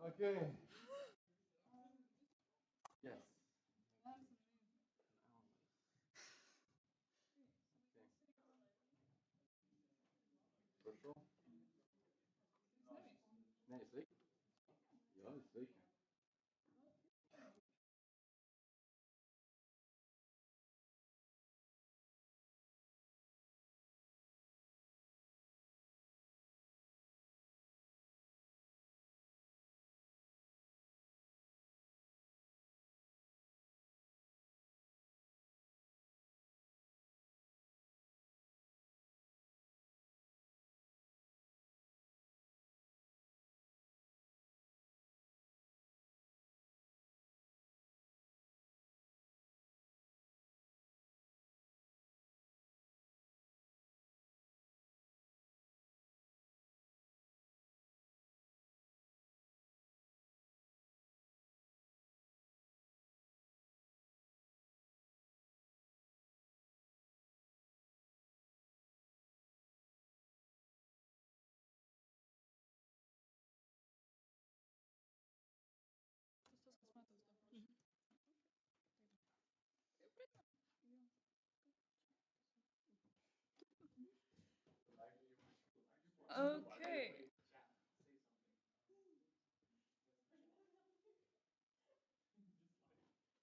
Okay. Yes. Хорошо. Nee, zeker. Ja, zeker. Okay,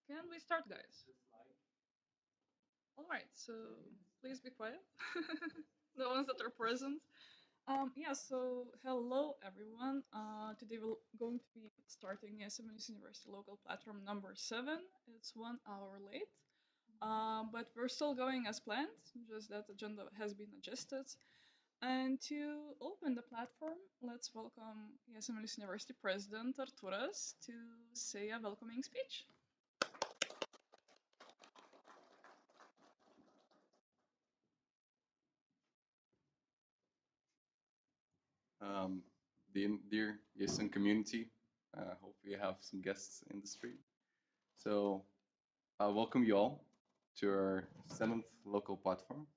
can we start, guys? All right, so please be quiet. The ones that are present. Yeah, so hello everyone. Today we're going to be starting ESN Vilnius University local platform number 7. It's 1 hour late, but we're still going as planned, just that agenda has been adjusted. And to open the platform, let's welcome ESN Vilnius University President Arturas to say a welcoming speech. Um, dear ESN community, hope we have some guests in the street. So, I welcome you all to our seventh local platform.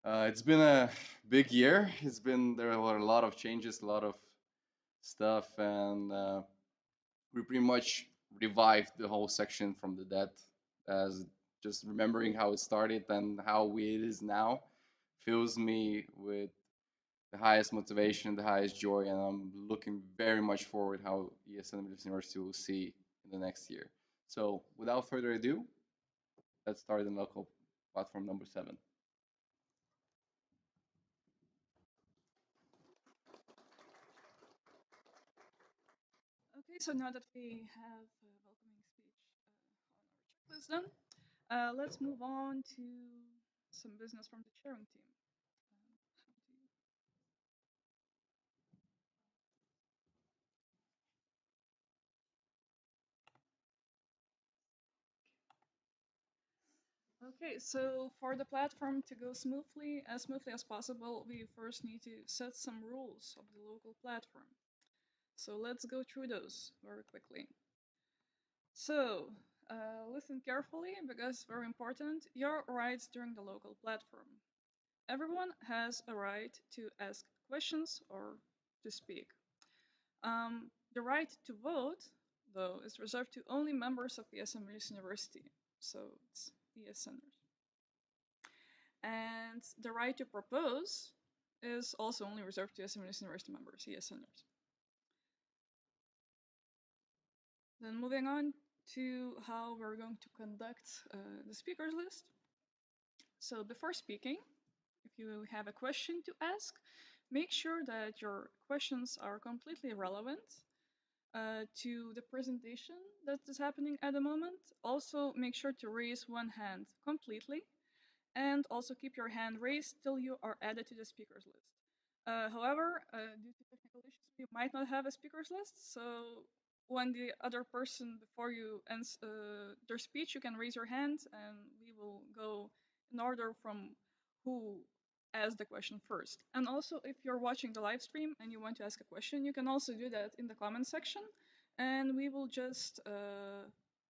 It's been a big year. There are a lot of changes, a lot of stuff, and we pretty much revived the whole section from the dead. As just remembering how it started and it is now fills me with the highest motivation, the highest joy, and I'm looking very much forward how ESN Vilnius University will see in the next year. So, without further ado, let's start in local platform number 7. Okay, so now that we have a welcoming speech on our checklist done, let's move on to some business from the chairing team. Okay, so for the platform to go smoothly as possible, we first need to set some rules of the local platform. So let's go through those very quickly. So, listen carefully because very important, your rights during the local platform. Everyone has a right to ask questions or to speak. The right to vote, though, is reserved to only members of ESN Vilnius University, so it's ESNers. And the right to propose is also only reserved to ESN Vilnius University members, ESNers. Then moving on to how we're going to conduct the speakers list. So before speaking, if you have a question to ask, make sure that your questions are completely relevant to the presentation that is happening at the moment. Also, make sure to raise one hand completely and also keep your hand raised till you are added to the speakers list. However, due to technical issues, you might not have a speakers list, so when the other person before you ends their speech, you can raise your hand and we will go in order from who asked the question first. And also, if you're watching the live stream and you want to ask a question, you can also do that in the comment section, and we will just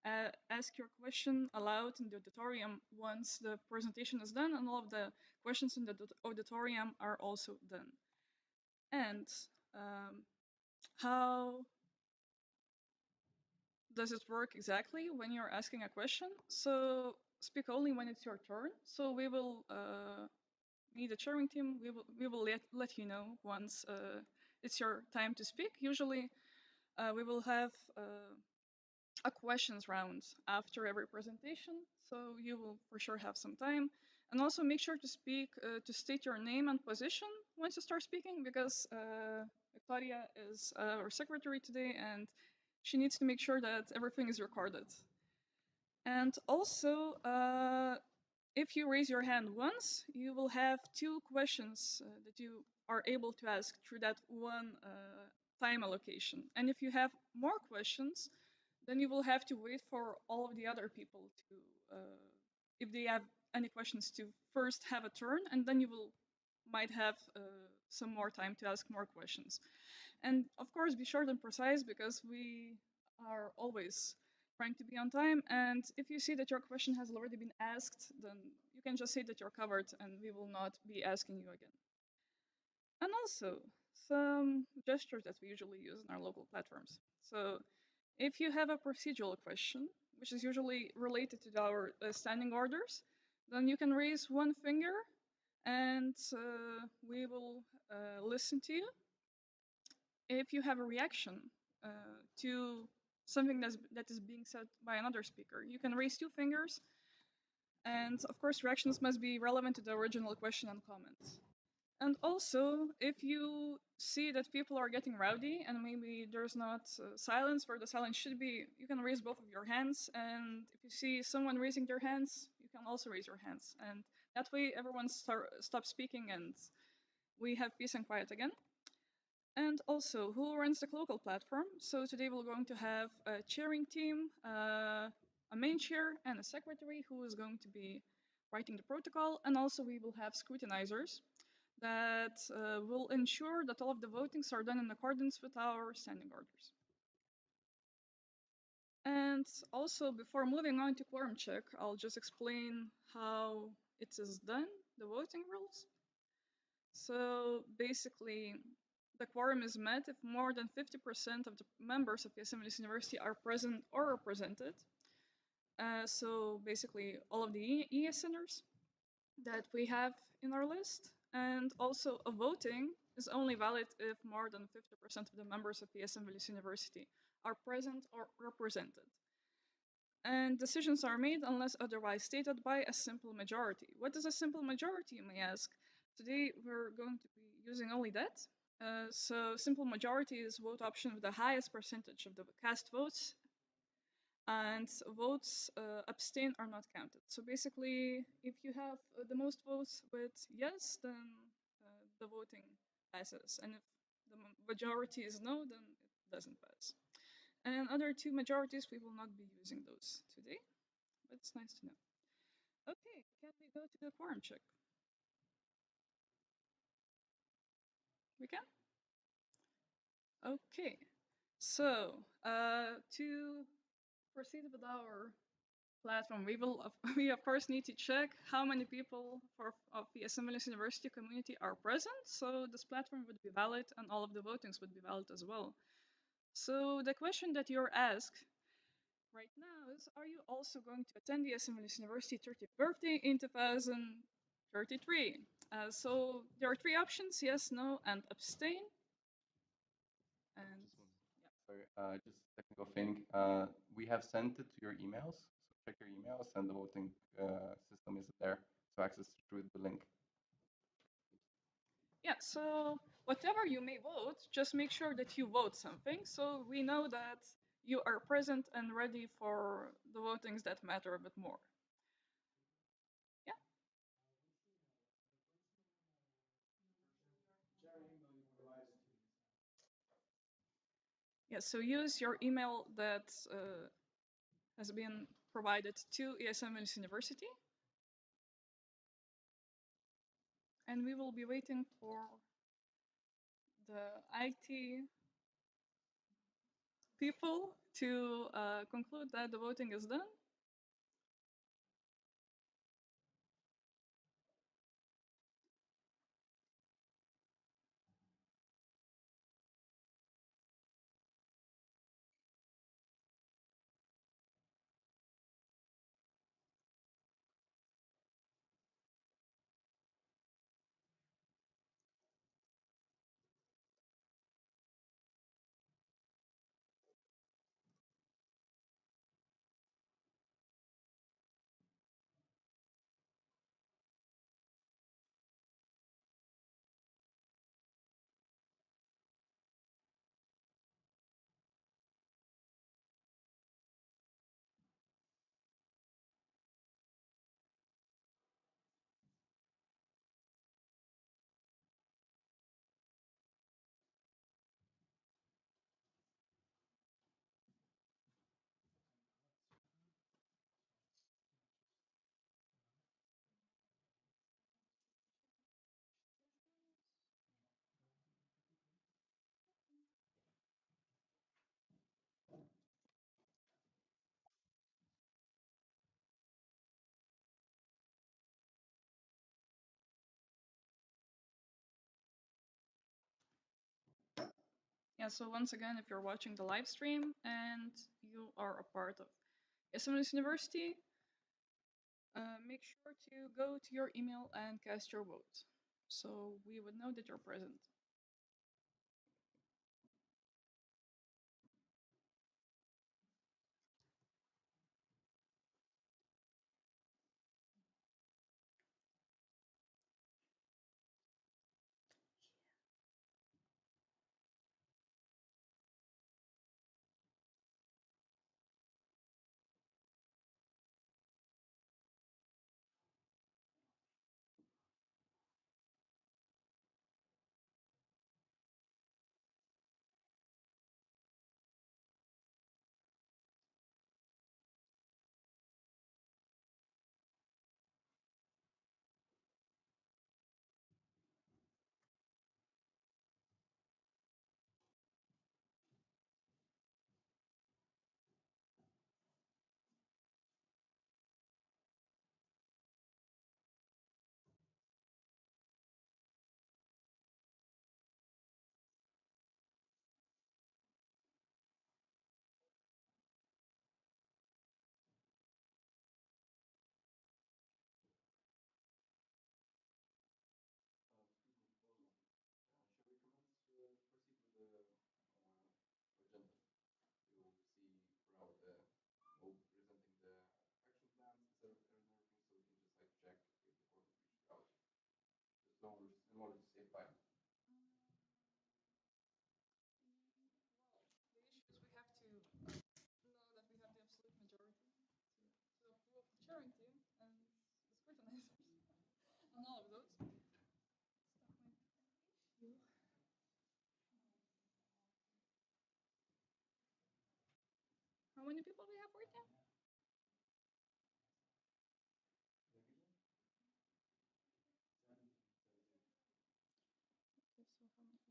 ask your question aloud in the auditorium once the presentation is done and all of the questions in the auditorium are also done. And um, How does it work exactly when you're asking a question? So speak only when it's your turn. So we will me, the chairing team, we will let you know once it's your time to speak. Usually, we will have a questions round after every presentation, so you will for sure have some time. And also make sure to speak to state your name and position once you start speaking, because Victoria is our secretary today, and she needs to make sure that everything is recorded. And also, if you raise your hand once, you will have two questions that you are able to ask through that one time allocation. And if you have more questions, then you will have to wait for all of the other people to, if they have any questions, to first have a turn, and then you will might have some more time to ask more questions. And of course, be short and precise, because we are always trying to be on time. And if you see that your question has already been asked, then you can just say that you're covered and we will not be asking you again. And also, some gestures that we usually use in our local platforms. So, if you have a procedural question, which is usually related to our standing orders, then you can raise one finger and we will listen to you. If you have a reaction uh, to something that is being said by another speaker, you can raise two fingers. And of course, reactions must be relevant to the original question and comment. And also, if you see that people are getting rowdy and maybe there's not silence where the silence should be, you can raise both of your hands. And if you see someone raising their hands, you can also raise your hands. And that way, everyone stops speaking and we have peace and quiet again. And also, who runs the local platform? So today we're going to have a chairing team, a main chair, and a secretary who is going to be writing the protocol. And also, we will have scrutinizers that will ensure that all of the votings are done in accordance with our standing orders. And also, before moving on to quorum check, I'll just explain how it is done, the voting rules. So basically, the quorum is met if more than 50% of the members of ESN Vilnius University are present or represented. So basically, all of the ESNers that we have in our list. And also, a voting is only valid if more than 50% of the members of ESN Vilnius University are present or represented. And decisions are made unless otherwise stated by a simple majority. What is a simple majority, you may ask? Today, we're going to be using only that. So simple majority is vote option with the highest percentage of the cast votes, and votes abstain are not counted. So basically, if you have the most votes with yes, then the voting passes, and if the majority is no, then it doesn't pass. And other two majorities, we will not be using those today, but it's nice to know. Okay, can we go to the quorum check? We can? Okay. So, to proceed with our platform, we of course need to check how many people of the ESN Vilnius University community are present. So this platform would be valid, and all of the votings would be valid as well. So the question that you're asked right now is: are you also going to attend the ESN Vilnius University 30th birthday in 2033? So there are three options: yes, no, and abstain. And Sorry, just technical thing. We have sent it to your emails, so check your emails, and the voting system is there to access through the link. yeah, so whatever you may vote, just make sure that you vote something, so we know that you are present and ready for the votings that matter a bit more. Yeah. Yeah, so use your email that has been provided to ESN Vilnius University, and we will be waiting for the IT people to conclude that the voting is done. Yeah, so once again, if you're watching the live stream and you are a part of ESN Vilnius University, make sure to go to your email and cast your vote, so we would know that you're present. Shall we commence proceed with the agenda? We will see throughout the we'll presenting the action plans and everything, so we can just like check if the course reached out. Just in order to save time. The issue is we have to know that we have the absolute majority to approve the chairing team and the scrutinizers on all of those. Stuff might be an issue. How many people do we have right now? Okay, so how many?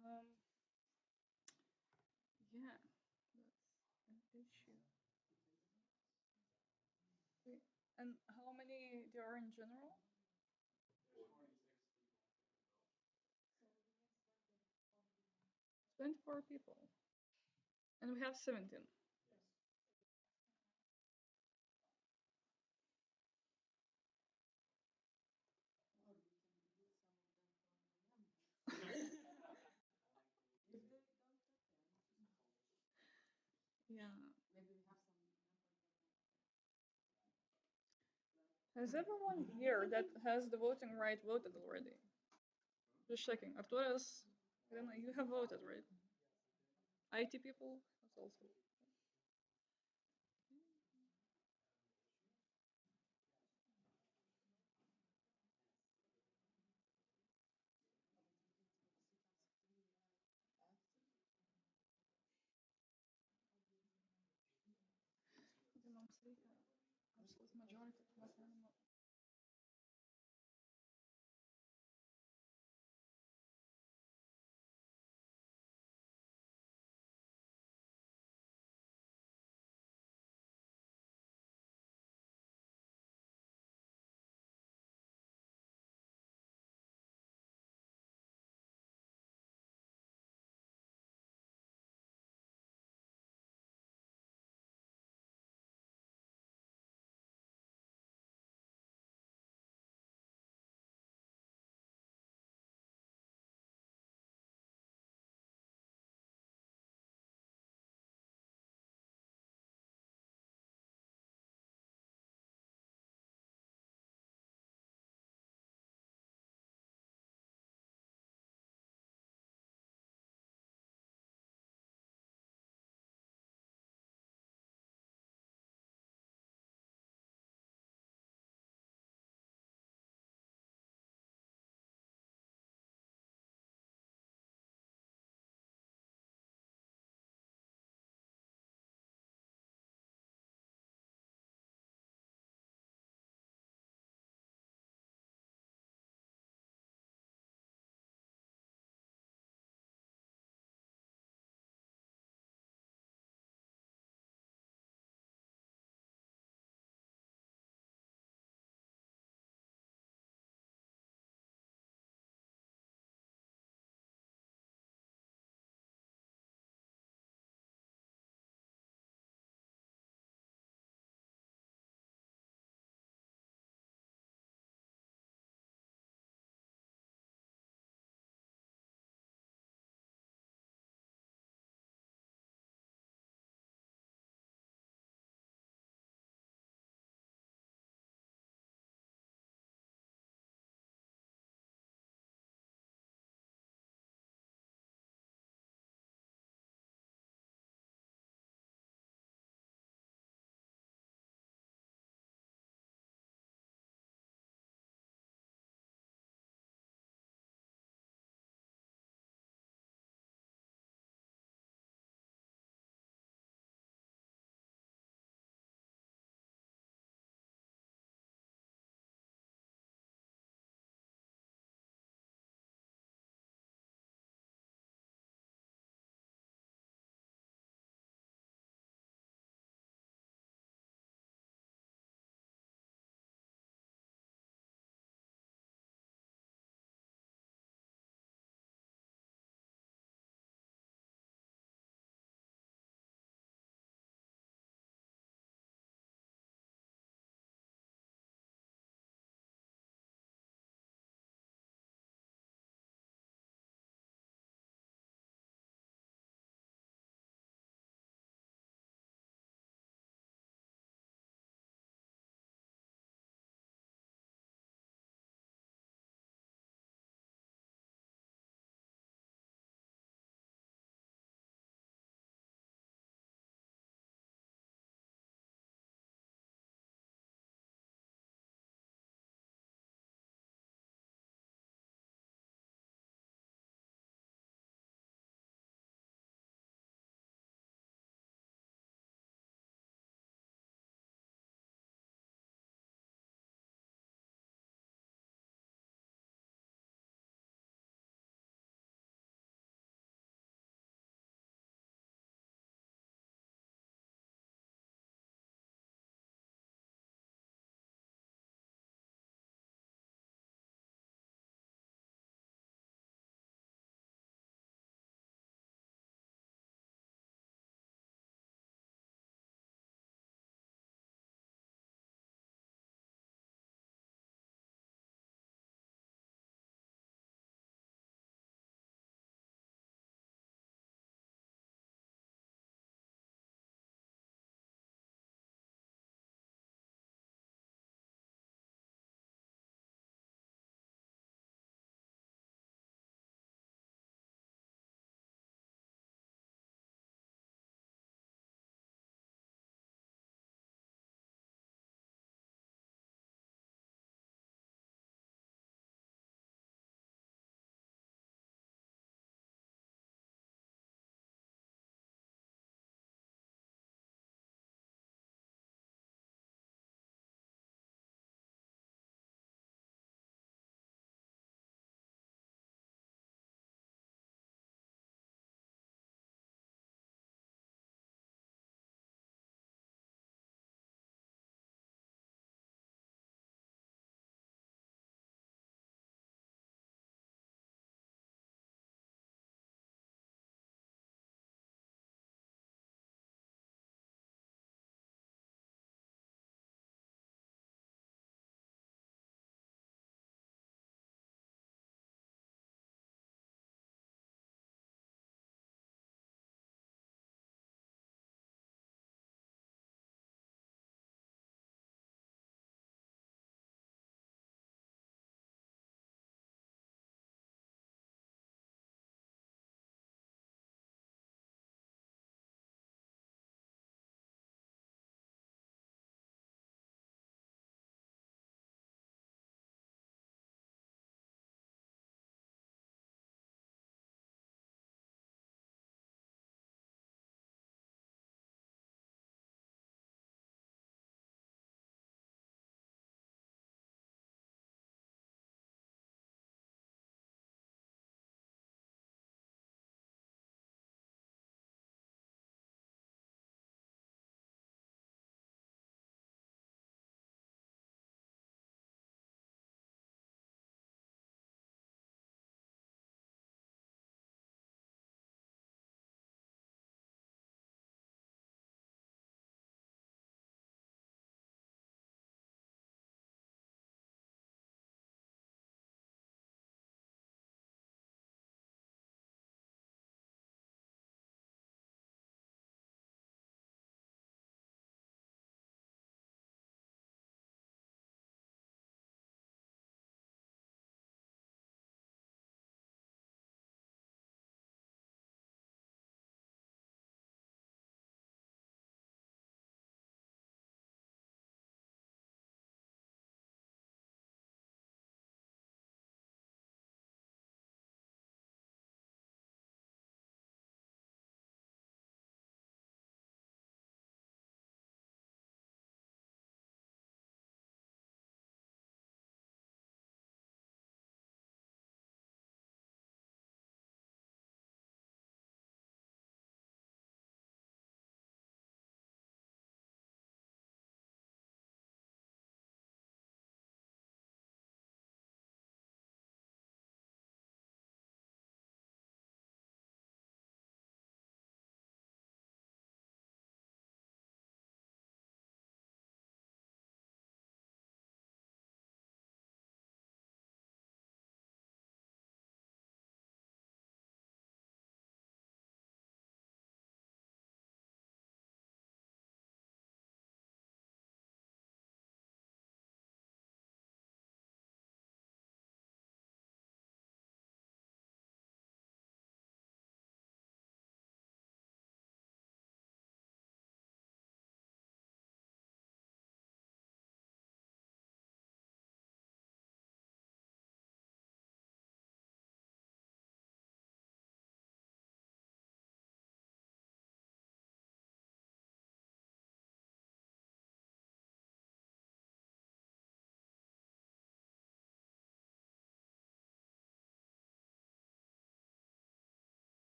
Um, yeah, that's an issue. Wait, and how many there are in general? 24 people. And we have 17. Yeah. Has everyone here that has the voting right voted already? Just checking. Arturas, Irena, you have voted, right? IT people? That's also. Mums reikia absolute majority. Mes negalime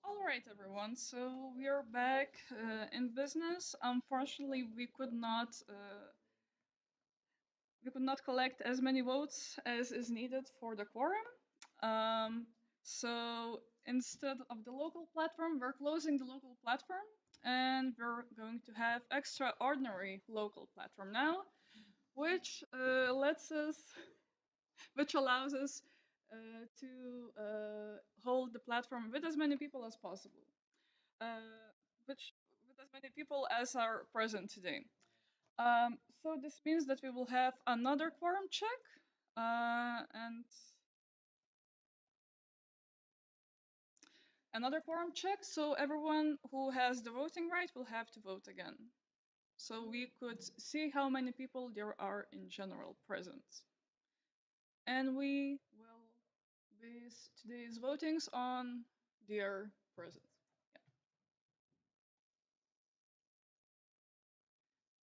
All right, everyone. So we are back in business. Unfortunately, we could not collect as many votes as is needed for the quorum. Um, so instead of the local platform, we're closing the local platform, and we're going to have extraordinary local platform now, which lets us, which allows us to hold the platform with as many people as possible, uh, which with as many people as are present today. So this means that we will have another quorum check, and another quorum check. So everyone who has the voting right will have to vote again. So we could see how many people there are in general present. And we will base today's votings on their presence. Yeah.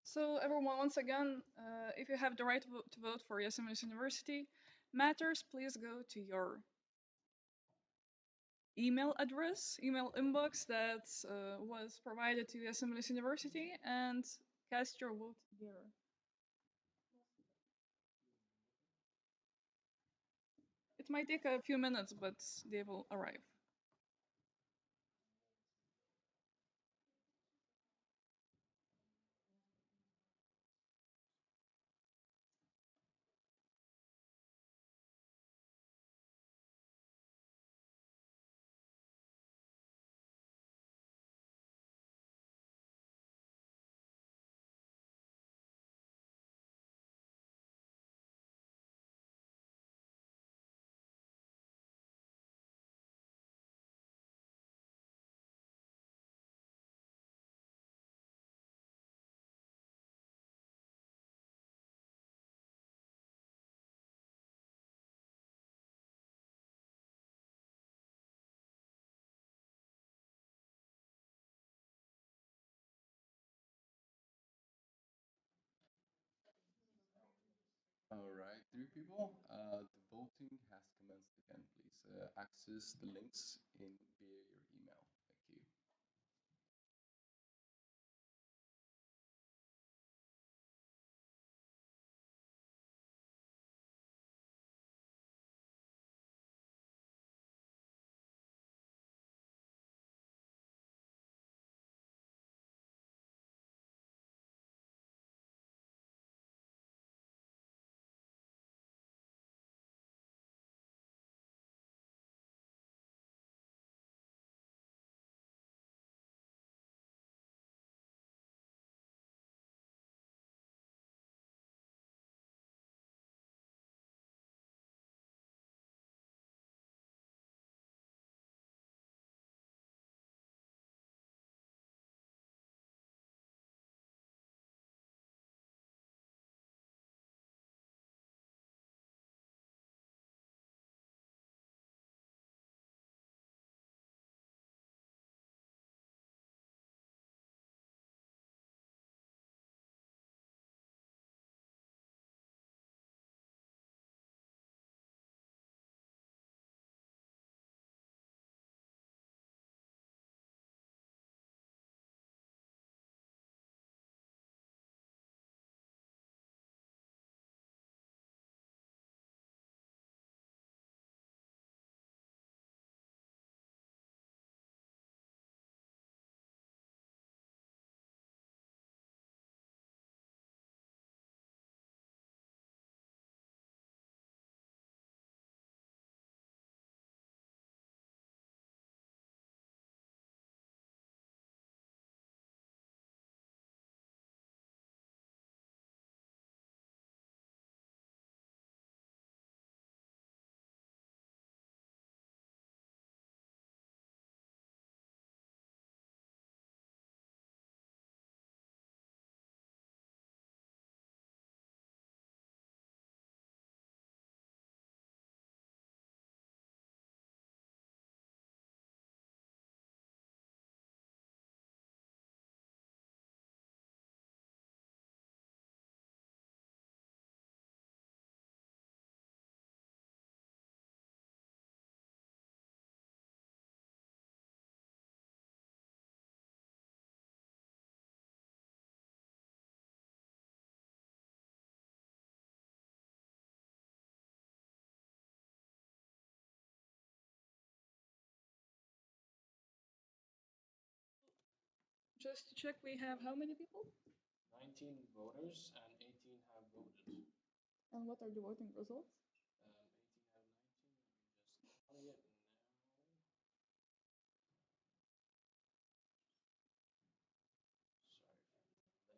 So everyone, once again, if you have the right to vote for ESN Vilnius University matters, please go to your email address, email inbox that was provided to ESN Vilnius University and cast your vote there. It might take a few minutes, but they will arrive. All right, three people. The voting has commenced again. Please access the links in via your email. Thank you. Just to check, we have how many people? 19 voters and 18 have voted. And what are the voting results? 18 have 19. Let me just tally it now. Sorry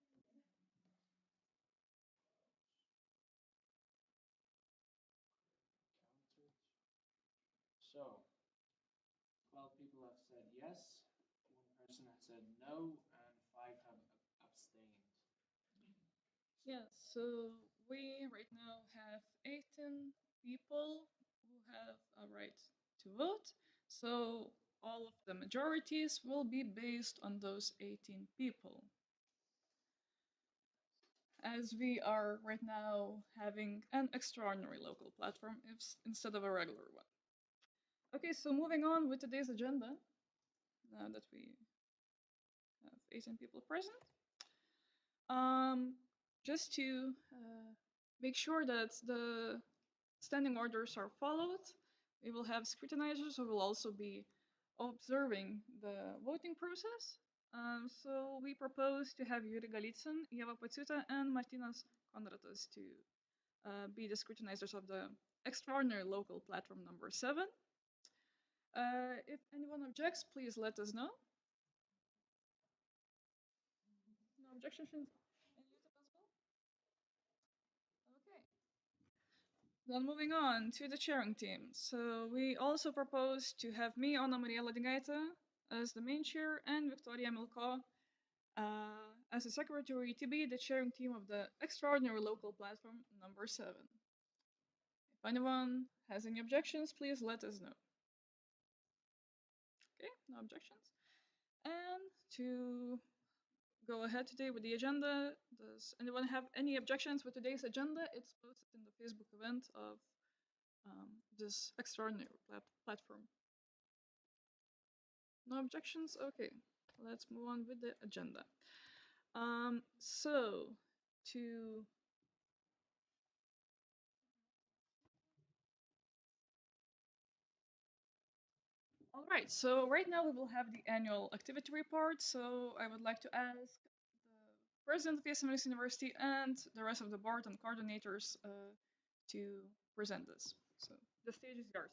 for the delay. Counted. So, 12 people have said yes, one person has said no, and 5 have abstained. Yes, so we right now have 18 people who have a right to vote. So all of the majorities will be based on those 18 people. As we are right now having an extraordinary local platform instead of a regular one. Okay, so moving on with today's agenda, now that we have 18 people present, um, just to make sure that the standing orders are followed, we will have scrutinizers who will also be observing the voting process. So we propose to have Yuri Galitsyn, Eva Patsuta, and Martinas Konratas to be the scrutinizers of the extraordinary local platform number 7. If anyone objects, please let us know. No objections in YouTube as well? Okay. Then moving on to the chairing team. So we also propose to have me, Anna Maria Ladigaita, as the main chair, and Victoria Milko as the secretary to be the chairing team of the extraordinary local platform number 7. If anyone has any objections, please let us know. Okay, no objections. And to go ahead today with the agenda, does anyone have any objections with today's agenda? It's posted in the Facebook event of this extraordinary platform. No objections? Okay, let's move on with the agenda. So to all right, so right now we will have the annual activity report. So I would like to ask the president of ESN Vilnius University and the rest of the board and coordinators to present this. So the stage is yours.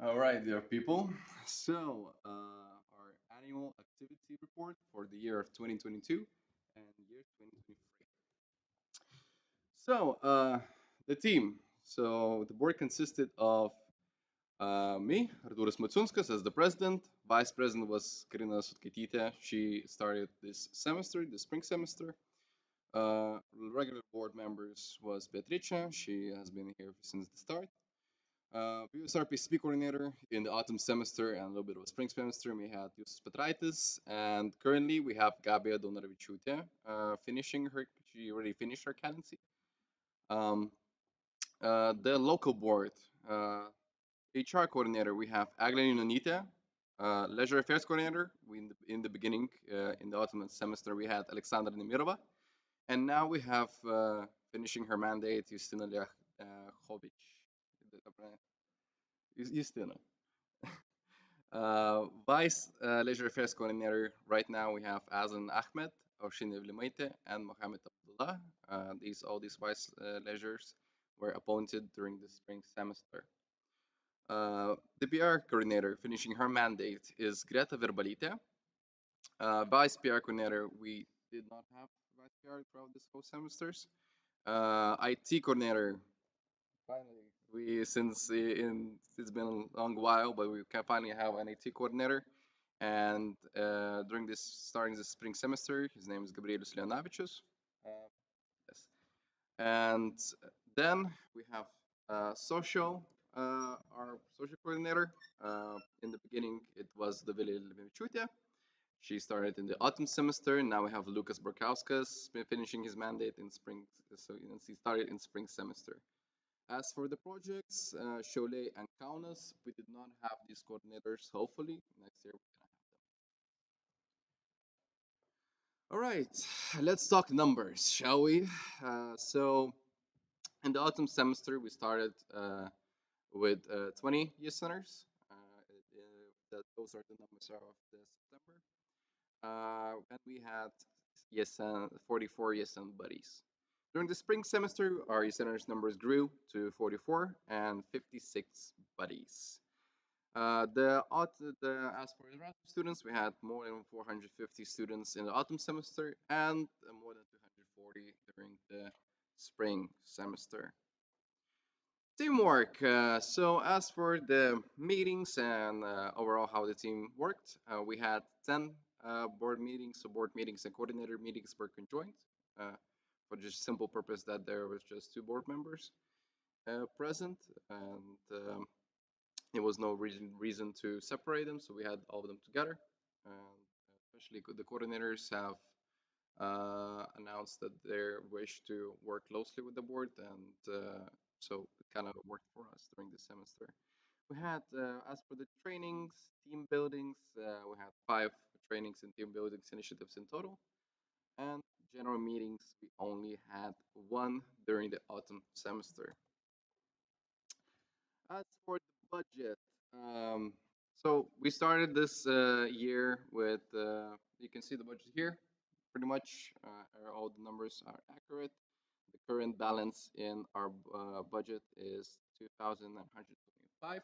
All right, dear people. So, our annual activity report for the year of 2022 and year 2023. So, the team. So, the board consisted of me, Arturas Matsunskas, as the president. Vice president was Karina Sutkaitytė. She started this semester, the spring semester. Regular board members was Beatrice. She has been here since the start. PSRPCP coordinator in the autumn semester and a little bit of a spring semester. We had Justus Petraitis, and currently we have Gabija Donaravičiūtė finishing her. She already finished her cadency. The local board, HR coordinator, we have Aglė Junonytė. Leisure affairs coordinator, in the beginning, in the autumn semester, we had Alexandra Nemirova. And now we have finishing her mandate, Justina Liachovic. Justina. Vice Leisure Affairs Coordinator, right now we have Azan Ahmed, Oshin Evlimaite, and Mohamed Abdullah. All these vice leisures were appointed during the spring semester. The PR coordinator finishing her mandate is Greta Verbalite. Vice PR coordinator, we did not have vice PR throughout this whole semesters. IT coordinator, finally, it's been a long while, but we can finally have an IT coordinator. And during this starting the spring semester, his name is Gabrielius Leonavicius. Yes. And then we have our social coordinator. In the beginning, it was the Vili Levichutia. She started in the autumn semester. Now we have Lucas Borkauskas finishing his mandate in spring. So he started in spring semester. As for the projects, Cholet and Kaunas, we did not have these coordinators. Hopefully, next year we're gonna have them. All right, let's talk numbers, shall we? So in the autumn semester, we started with 20 youth centers. Those are the numbers of the September. And we had 44 ESN buddies. During the spring semester, our ESNers numbers grew to 44 and 56 buddies. As for Erasmus students, we had more than 450 students in the autumn semester and more than 240 during the spring semester. Teamwork. So as for the meetings and overall how the team worked, we had 10 board meetings. So board meetings and coordinator meetings were conjoined uh, for just simple purpose that there was just two board members present, and there was no reason to separate them. So we had all of them together. And especially the coordinators have announced that they wish to work closely with the board, and so it kind of worked for us during the semester. We had, as for the trainings, team buildings, we had 5 trainings and team buildings initiatives in total, and general meetings, we only had one during the autumn semester. As for the budget, so we started this year with, you can see the budget here. Pretty much all the numbers are accurate. The current balance in our budget is 2,125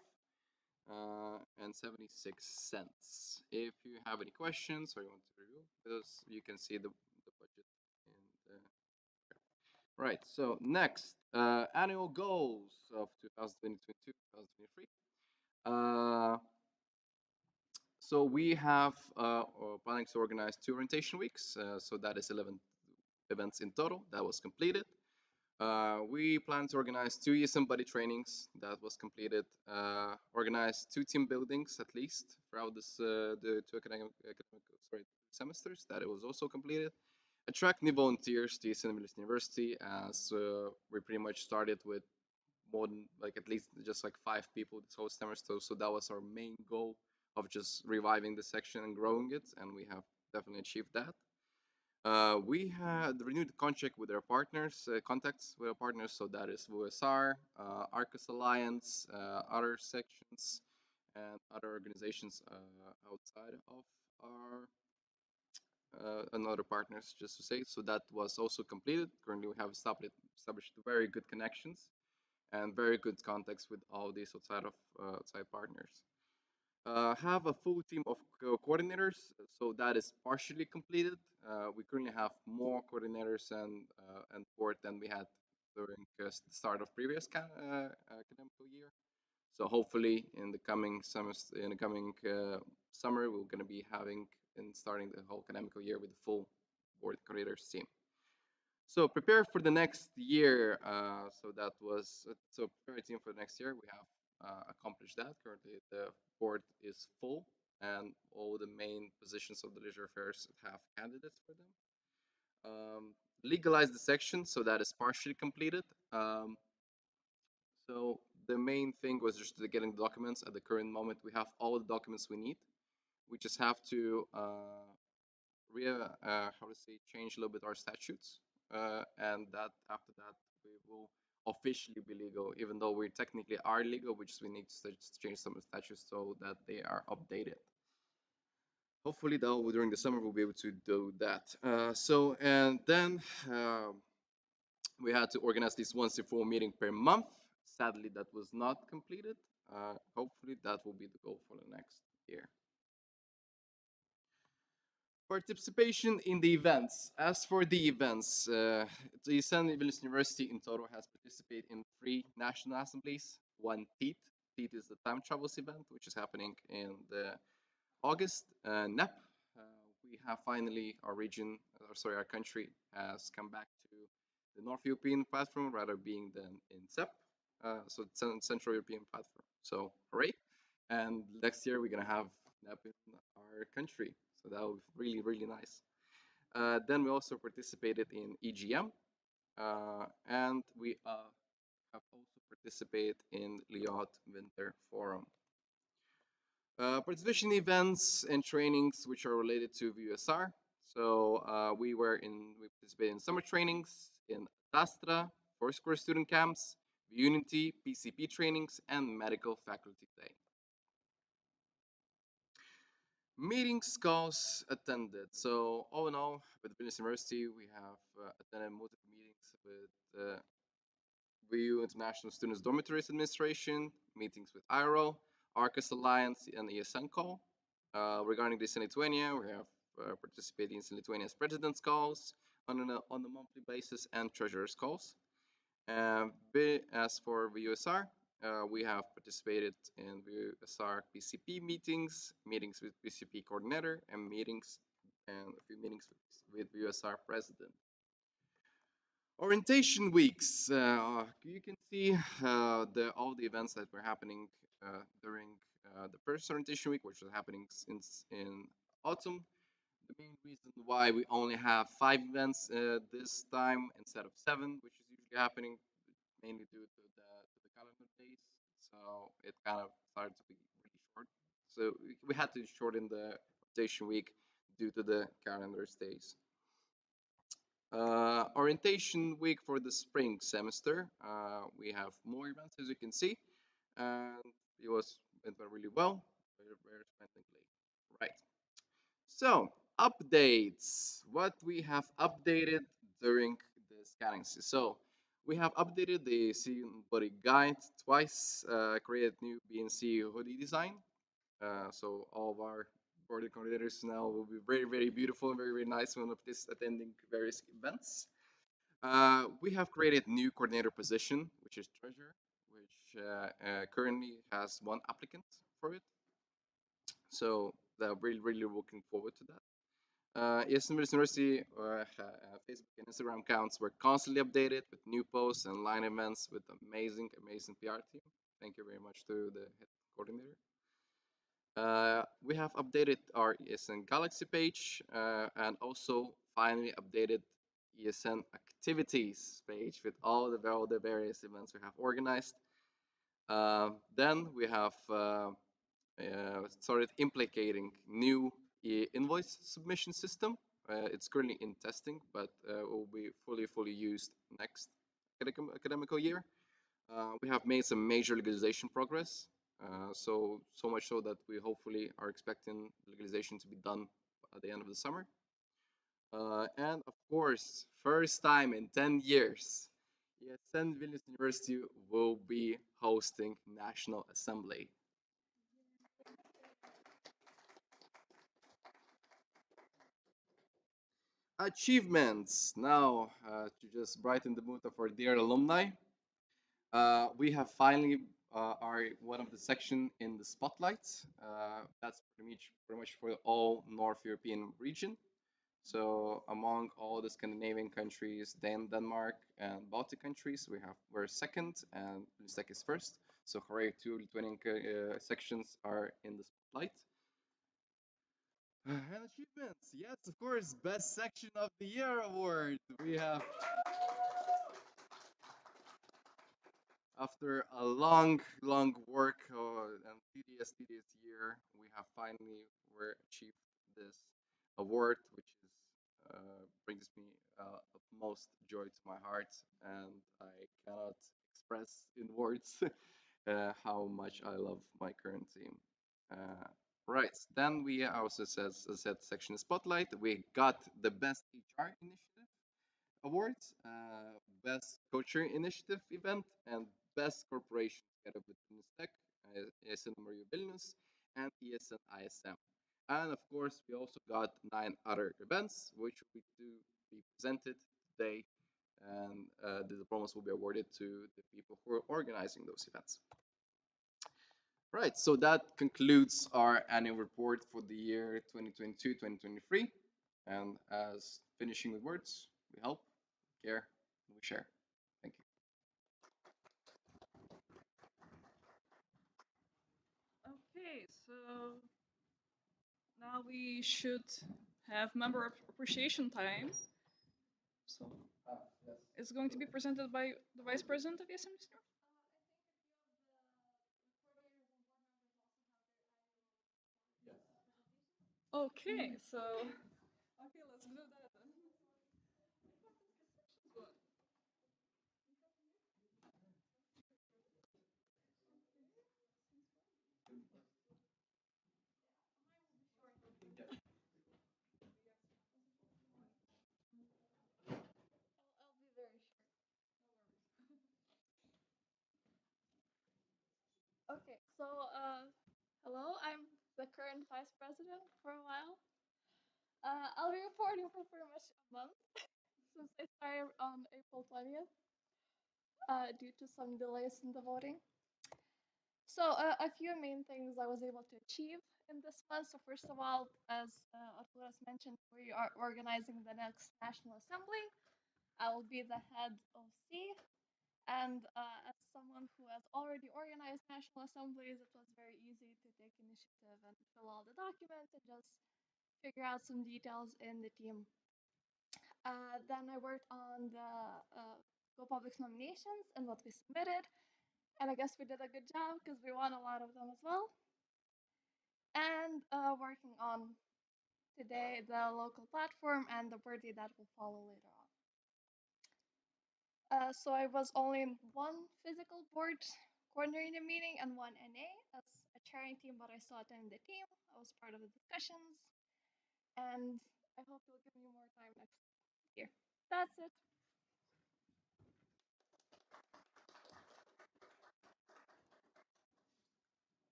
and 76 cents. If you have any questions or you want to review this, you can see the budget in the right. So next, annual goals of 2022-2023. Uh, so we have planning to organize 2 orientation weeks. So that is 11 events in total. That was completed. We plan to organize 2 ESM buddy trainings. That was completed. Organize 2 team buildings at least throughout the 2 academic semesters. That it was also completed. Attract new volunteers to ESN Vilnius University, as we pretty much started with more than like at least just like 5 people this whole semester. So that was our main goal of just reviving the section and growing it, and we have definitely achieved that. We had renewed the contract with our partners, contacts with our partners, so that is WSR, Arcus Alliance, other sections, and other organizations outside of our and other partners, just to say. So that was also completed. Currently, we have established very good connections and very good contacts with all these outside partners. Have a full team of coordinators, so that is partially completed. We currently have more coordinators and board than we had during the start of previous academical year. So hopefully in the coming semester, in the coming summer, we're going to be having and starting the whole academical year with the full board coordinators team. So prepare for the next year. So prepare a team for the next year. We have accomplished that. Currently, the board is full, and all the main positions of the leisure affairs have candidates for them. Legalize the section, so that is partially completed. So the main thing was just getting the documents. At the current moment, we have all the documents we need. We just have to change a little bit our statutes, and that after that we will officially be legal. Even though we technically are legal, we need to change some of the statutes so that they are updated. Hopefully, though, during the summer we'll be able to do that. And then we had to organize this once a full meeting per month. Sadly, that was not completed. Hopefully, that will be the goal for the next year. Participation in the events. As for the events, the ESN Vilnius University in total has participated in 3 national assemblies, 1 TEAT. TEAT is the time travels event, which is happening in the August, NEP, we have finally our region, or sorry, our country has come back to the North European platform rather being than in CEP, so it's Central European platform. So hooray! And next year we're gonna have NEP in our country, so that was really really nice. Then we also participated in EGM, and we have also participated in Liot Winter Forum. Participation events and trainings which are related to VUSR. So we participated in summer trainings in Dastra, Foursquare student camps, Unity, PCP trainings, and medical faculty day. Meetings, calls attended. So all in all, with Vilnius University, we have attended multiple meetings with VU International Students Dormitories Administration, meetings with IRO, ARCUS Alliance, and ESN call. Regarding this in Lithuania, we have participated in Lithuania's president's calls on a monthly basis and treasurer's calls. As for VUSR, we have participated in VUSR PCP meetings, meetings with PCP coordinator, and a few meetings with VUSR president. Orientation weeks. You can see all the events that were happening during the first orientation week, which was happening since in autumn. The main reason why we only have 5 events this time instead of 7, which is usually happening, mainly due to the calendar days. So it kind of started to be really short. So we had to shorten the rotation week due to the calendar days. Orientation week for the spring semester. We have more events as you can see, and it went really well, very splendidly. Right. So updates. What we have updated during the scanning season. So we have updated the student body guide twice. Created new BNC hoodie design. So all of our boarding coordinators now will be very beautiful and very nice when of this attending various events. We have created new coordinator position, which is treasurer, which currently has one applicant for it. So they're really looking forward to that. ESN Vilnius University Facebook and Instagram accounts were constantly updated with new posts and line events with amazing PR team. Thank you very much to the head coordinator. We have updated our ESN Galaxy page and also finally updated ESN activities page with all the various events we have organized. Then we have started implicating new invoice submission system. It's currently in testing, but will be fully used next academical year. We have made some major legalization progress. So much so that we hopefully are expecting legalization to be done at the end of the summer. And of course, first time in 10 years, ESN Vilnius University will be hosting National Assembly. Achievements. Now, to just brighten the mood of our dear alumni, we have finally are one of the section in the spotlight. That's pretty much for all North European region. So among all the Scandinavian countries, Denmark and Baltic countries, we're second and Lustek is first. So hooray, 2 Lithuanian sections are in the spotlight. And achievements, yes, of course, best section of the year award. We have, after a long work and tedious year, we have finally achieved this award, which is brings me most joy to my heart, and I cannot express in words how much I love my current team. Right, then we also says, as I said, section spotlight. We got the best HR initiative awards, best culture initiative event, and best corporation together with Tech, ESN Vilnius, and ESN ISM. And of course, we also got 9 other events, which will be presented today, and the diplomas will be awarded to the people who are organizing those events. Right, so that concludes our annual report for the year 2022-2023. And as finishing with words, we help, care, and we share. Thank you. Okay, so now we should have member appreciation time. So it's going to be presented by the Vice President of ESN. Okay, so okay, let's do that then. I'll be very short. Okay, so hello, I'm the current vice president for a while. I'll be reporting for pretty much a month since I started on April 20th due to some delays in the voting. So a few main things I was able to achieve in this month. So first of all, as Arturas mentioned, we are organizing the next National Assembly. I will be the head of C. And as someone who has already organized national assemblies, it was very easy to take initiative and fill all the documents and just figure out some details in the team. Then I worked on the Go Public nominations and what we submitted. And I guess we did a good job because we won a lot of them as well. And working on today the local platform and the birthday that will follow later on. So I was only in one physical board coordinating meeting and one NA as a chairing team, but I still attended the team. I was part of the discussions, and I hope you'll give me more time next year. That's it.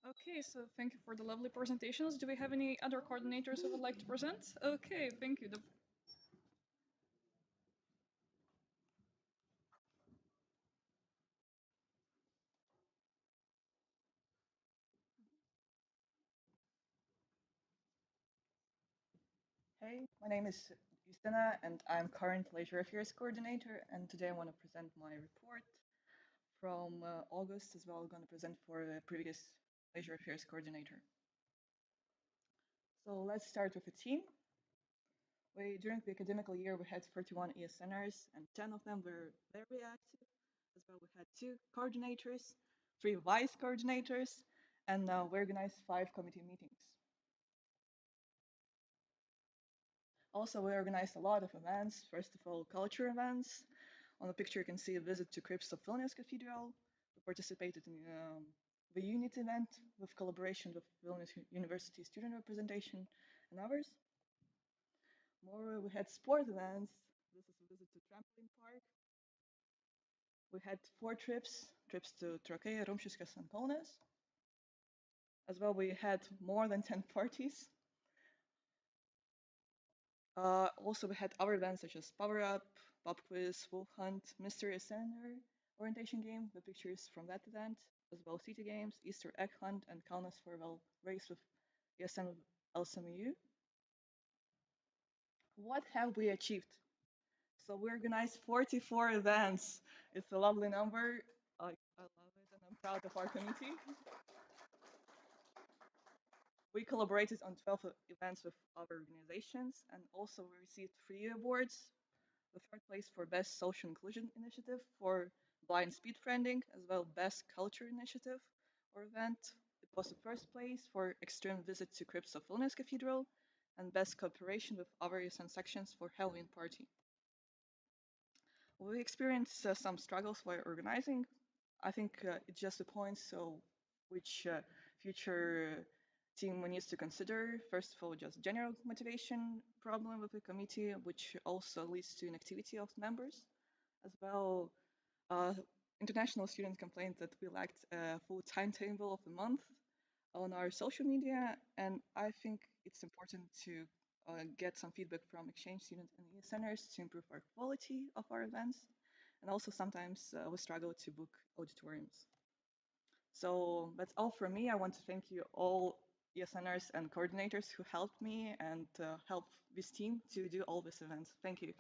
Okay, so thank you for the lovely presentations. Do we have any other coordinators who would like to present? Okay, thank you. Hey, my name is Justina and I'm current Leisure Affairs Coordinator, and today I want to present my report from August as well. I'm going to present for the previous Leisure Affairs Coordinator. So let's start with the team. During the academical year, we had 31 ESNers and 10 of them were very active. As well, we had 2 coordinators, 3 vice coordinators, and we organized 5 committee meetings. Also, we organized a lot of events. First of all, culture events. On the picture, you can see a visit to crypts of Vilnius Cathedral. We participated in the unit event with collaboration with Vilnius University student representation and others. More, we had sport events. This is a visit to trampoline park. We had 4 trips to Trakai, Rumšiškės, and Kaunas. As well, we had more than 10 parties. Also, we had other events such as Power Up, Pop Quiz, Wolf Hunt, Mystery Ascender, Orientation Game, the pictures from that event, as well City Games, Easter Egg Hunt, and Kaunas Farewell Race with ESN LSMU. What have we achieved? So we organized 44 events. It's a lovely number. I love it and I'm proud of our committee. We collaborated on 12 events with other organizations, and also we received 3 awards. The third place for Best Social Inclusion Initiative for Blind Speed Friending, as well Best Culture Initiative or event. It was the first place for Extreme Visit to Crypts of Vilnius Cathedral, and Best Cooperation with other ESN sections for Halloween Party. We experienced some struggles while organizing. I think it's just a point, so which future team needs to consider. First of all, just general motivation problem with the committee, which also leads to inactivity of members. As well, uh, international students complained that we lacked a full timetable of the month on our social media, and I think it's important to get some feedback from exchange students and ESNers to improve our quality of our events. and also sometimes we struggle to book auditoriums. So that's all from me. I want to thank you all ESNers and coordinators who helped me and help this team to do all these events. Thank you.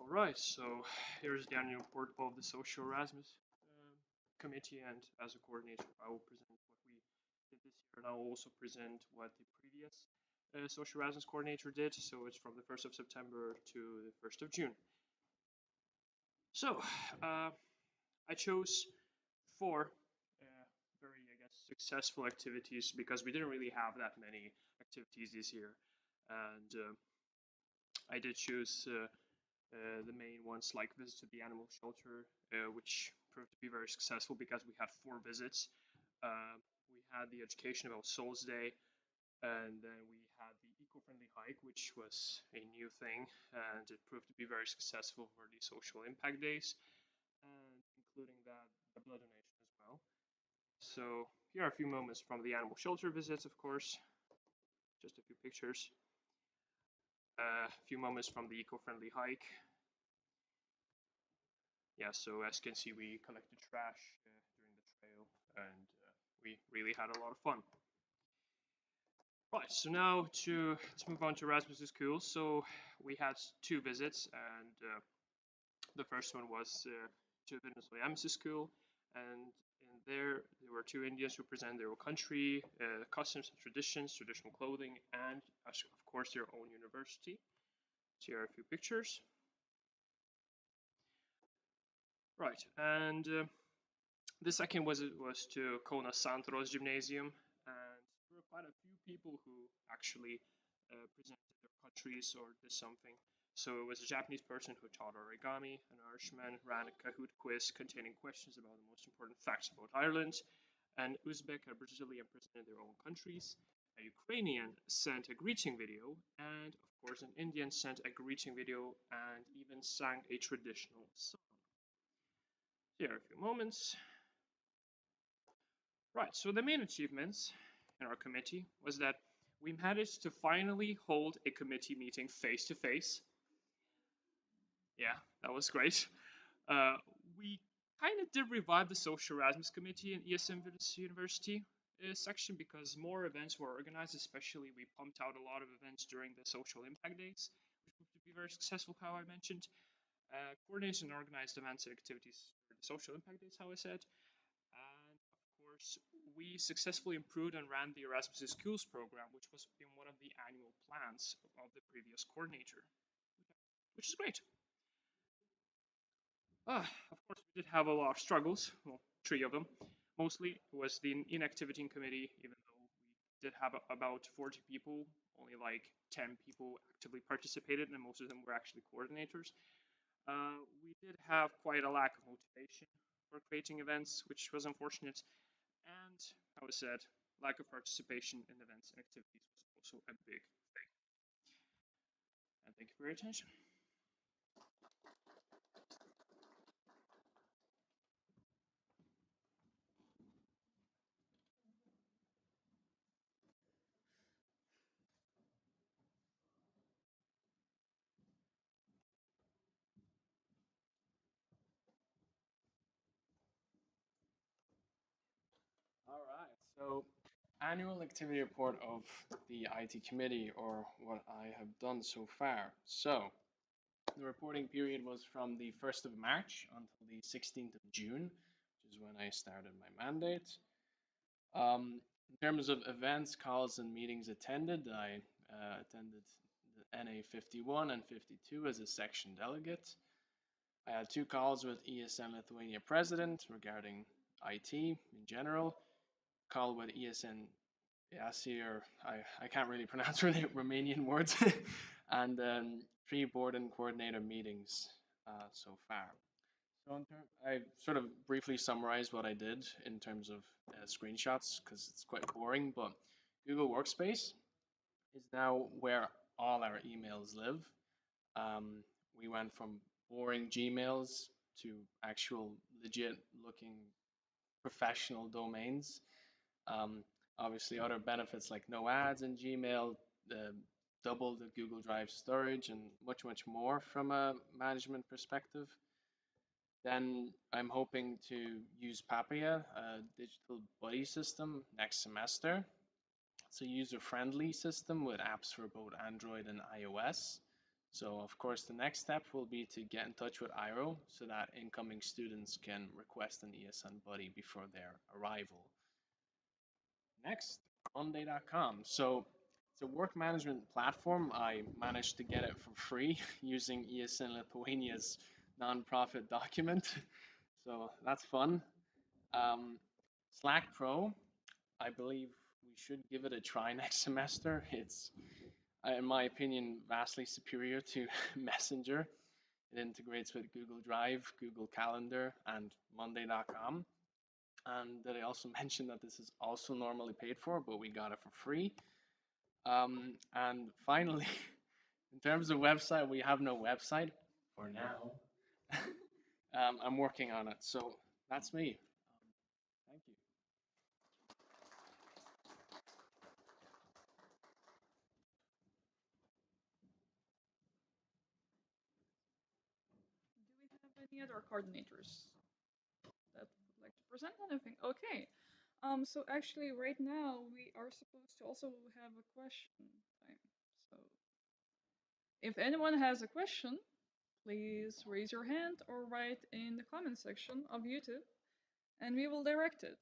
All right, so here's the annual report of the Social Erasmus Committee, and as a coordinator, I will present what we did this year, and I will also present what the previous Social Erasmus coordinator did. So it's from the 1st of September to the 1st of June. So I chose four very, I guess, successful activities because we didn't really have that many activities this year, and I did choose the main ones like visit to the animal shelter, which proved to be very successful because we had 4 visits. We had the education about Souls Day, and then we had the eco-friendly hike, which was a new thing, and it proved to be very successful for the social impact days, and including that the blood donation as well. So here are a few moments from the animal shelter visits, of course, just a few pictures. A few moments from the eco-friendly hike. Yeah, so as you can see, we collected trash during the trail, and we really had a lot of fun. Right, so now let's move on to Erasmus School. So we had 2 visits, and the first one was to Vilnius School, and in there were 2 Indians who presented their own country, customs and traditions, traditional clothing, and of course their own university. So here are a few pictures. Right, and the second was to Kona Santros Gymnasium, and there were quite a few people who actually presented their countries or did something. So it was a Japanese person who taught origami, an Irishman ran a Kahoot quiz containing questions about the most important facts about Ireland, an Uzbek and Brazilian presented their own countries, a Ukrainian sent a greeting video, and of course an Indian sent a greeting video and even sang a traditional song. Here are a few moments. Right, so the main achievements in our committee was that we managed to finally hold a committee meeting face to face. Yeah, that was great. We kind of did revive the Social Erasmus Committee in ESN Vilnius University section because more events were organized, especially we pumped out a lot of events during the Social Impact Days, which proved to be very successful, how I mentioned. Coordinated and organized events and activities for the Social Impact Days, how I said. And of course, we successfully improved and ran the Erasmus Schools program, which was in one of the annual plans of the previous coordinator, which is great. Of course, we did have a lot of struggles, well, 3 of them. Mostly it was the inactivity in committee, even though we did have about 40 people, only like 10 people actively participated, and most of them were actually coordinators. We did have quite a lack of motivation for creating events, which was unfortunate. And as I said, lack of participation in events and activities was also a big thing. And thank you for your attention. All right. So, annual activity report of the IT committee, or what I have done so far. So, the reporting period was from the 1st of March until the 16th of June, which is when I started my mandate. In terms of events, calls, and meetings attended, I attended the NA 51 and 52 as a section delegate. I had 2 calls with ESN Lithuania president regarding IT in general. Call with ESN Yasir, I can't really pronounce really Romanian words, and 3 board and coordinator meetings so far. So I sort of briefly summarized what I did in terms of screenshots because it's quite boring. But Google Workspace is now where all our emails live. Um, we went from boring Gmails to actual legit looking professional domains. Um, Obviously, other benefits like no ads in Gmail, the double the Google Drive storage, and much, much more from a management perspective. Then I'm hoping to use Papaya, a digital buddy system, next semester. It's a user-friendly system with apps for both Android and iOS. So of course the next step will be to get in touch with IRO so that incoming students can request an ESN buddy before their arrival. Next, Monday.com. So it's a work management platform. I managed to get it for free using ESN Lithuania's nonprofit document. So that's fun. Um, Slack Pro, I believe we should give it a try next semester. It's, in my opinion, vastly superior to Messenger. It integrates with Google Drive, Google Calendar, and Monday.com. And did I also mention that this is also normally paid for, but we got it for free? And finally, in terms of website, we have no website for now. I'm working on it. So that's me. Thank you. Do we have any other coordinators that would like to present anything? Okay. So actually, right now we are supposed to also have a question time. So if anyone has a question, please raise your hand or write in the comment section of YouTube, and we will direct it.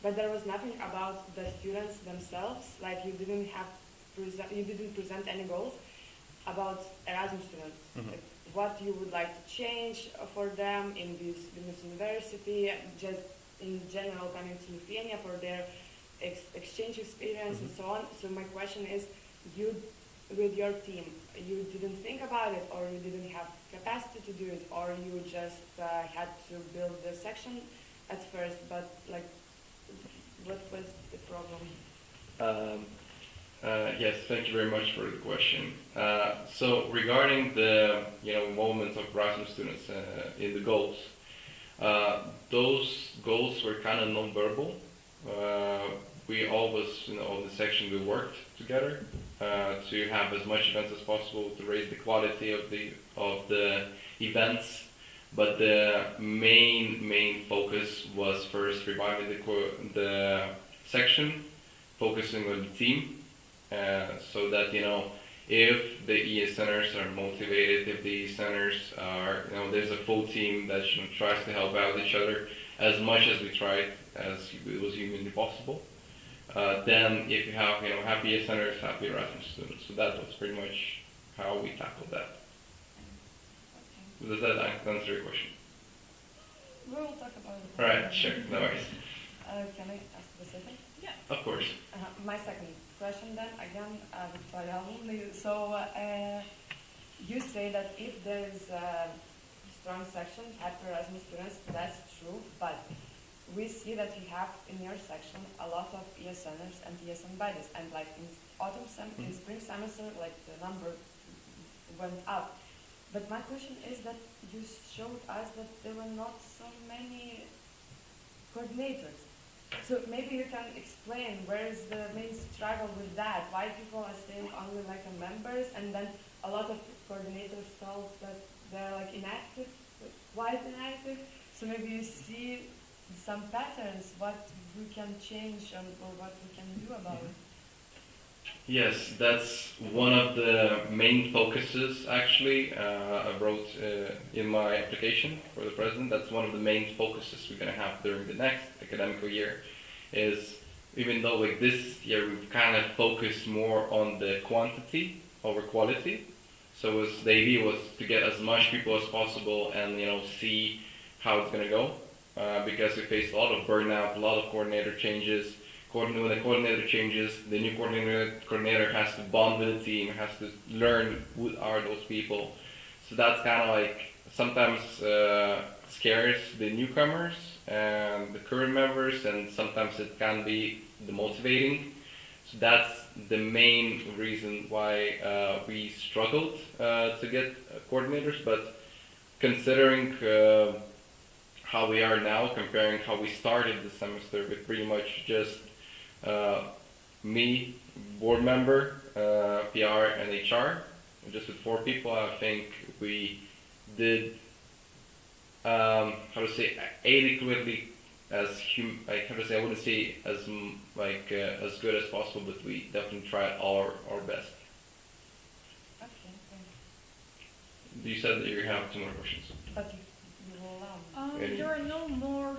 but there was nothing about the students themselves. Like you didn't present any goals about Erasmus students. Like what you would like to change for them in this university, just in general coming to Lithuania for their exchange experience and so on. So my question is, you with your team, you didn't think about it, or you didn't have capacity to do it, or you just had to build the section at first, but like, what was the problem? Um, yes, thank you very much for the question. So regarding the involvement of Erasmus students in the goals, those goals were kind of non-verbal. We always, on the section, we worked together to have as much events as possible to raise the quality of the events. But the main focus was first reviving the section, focusing on the team, so that if the ESNers are motivated, if the ESNers are there's a full team that tries to help out each other as much as we tried, as it was humanly possible. Then if you have happy ESNers, happy Erasmus students. So that was pretty much how we tackled that. Does that answer your question? We will talk about it. All right, sure, no worries. Can I ask the second? Yeah. Of course. My second question then, again, Victoria only. So you say that if there is a strong section, happy Erasmus students, that's true, but we see that you have in your section a lot of ESNers and ESN buddies, and like in in spring semester, like the number went up. But my question is that you showed us that there were not so many coordinators. So maybe you can explain where is the main struggle with that? Why people are staying only like members, and then a lot of coordinators felt that they're like inactive, quite inactive. So maybe you see some patterns, what we can change or what we can do about it. Yes, that's one of the main focuses actually. I wrote in my application for the president. That's one of the main focuses we're going to have during the next academic year. Is even though like this year we've kind of focused more on the quantity over quality. So the idea was to get as much people as possible and see how it's going to go. Because we faced a lot of burnout, a lot of coordinator changes. When the coordinator changes, the new coordinator has to bond with the team, has to learn who are those people. So that's kind of like sometimes scares the newcomers and the current members, and sometimes it can be demotivating. So that's the main reason why we struggled to get coordinators. But considering how we are now, comparing how we started the semester with pretty much just me, board member, PR, and HR, just with 4 people, I think we did adequately as I wouldn't say as as good as possible, but we definitely tried our best. Okay, thank you. You said that you have 2 more questions. But you will allow me. Any? There are no more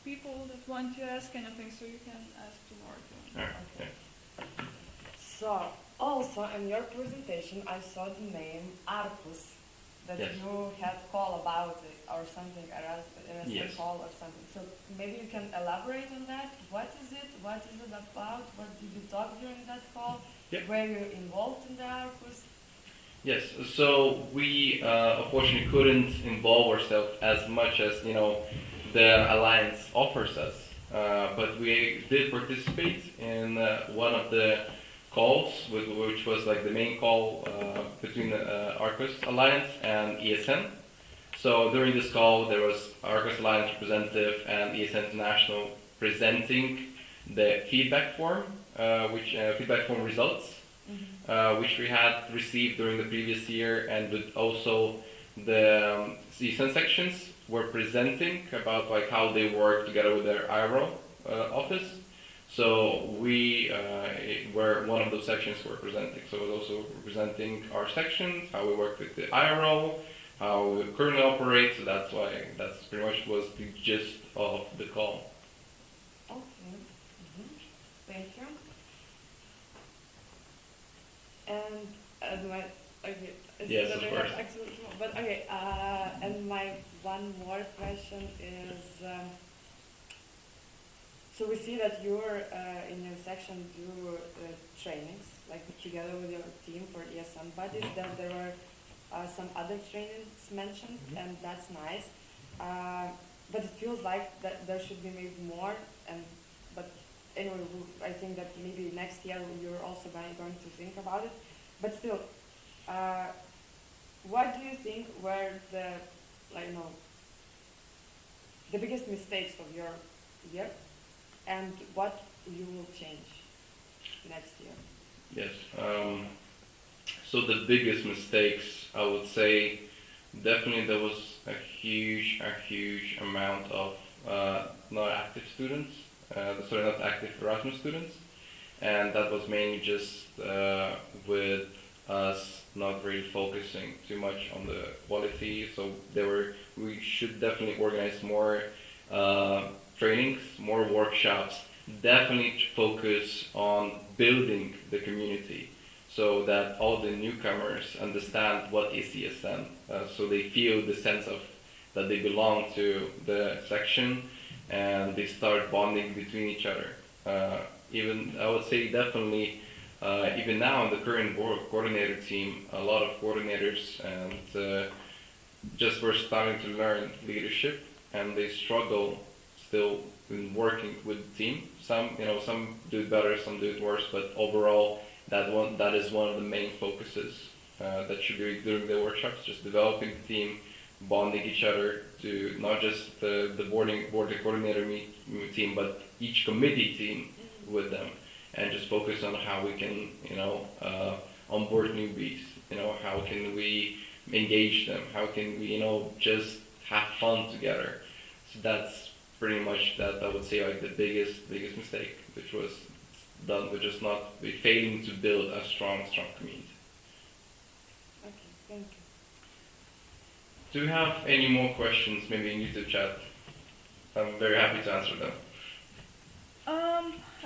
people that want to ask anything, so you can ask tomorrow if you want. All right. Okay. So, also in your presentation, I saw the name Arcus, that Yes. you had call about it or something, Yes. call or something. So maybe you can elaborate on that. What is it? What is it about? What did you talk during that call? Yep. Were you involved in the Arcus? Yes, so we unfortunately couldn't involve ourselves as much as the alliance offers us, but we did participate in one of the calls, which was like the main call between the Arcus Alliance and ESN. So during this call, there was Arcus Alliance representative and ESN International presenting the feedback form, which feedback form results. Which we had received during the previous year, and with also the ESN sections were presenting about like how they work together with their IRO office. So we were one of those sections were presenting. So it was also representing our sections, how we work with the IRO, how we currently operate. So that's pretty much was the gist of the call. Okay. And my okay, Yes, that of I course. have actually, but okay. And my one more question is, so we see that you're in your section do trainings like together with your team for ESN buddies. Then there were some other trainings mentioned, and that's nice. But it feels like that there should be maybe more. And but anyway, I think that maybe next year you're also going to think about it. But still, uh, what do you think were the like the biggest mistakes of your year, and what you will change next year? Yes. So the biggest mistakes, I would say, definitely there was a huge amount of not active students, sorry, not active Erasmus students, and that was mainly just with us not really focusing too much on the quality. So we should definitely organize more trainings, more workshops. Definitely focus on building the community so that all the newcomers understand what is ESN, so they feel the sense of that they belong to the section and they start bonding between each other. Even I would say definitely even now in the current board coordinator team, a lot of coordinators and just were starting to learn leadership and they struggle still in working with the team. Some do it better, some do it worse, but overall that is one of the main focuses that should be during the workshops, just developing the team, bonding each other to not just the board coordinator team, but each committee team with them, and just focus on how we can onboard newbies. How can we engage them? How can we just have fun together? So that's pretty much that I would say like the biggest mistake, which was done with just not with failing to build a strong community. Okay, thank you. Do you have any more questions? Maybe in YouTube chat. I'm very happy to answer them.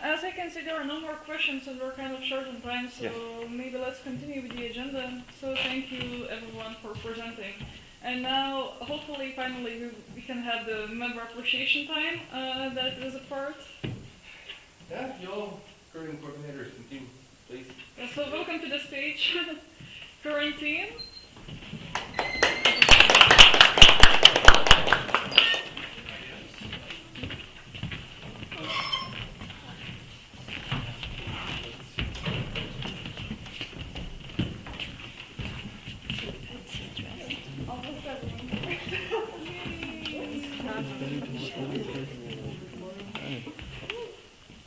As I can see, there are no more questions, and we're kind of short on time, so maybe let's continue with the agenda. So thank you everyone for presenting. And now, hopefully, finally, we can have the member appreciation time that is a part. Yeah, you all current coordinators and team, please. So welcome to the stage, current team.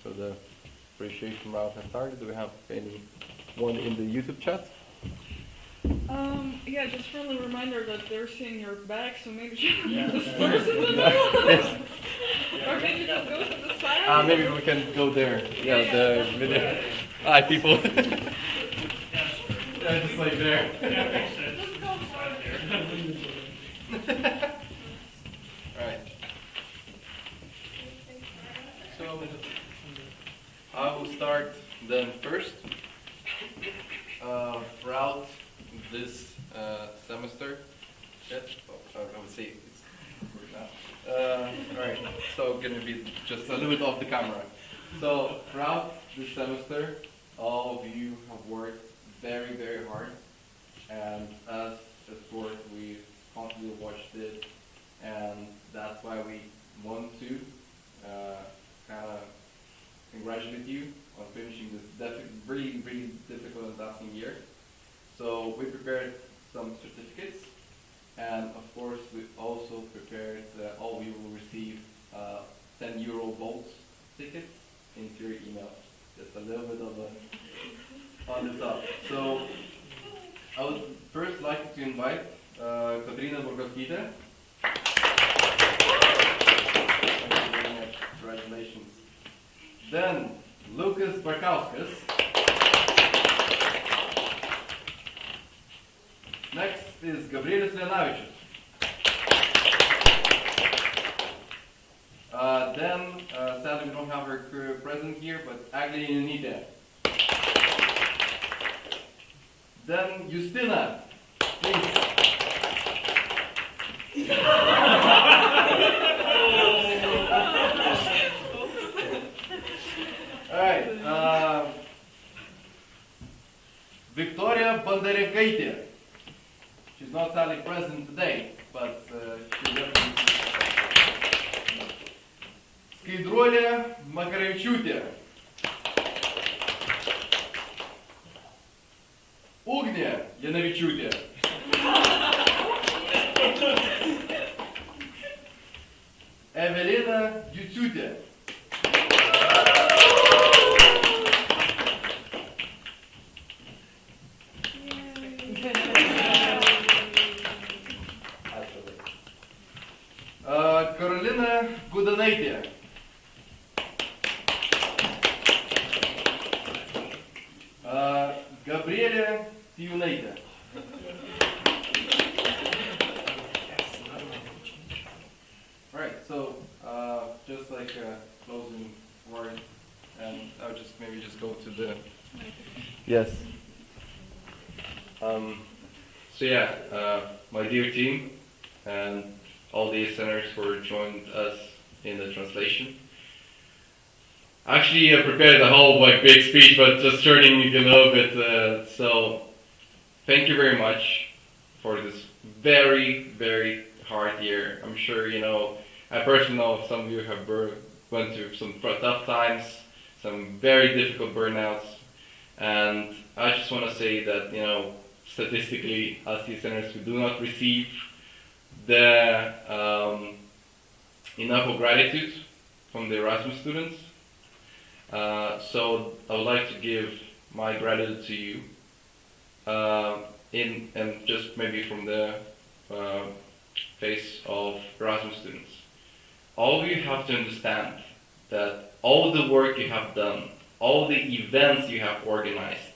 So the appreciation round has started. Do we have anyone in the YouTube chat? Yeah, just friendly reminder that they're seeing your back, so maybe just first in the middle. Or maybe just go to the side. Maybe we can go there. Yeah, the video. Hi, people. Yeah, just like there. Just go for it. Right. So I will start then first. Throughout this semester, I would say it's now. Alright, so gonna be just a little bit off the camera. So throughout this semester, all of you have worked very, very hard, and as a sport, we constantly watched it, and that's why we want to kind of congratulate you on finishing this really, really difficult and taxing year. So we prepared some certificates, and of course we also prepared all of you will receive €10 Volt tickets into your email. Just a little bit of a on the top. So I would first like to invite Katrina Borgoskite. Congratulations. Then Lucas Barkauskas. Next is Gabrielis Leonavičius. Then, sadly we don't have her present here, but Aglin Unite. Then Justina, please. All right. Victoria Bandarenkaitė. She's not sadly present today, but she's definitely. Skaidruolė Makarevičiūtė. Ugnė Janavičiūtė. Evelina Juciūtė. Karolina Gudanaitė. Gabrielė Tijūnaitė. Right, so just like a closing word, and I'll just maybe just go to the yes. So yeah, my dear team and all the listeners who joined us in the translation. Actually, I prepared a whole big speech, but just turning it a little bit. So, thank you very much for this very, very hard year. I'm sure I personally know some of you have went through some tough times, some very difficult burnouts, and I just want to say that statistically, us listeners, we do not receive the enough of gratitude from the Erasmus students. So I would like to give my gratitude to you, and just maybe from the face of Erasmus students. All of you have to understand that all the work you have done, all the events you have organized,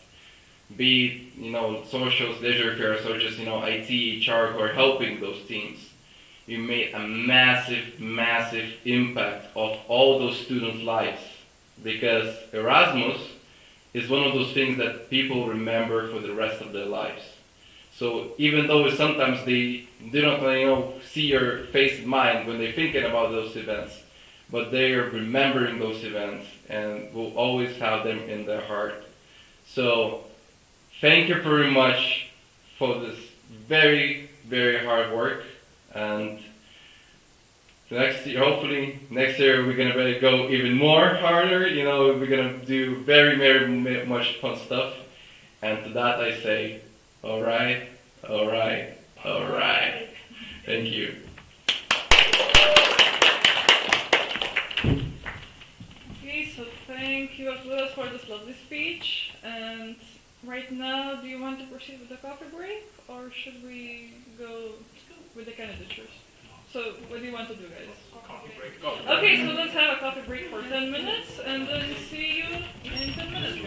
be it socials, leisure fairs, or just IT, HR, who are helping those teams, you made a massive, massive impact of all those students' lives. Because Erasmus is one of those things that people remember for the rest of their lives. So even though sometimes they don't see your face and mind when they're thinking about those events, but they are remembering those events and will always have them in their heart. So thank you very much for this very, very hard work, and next year, hopefully, next year we're gonna go even more harder. We're gonna do very, very much fun stuff. And to that I say, all right, all right, all right. Thank you. Okay, so thank you Arturas for this lovely speech. And right now, do you want to proceed with the coffee break, or should we go with the candidatures? So, what do you want to do, guys? Coffee break. Okay, so let's have a coffee break for 10 minutes, and then see you in 10 minutes.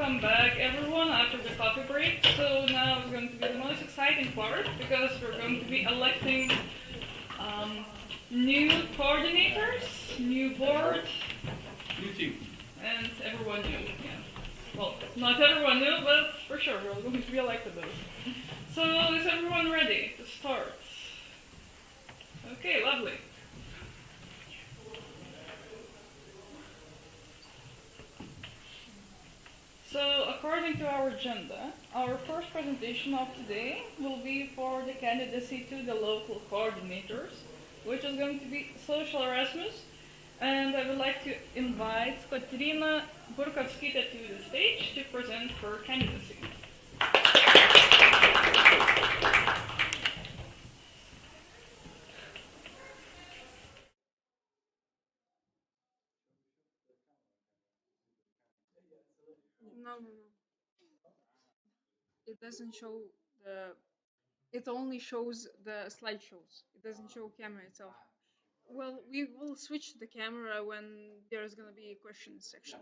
welcome back everyone after the coffee break. So now is going to be the most exciting part because we're going to be electing um, new coordinators, new board, You too. and everyone new. Yeah. Well, not everyone new, but for sure we're going to be elected those. So is everyone ready to start? Okay, lovely. So, according to our agenda, our first presentation of today will be for the candidacy to the local coordinators, which is going to be social Erasmus. And I would like to invite Katerina Burkovskita to the stage to present her candidacy. No, no, no. It doesn't show the. It only shows the slideshows. It doesn't show camera itself. Well, we will switch the camera when there's gonna be a question section.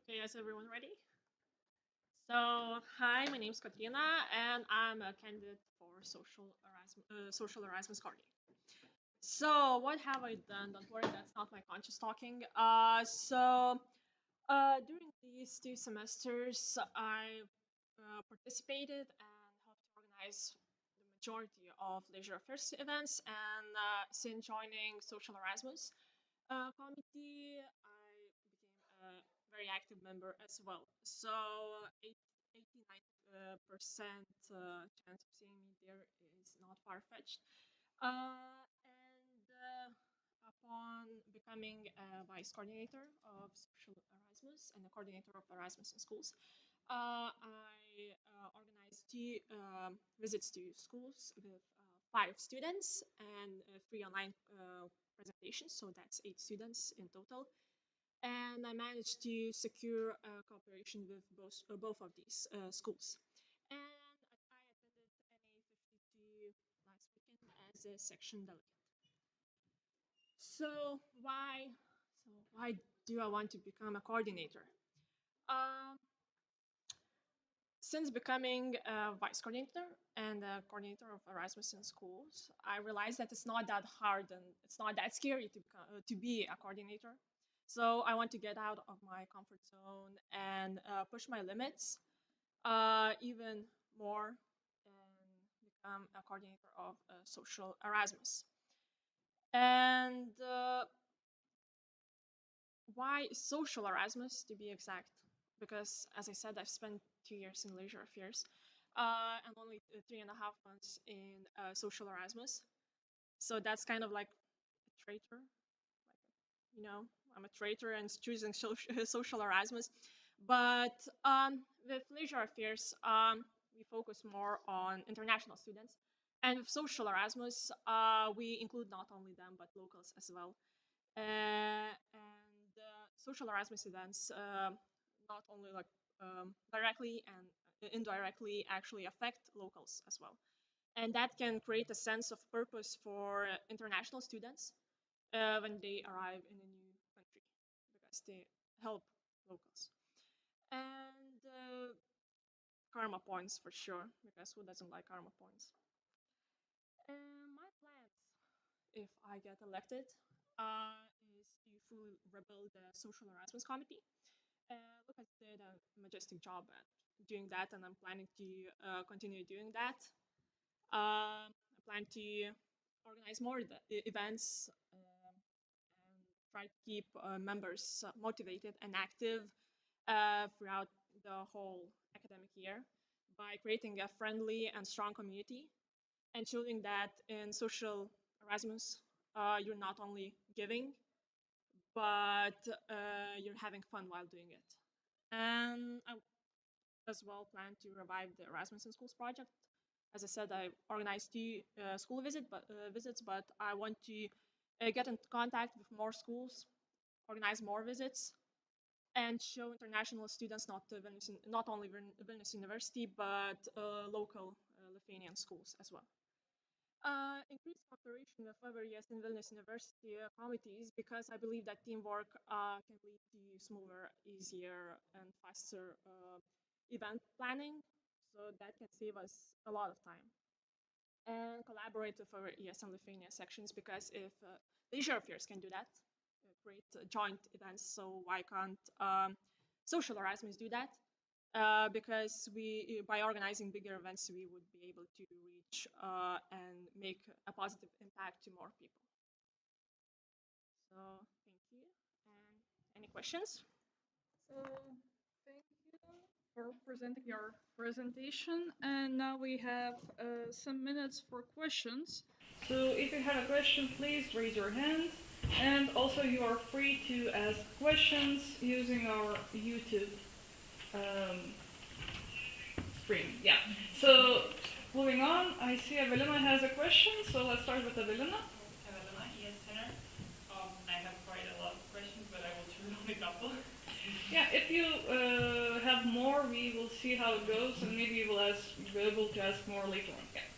Okay, is everyone ready? So, hi, my name is Katrina, and I'm a candidate for social Erasmus coordinator. So, what have I done? Don't worry, that's not my conscious talking. During these 2 semesters, I participated and helped organize the majority of leisure affairs events. And since joining Social Erasmus committee, I became a very active member as well. So, 89% chance of seeing me there is not far fetched. And upon becoming a vice coordinator of social Erasmus and a coordinator of Erasmus in schools, I organized 2 visits to schools with 5 students and 3 online presentations, so that's 8 students in total. And I managed to secure cooperation with both of these schools. And I attended NA 52 last weekend as a section delegate. So why do I want to become a coordinator? Um, since becoming a vice coordinator and a coordinator of Erasmus in schools, I realized that it's not that hard and it's not that scary to be a coordinator. So I want to get out of my comfort zone and push my limits even more and become a coordinator of social Erasmus. And why social Erasmus, to be exact? Because, as I said, I've spent 2 years in leisure affairs and only 3.5 months in social Erasmus. So that's kind of like a traitor. Like, I'm a traitor and choosing social Erasmus. But with leisure affairs, we focus more on international students. And with social Erasmus, we include not only them, but locals as well. And social Erasmus events not only like directly and indirectly actually affect locals as well. And that can create a sense of purpose for international students when they arrive in a new country because they help locals. And karma points for sure, because who doesn't like karma points? And my plans, if I get elected, is to fully rebuild the social Erasmus committee. Lucas did a majestic job at doing that, and I'm planning to continue doing that. I plan to organize more events and try to keep members motivated and active throughout the whole academic year by creating a friendly and strong community and showing that in social Erasmus, you're not only giving, but you're having fun while doing it. And as well plan to revive the Erasmus in Schools project. As I said, I organized 2 school visits, but I want to get in contact with more schools, organize more visits, and show international students not only Vilnius University, but local Lithuanian schools as well. Increase cooperation with other ESN Vilnius University committees, because I believe that teamwork can lead to smoother, easier, and faster event planning. So that can save us a lot of time. And collaborate with our ESN Lithuania sections, because if leisure affairs can do that, create joint events, so why can't social Erasmus do that? Because by organizing bigger events, we would be able to reach and make a positive impact to more people. So thank you. And any questions? So thank you for presenting your presentation. And now we have some minutes for questions. So if you have a question, please raise your hand. And also you are free to ask questions using our YouTube stream. Yeah. So moving on, I see Evelina has a question, so let's start with Evelina. Evelina, ESNer. I have quite a lot of questions, but I will choose only a couple. Yeah, if you have more, we will see how it goes, and maybe you will be able to ask more later on. Yeah.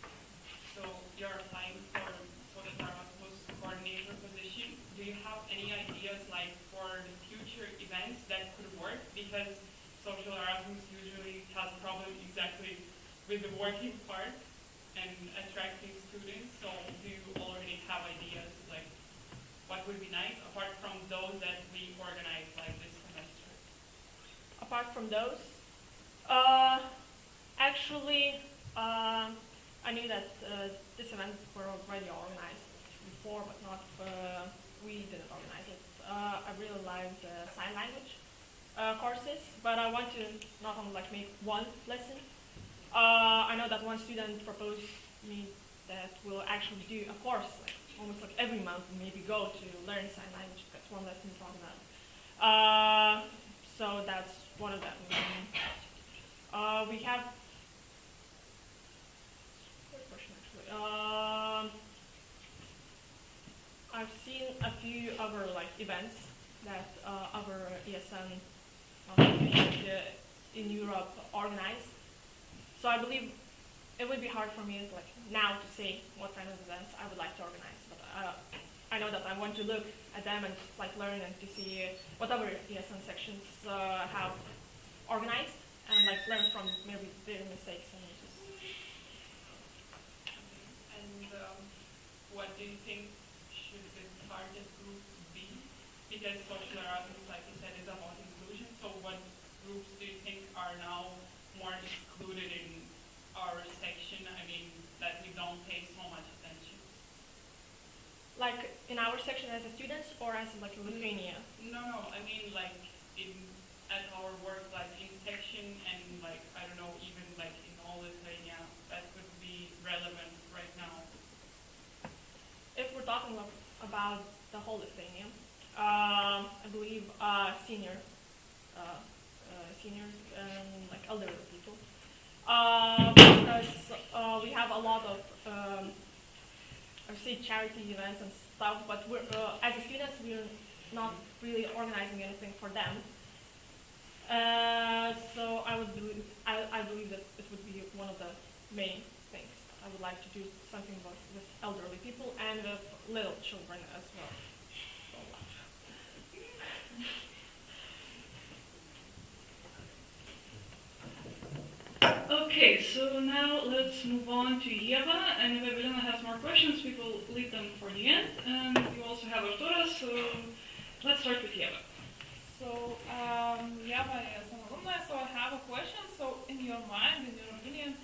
So you're applying for social Erasmus coordinator position. Do you have any ideas like for the future events that could work? Because social Erasmus usually has a problem exactly with the working part and attracting students. So do you already have ideas like what would be nice apart from those that we organize like this semester? Apart from those, actually, I knew that this event were already organized before, but not we didn't organize it. I really like the sign language courses, but I want to not only like make one lesson. I know that one student proposed me that will actually do a course like almost like every month, and maybe go to learn sign language. That's one lesson is not enough. So that's one of them. We have good question actually. I've seen a few other like events that other ESN in Europe organized. So I believe it would be hard for me like now to say what kind of events I would like to organize, but I know that I want to look at them and like learn and to see what other ESN sections have organized, and like learn from maybe their mistakes and just. And what do you think should the target groups be? Because social Erasmus, like you said, is about inclusion. So what groups do you think are now more excluded in our section? I mean, that we don't pay so much attention. Like in our section as a students, or as like in Lithuania? No. I mean, like at our work, like in section, and like I don't know, even like in all Lithuania, that could be relevant right now. If we're talking about the whole Lithuania, I believe seniors and like elderly people, because we have a lot of I would say charity events and stuff, but we're as a students we're not really organizing anything for them. So I believe that it would be one of the main things. I would like to do something with elderly people and with little children as well. Okay, so now let's move on to Yeva, and if Evelina has more questions, we will leave them for the end. And you also have Arturas, so let's start with Yeva. So, Yeva is an alumni, so I have a question. So, in your mind, in your opinion,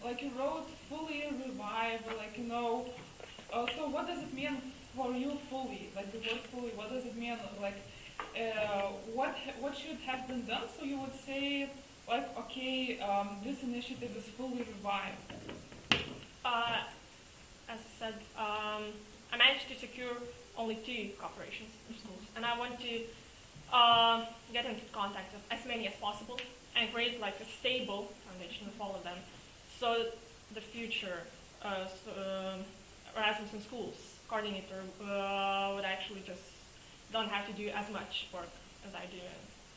like you wrote fully revive, like, so what does it mean for you fully? Like the word fully, what does it mean? Like, what should have been done? So you would say, like, okay, this initiative is fully revived. As I said, I managed to secure only 2 cooperations for schools, and I want to get into contact with as many as possible. and create like a stable foundation of all of them, so the future Erasmus in schools coordinator would actually just don't have to do as much work as I do.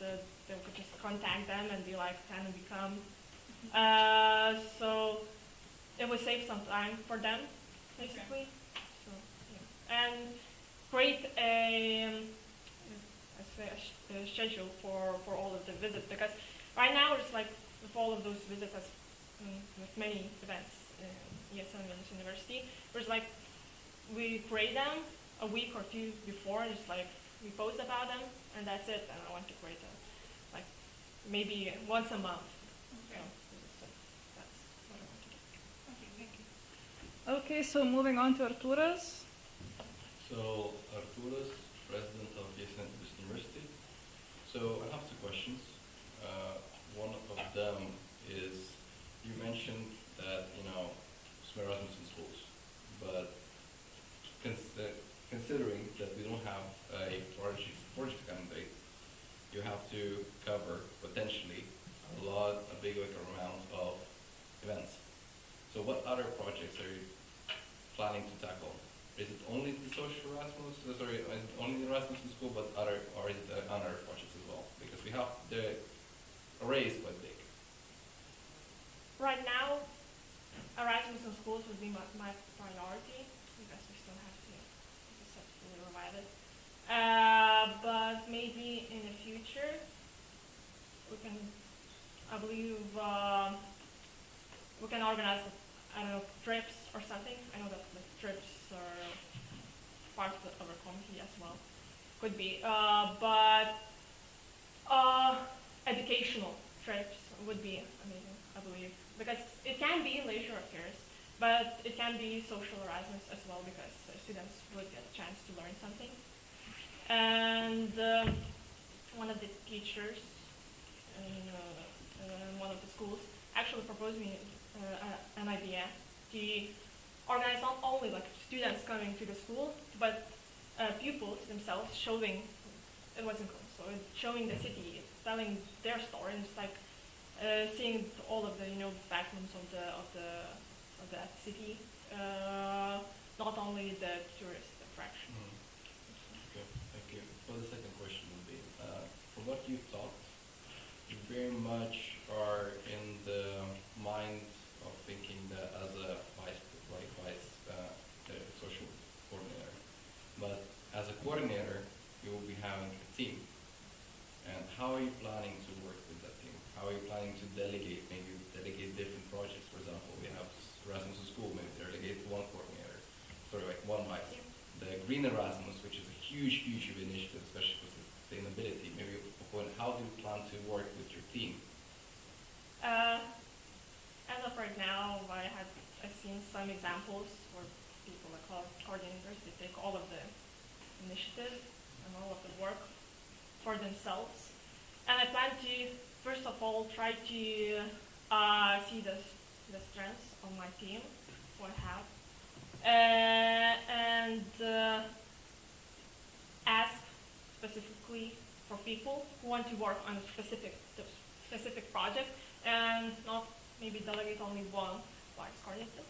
They could just contact them and be like, can we become? So it would save some time for them, basically. So, yeah. And create a schedule for all of the visits, because right now it's like with all of those visits, as with many events in ESN Vilnius University, there's like we create them a week or two before, and just like we post about them, and that's it. And I want to create them like maybe once a month. Okay. So that's what I want to do. Okay, thank you. Okay, so moving on to Arturas. So, Arturas, president of ESN Vilnius University. So, I have two questions. One of them is, you mentioned that, some Erasmus in schools, but considering that we don't have a project candidate, you have to cover potentially a bigger amount of events. So what other projects are you planning to tackle? Is it only the social Erasmus? Is it only the Erasmus in school, but or is it other projects as well? Because we have the array is quite big. Right now, Erasmus in schools would be my priority, because we still have to, like I said, fully revive it. But maybe in the future, we can, I believe, we can organize, I don't know, trips or something. I know that the trips are part of our committee as well. Could be, but educational trips would be amazing, I believe, because it can be leisure affairs, but it can be social Erasmus as well, because students would get a chance to learn something. And one of the teachers in one of the schools actually proposed me an idea to organize not only like students coming to the school, but pupils themselves showing, it wasn't cool, so showing the city, telling their story, and just like seeing all of the backrooms of that city, not only the tourist attraction. Okay, thank you. Well, the second question would be, from what you've talked, you very much are in the mind of thinking that as a vice social coordinator, but as a coordinator, you will be having a team. And how are you planning to work with that team? How are you planning to delegate? Maybe delegate different projects. For example, we have Erasmus in school. Maybe delegate to one coordinator, like one vice. Yeah. The Green Erasmus, which is a huge initiative, especially for sustainability. Maybe how do you plan to work with your team? As of right now, I've seen some examples where people like coordinators, they take all of the initiative and all of the work for themselves. And I plan to, first of all, try to see the strengths of my team, what I have, and ask specifically for people who want to work on specific projects, and not maybe delegate only one vice coordinator,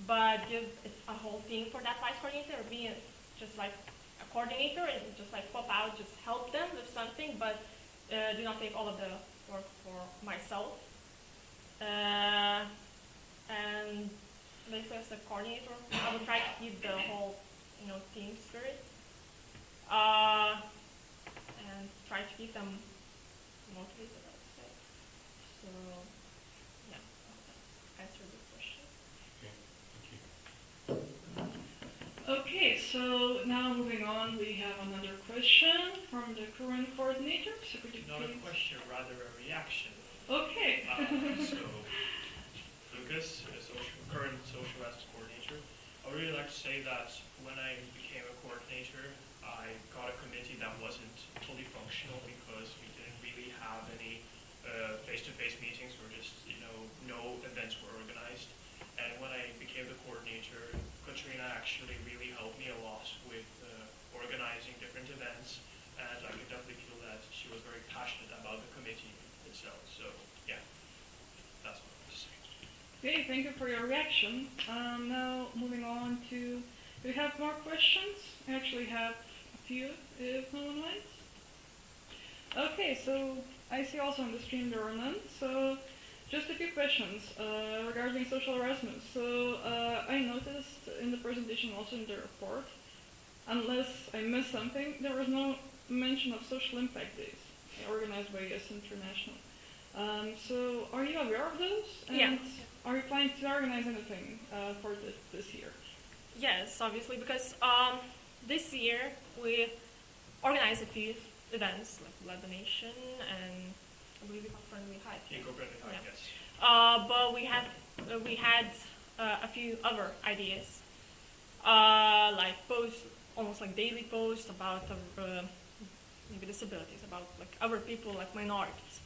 but give it a whole team for that vice coordinator, or be just like a coordinator and just like pop out, just help them with something, but do not take all of the work for myself. And basically as a coordinator, I would try to keep the whole, team spirit, and try to keep them motivated, I would say. So, yeah, that answered the question. Okay, thank you. Okay, so now moving on, we have another question from the current coordinator. So could you Not a please? question, rather a reaction. Okay. So, Lucas, current social justice coordinator, I would really like to say that when I became a coordinator, I got a committee that wasn't fully functional because we didn't really have any face-to-face meetings, or just, no events were organized. And when I became the coordinator, Katrina actually really helped me a lot with organizing different events, and I could definitely feel that she was very passionate about the committee itself. So Okay, thank you for your reaction. Now moving on to, do we have more questions? I actually have a few, if no one minds. Okay, so I see also on the stream there are none. So just a few questions regarding social harassment. So I noticed in the presentation, also in the report, unless I missed something, there was no mention of social impact days organized by ES International. So are you aware of those? And Yeah. are you planning to organize anything for this year? Yes, obviously, because this year we organized a few events like Blood Donation and I believe Eco-Friendly Hike. Eco-friendly hike, Yeah. yes. But we had a few other ideas, like posts, almost like daily posts about maybe disabilities, about like other people, like minorities.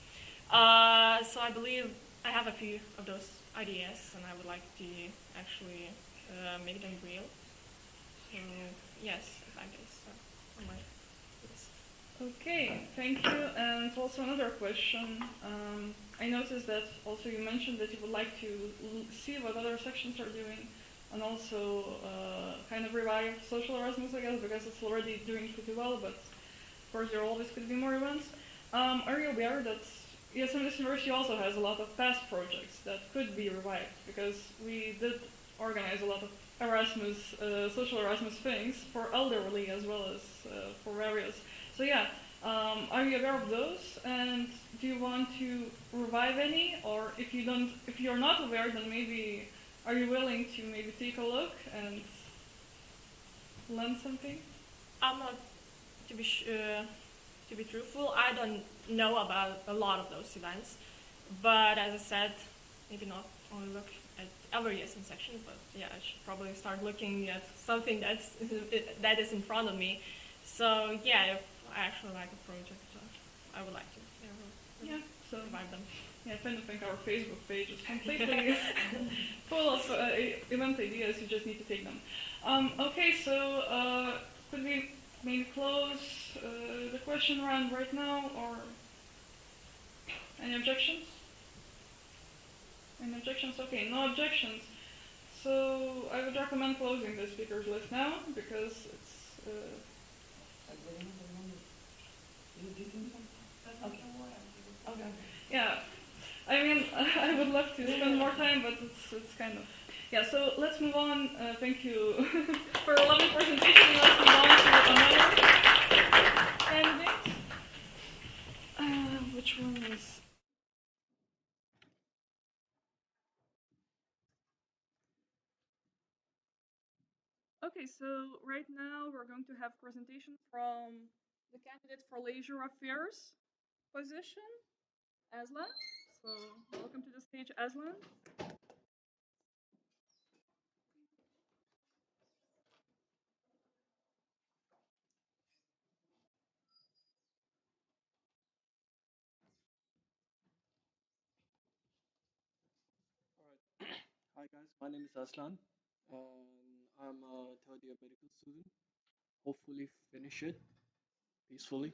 So I believe I have a few of those ideas, and I would like to actually make them real. So yes, that is on my list. Okay, thank you. And also another question. I noticed that also you mentioned that you would like to see what other sections are doing and also kind of revive social Erasmus, I guess, because it's already doing pretty well, but of course there always could be more events. Are you aware that ESN University also has a lot of past projects that could be revived? Because we did organize a lot of Erasmus, social Erasmus things for elderly as well as for various. So yeah, are you aware of those? And do you want to revive any? Or if you're not aware, then maybe are you willing to maybe take a look and learn something? I'm not to be truthful. I don't know about a lot of those events, but as I said, maybe not only look at every ESN section, but yeah, I should probably start looking at something that is in front of me. So yeah, if I actually like a project, I would like to Yeah, so revive them. yeah, I tend to think our Facebook page is completely full of event ideas. You just need to take them. Okay, so could we maybe close the question round right now, or any objections? Any objections? Okay, no objections. So I would recommend closing the speakers list now because it's. Okay. Yeah, I mean, I would love to spend more time, but it's kind of. Yeah, so let's move on. Thank you for a lovely presentation. Let's move on to another candidate. Which one is? Okay, so right now we're going to have presentation from the candidate for leisure affairs position, Aslan. So welcome to the stage, Aslan. Alright. Hi guys, my name is Aslan and I'm a third year medical student. Hopefully finish it peacefully.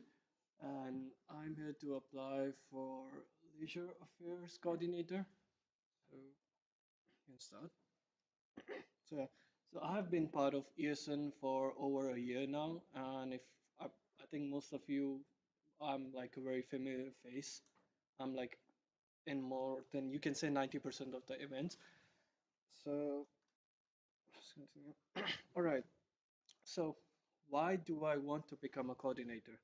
And I'm here to apply for leisure affairs coordinator. So you can start. So yeah, so I have been part of ESN for over a year now, and if I think most of you, I'm like a very familiar face. I'm like in more than you can say 90% of the events. So let's continue. All right. So, why do I want to become a coordinator?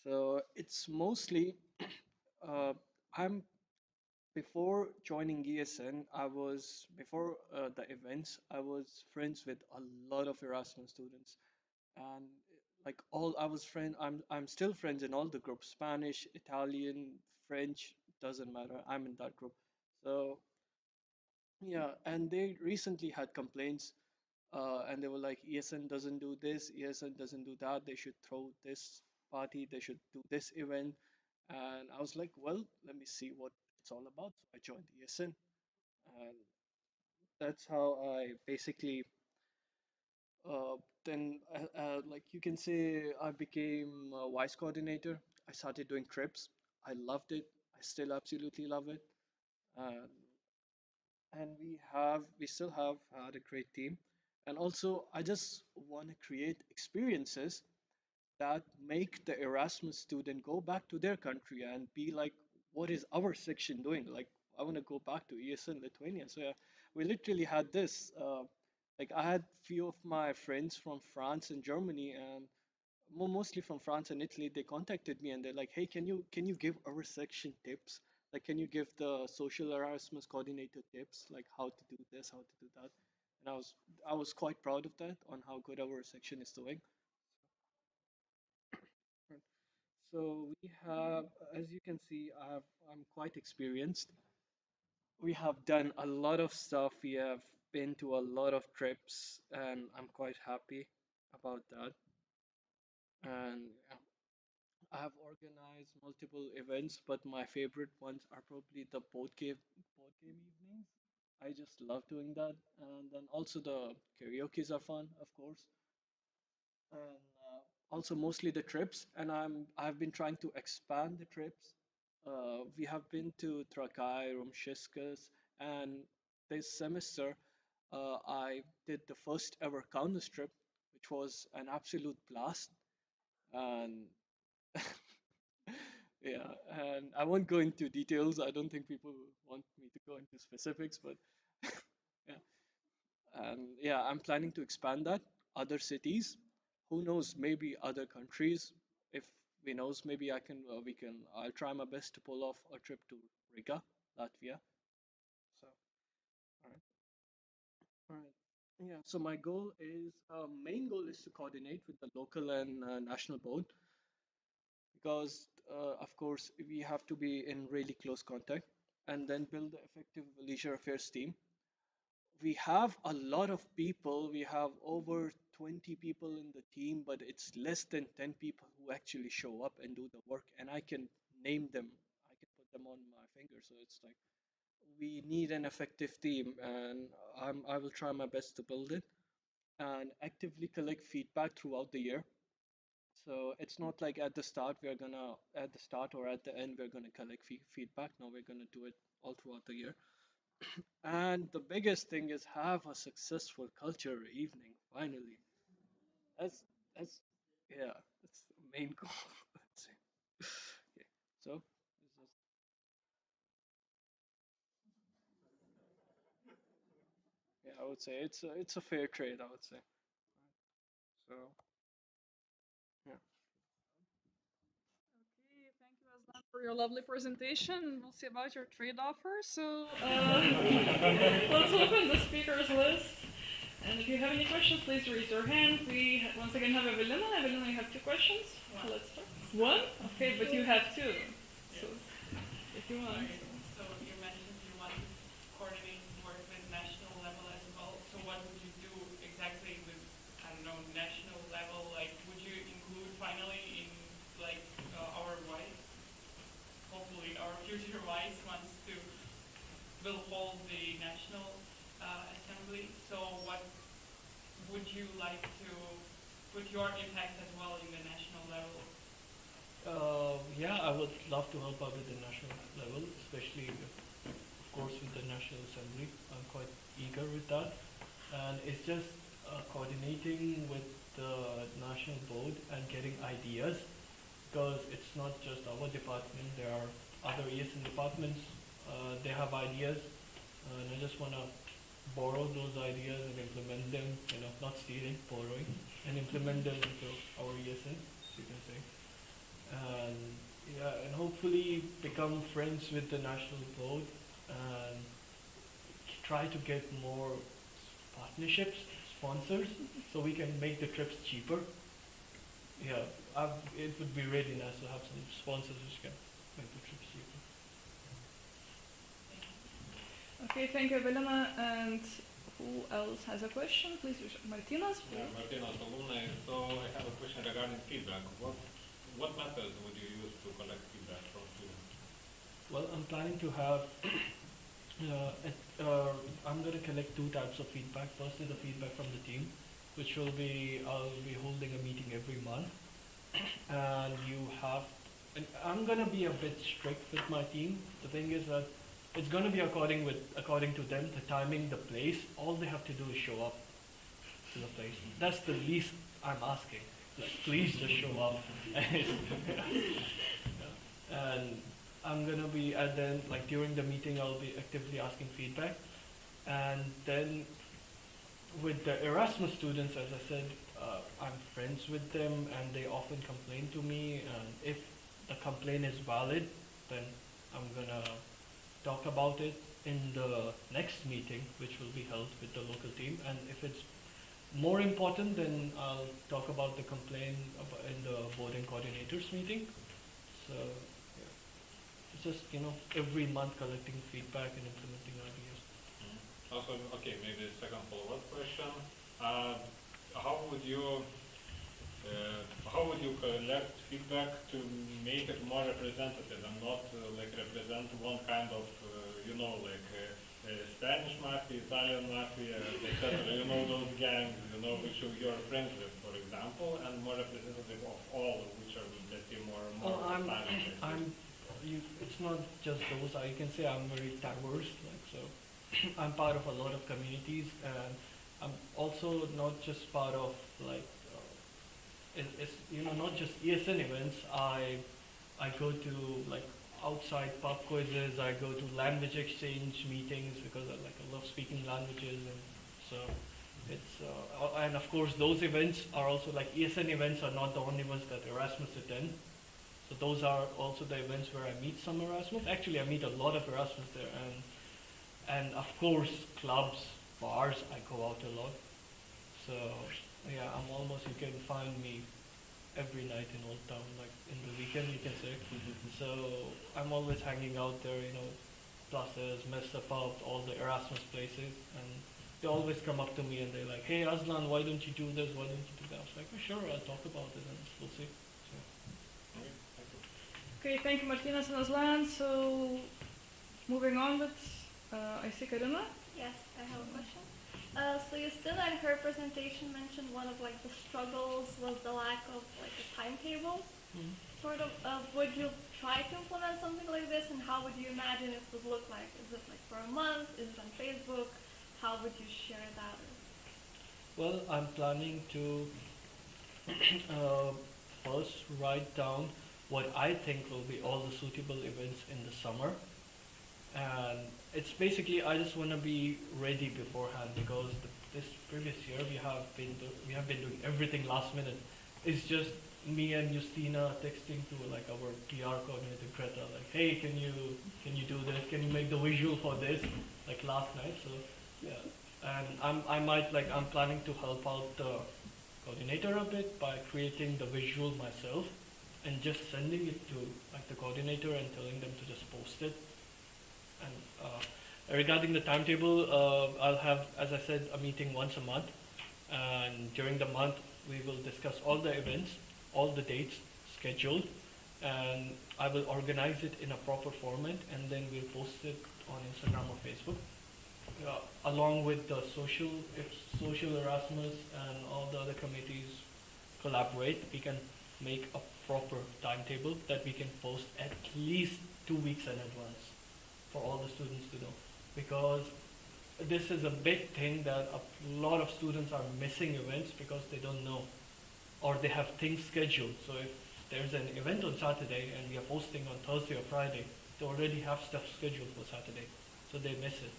So, it's mostly uh, I'm before joining ESN, before the events, I was friends with a lot of Erasmus students, and like all I was friend, I'm still friends in all the groups, Spanish, Italian, French, doesn't matter. I'm in that group. So yeah, and they recently had complaints and they were like, ESN doesn't do this, ESN doesn't do that. They should throw this party, they should do this event. And I was like, well, let me see what it's all about. So I joined ESN, and that's how I basically, then, like you can say, I became a vice coordinator. I started doing trips. I loved it. I still absolutely love it. And and we still have had a great team. And also, I just want to create experiences that make the Erasmus student go back to their country and be like, what is our section doing? Like, I want to go back to ESN Lithuania. So yeah, we literally had this. Like, I had few of my friends from France and Germany, and mostly from France and Italy. They contacted me and they're like, "Hey, can you give our section tips? Like, can you give the social Erasmus coordinator tips, like how to do this, how to do that?" And I was quite proud of that on how good our section is doing. So we have, as you can see, I'm quite experienced. We have done a lot of stuff. We have been to a lot of trips, and I'm quite happy about that. And yeah, I have organized multiple events, but my favorite ones are probably the board game evenings. I just love doing that, and then also the karaoke's are fun, of course, and also mostly the trips. And I've been trying to expand the trips. We have been to Trakai, Rumšiskas, and this semester I did the first ever Kaunas trip, which was an absolute blast. And yeah, and I won't go into details. I don't think people want me to go into specifics, but yeah. And yeah, I'm planning to expand that other cities. Who knows, maybe other countries. If we knows, maybe I'll try my best to pull off a trip to Riga, Latvia. So, all right, all right. Yeah, so my main goal is to coordinate with the local and national board because, of course, we have to be in really close contact and then build the effective leisure affairs team. We have a lot of people. We have over 20 people in the team, but it's less than 10 people who actually show up and do the work. And I can name them, I can put them on my finger. So it's like we need an effective team, and I will try my best to build it and actively collect feedback throughout the year. So it's not like at the start or at the end, we're gonna collect feedback. No, we're gonna do it all throughout the year. And the biggest thing is have a successful culture evening. Finally, that's yeah, that's the main goal. Let's say. Okay, so it's just, yeah, I would say it's a fair trade. I would say. So yeah. Okay, thank you, Aslan, for your lovely presentation. We'll see about your trade offer. So, Let's open the speakers list. And if you have any questions, please raise your hand. We once again have Evelina. Evelina, you have two questions. One. Let's start. One? Okay, but you have two. So if you want. Okay, so you mentioned you want to coordinate work with national level as well. So what would you do exactly with, I don't know, national level? Like, would you include finally in like our wife, hopefully our future wife wants to will hold the national assembly. So what would you like to put your impact as well in the national level? Yeah, I would love to help out with the national level, especially, of course, with the National Assembly. I'm quite eager with that. And it's just coordinating with the national board and getting ideas because it's not just our department, there are other ESN departments, they have ideas, and I just want to borrow those ideas and implement them, not stealing, borrowing, and implement them into our ESN, you can say. And yeah, and hopefully become friends with the national board and try to get more partnerships, sponsors, so we can make the trips cheaper. Yeah, it would be really nice to have some sponsors which can make the trips cheaper. Okay, thank you, Evelina. And who else has a question? Please, Martinas. Yeah, Martinas, alumni. So I have a question regarding feedback. What methods would you use to collect feedback from students? Well, I'm planning to have, I'm going to collect two types of feedback. First is the feedback from the team, which I'll be holding a meeting every month. And and I'm going to be a bit strict with my team. The thing is that it's going to be according to them, the timing, the place. All they have to do is show up to the place. That's the least I'm asking. Like, please just show up. And I'm gonna be, and then like during the meeting, I'll be actively asking feedback. And then with the Erasmus students, as I said, I'm friends with them, and they often complain to me. And if the complaint is valid, then I'm gonna talk about it in the next meeting, which will be held with the local team. And if it's more important, then I'll talk about the complaint in the boarding coordinators meeting. So yeah, it's just every month collecting feedback and implementing ideas. Also, okay, maybe a second follow-up question. Uh, how would you collect feedback to make it more representative and not like represent one kind of Spanish mafia, Italian mafia, etc. Those gangs, which you're friends with, for example, and more representative of all, which are, let's say, more it's not just those. I can say I'm very diverse. Like so, I'm part of a lot of communities, and I'm also not just part of like it's not just ESN events. I go to like outside pub quizzes. I go to language exchange meetings because I love speaking languages, and so it's and of course those events are also like ESN events are not the only ones that Erasmus attend. So those are also the events where I meet some Erasmus. Actually, I meet a lot of Erasmus there, and of course clubs, bars. I go out a lot. So yeah, you can find me every night in Old Town, like in the weekend you can say. So I'm always hanging out there, plazas, Mesa Pub, all the Erasmus places, and they always come up to me and they're like, "Hey Aslan, why don't you do this? Why don't you do that?" I was like, "Oh, sure, I'll talk about it and we'll see." So. Okay, thank you, Martinez and Aslan. So moving on with, I see Karina. Yes, I have a question. So Justina in her presentation mentioned one of like the struggles was the lack of like a timetable. Mm-hmm. Sort of, would you try to implement something like this, and how would you imagine it would look like? Is it like for a month? Is it on Facebook? How would you share that? Well, I'm planning to first write down what I think will be all the suitable events in the summer. And it's basically I just want to be ready beforehand because this previous year we have been doing everything last minute. It's just me and Justina texting to like our PR coordinator Greta, like, "Hey, can you do this? Can you make the visual for this?" Like last night. So yeah, and I'm planning to help out the coordinator a bit by creating the visual myself and just sending it to like the coordinator and telling them to just post it. And regarding the timetable, I'll have, as I said, a meeting once a month. And during the month, we will discuss all the events, all the dates scheduled, and I will organize it in a proper format, and then we'll post it on Instagram or Facebook. Along with the if social Erasmus and all the other committees collaborate, we can make a proper timetable that we can post at least 2 weeks in advance for all the students to know, because this is a big thing that a lot of students are missing events because they don't know or they have things scheduled. So if there's an event on Saturday and we are posting on Thursday or Friday, they already have stuff scheduled for Saturday, so they miss it.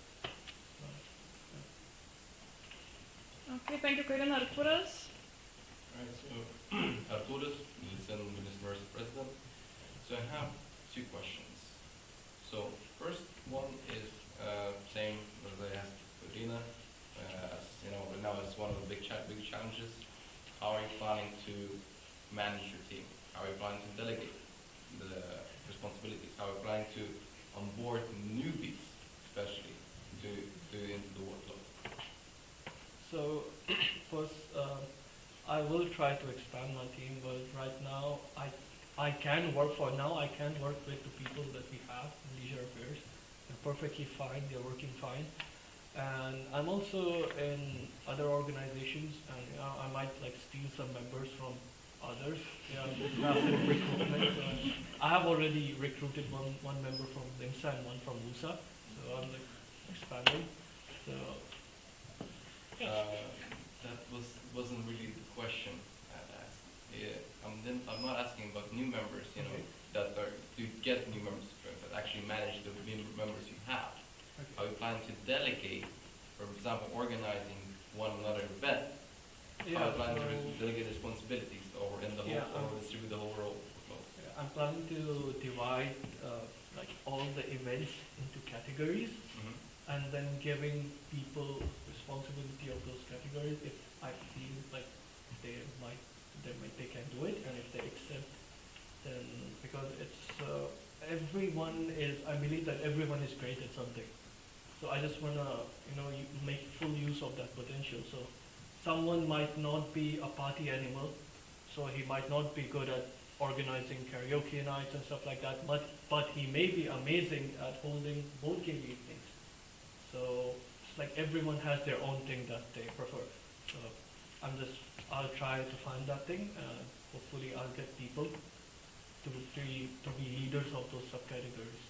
Okay, thank you, Karina. Arturas. Alright, so Arturas, ESN Vilnius University President. So I have 2 questions. So first one is same as I asked Karina. As you know, right now it's one of the big challenges. How are you planning to manage your team? How are you planning to delegate the responsibilities? How are you planning to onboard newbies, especially, into the workload? So first, I will try to expand my team, but right now I can work with the people that we have in leisure affairs. They're perfectly fine. They're working fine. And I'm also in other organizations, and I might like steal some members from others. Massive recruitment. I have already recruited one member from LIMSA and one from LUSA. So I'm like expanding. So that wasn't really the question I asked. Yeah, I'm not asking about new members, you know, that are to get new members to join, but actually manage the members you have. okay. Are you planning to delegate, for example, organizing one another event? Are Yeah, you planning so to delegate responsibilities or in the whole, yeah, or distribute the whole role? I'm planning to divide like all the events into categories, and then giving people responsibility of those categories if I feel like they might they can do it, and if they accept, then because it's everyone is, I believe that everyone is great at something. So I just wanna make full use of that potential. So someone might not be a party animal, so he might not be good at organizing karaoke nights and stuff like that, but he may be amazing at holding board game evenings. So it's like everyone has their own thing that they prefer. So I'll try to find that thing, and hopefully I'll get people to be leaders of those subcategories.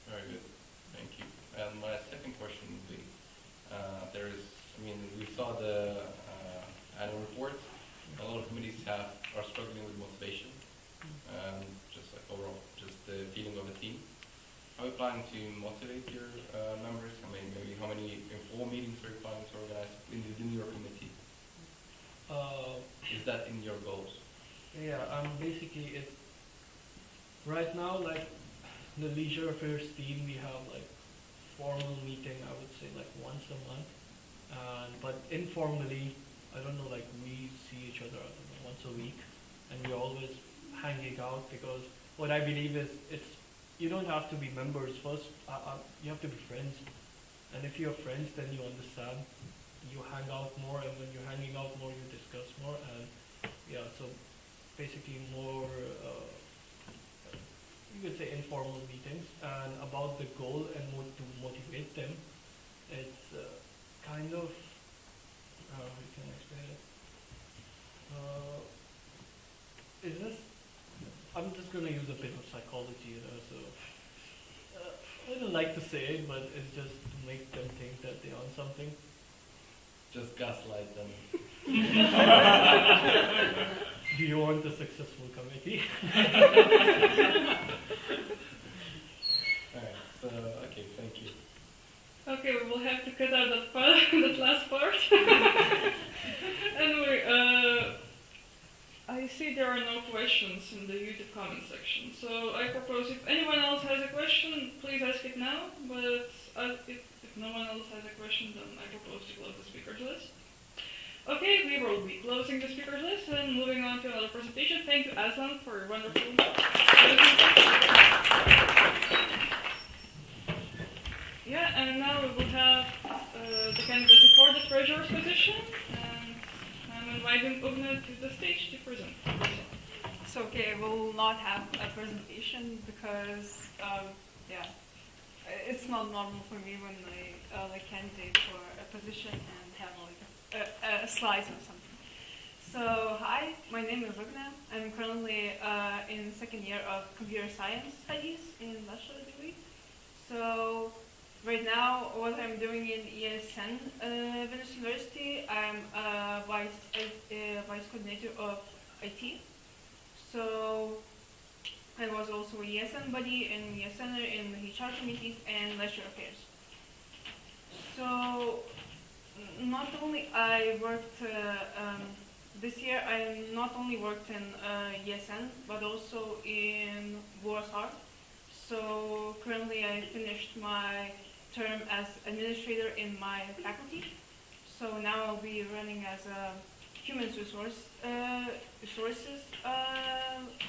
Very good, thank you. And my second question would be, we saw the annual report. A lot of committees are struggling with motivation, and just like overall, just the feeling of a team. Are you planning to motivate your members? I mean, maybe how many informal meetings are you planning to organize within your committee? Is that in your goals? Yeah, basically it's right now like the leisure affairs team. We have like formal meeting. I would say like once a month, but informally, I don't know. Like we see each other, I don't know, once a week, and we're always hanging out because what I believe is you don't have to be members first. You have to be friends, and if you're friends, then you understand. You hang out more, and when you're hanging out more, you discuss more, and yeah. So basically, more you could say informal meetings, and about the goal and to motivate them. It's kind of how can I explain it? Is this? I'm just gonna use a bit of psychology, so I don't like to say it, but it's just to make them think that they're on something. Just gaslight them. Do you want a successful committee? Alright, so okay, thank you. Okay, we will have to cut out that part, that last part. Anyway, I see there are no questions in the YouTube comment section, so I propose if anyone else has a question, please ask it now, but if no one else has a question, then I propose to close the speakers list. Okay, we will be closing the speakers list and moving on to another presentation. Thank you, Aslan, for your wonderful presentation. Yeah, and now we will have the candidacy for the treasurer's position, and I'm inviting Ugna to the stage to present. So okay, I will not have a presentation because it's not normal for me when I like candidate for a position and have like a slides or something. So hi, my name is Ugna. I'm currently in second year of computer science studies in bachelor degree. So right now, what I'm doing in ESN Vilnius University, I'm vice coordinator of IT. So I was also a ESN buddy and ESNer in the HR committees and leisure affairs. So not only I worked this year, I not only worked in ESN but also in Warsaw. So currently I finished my term as administrator in my faculty. So now I'll be running as a human resources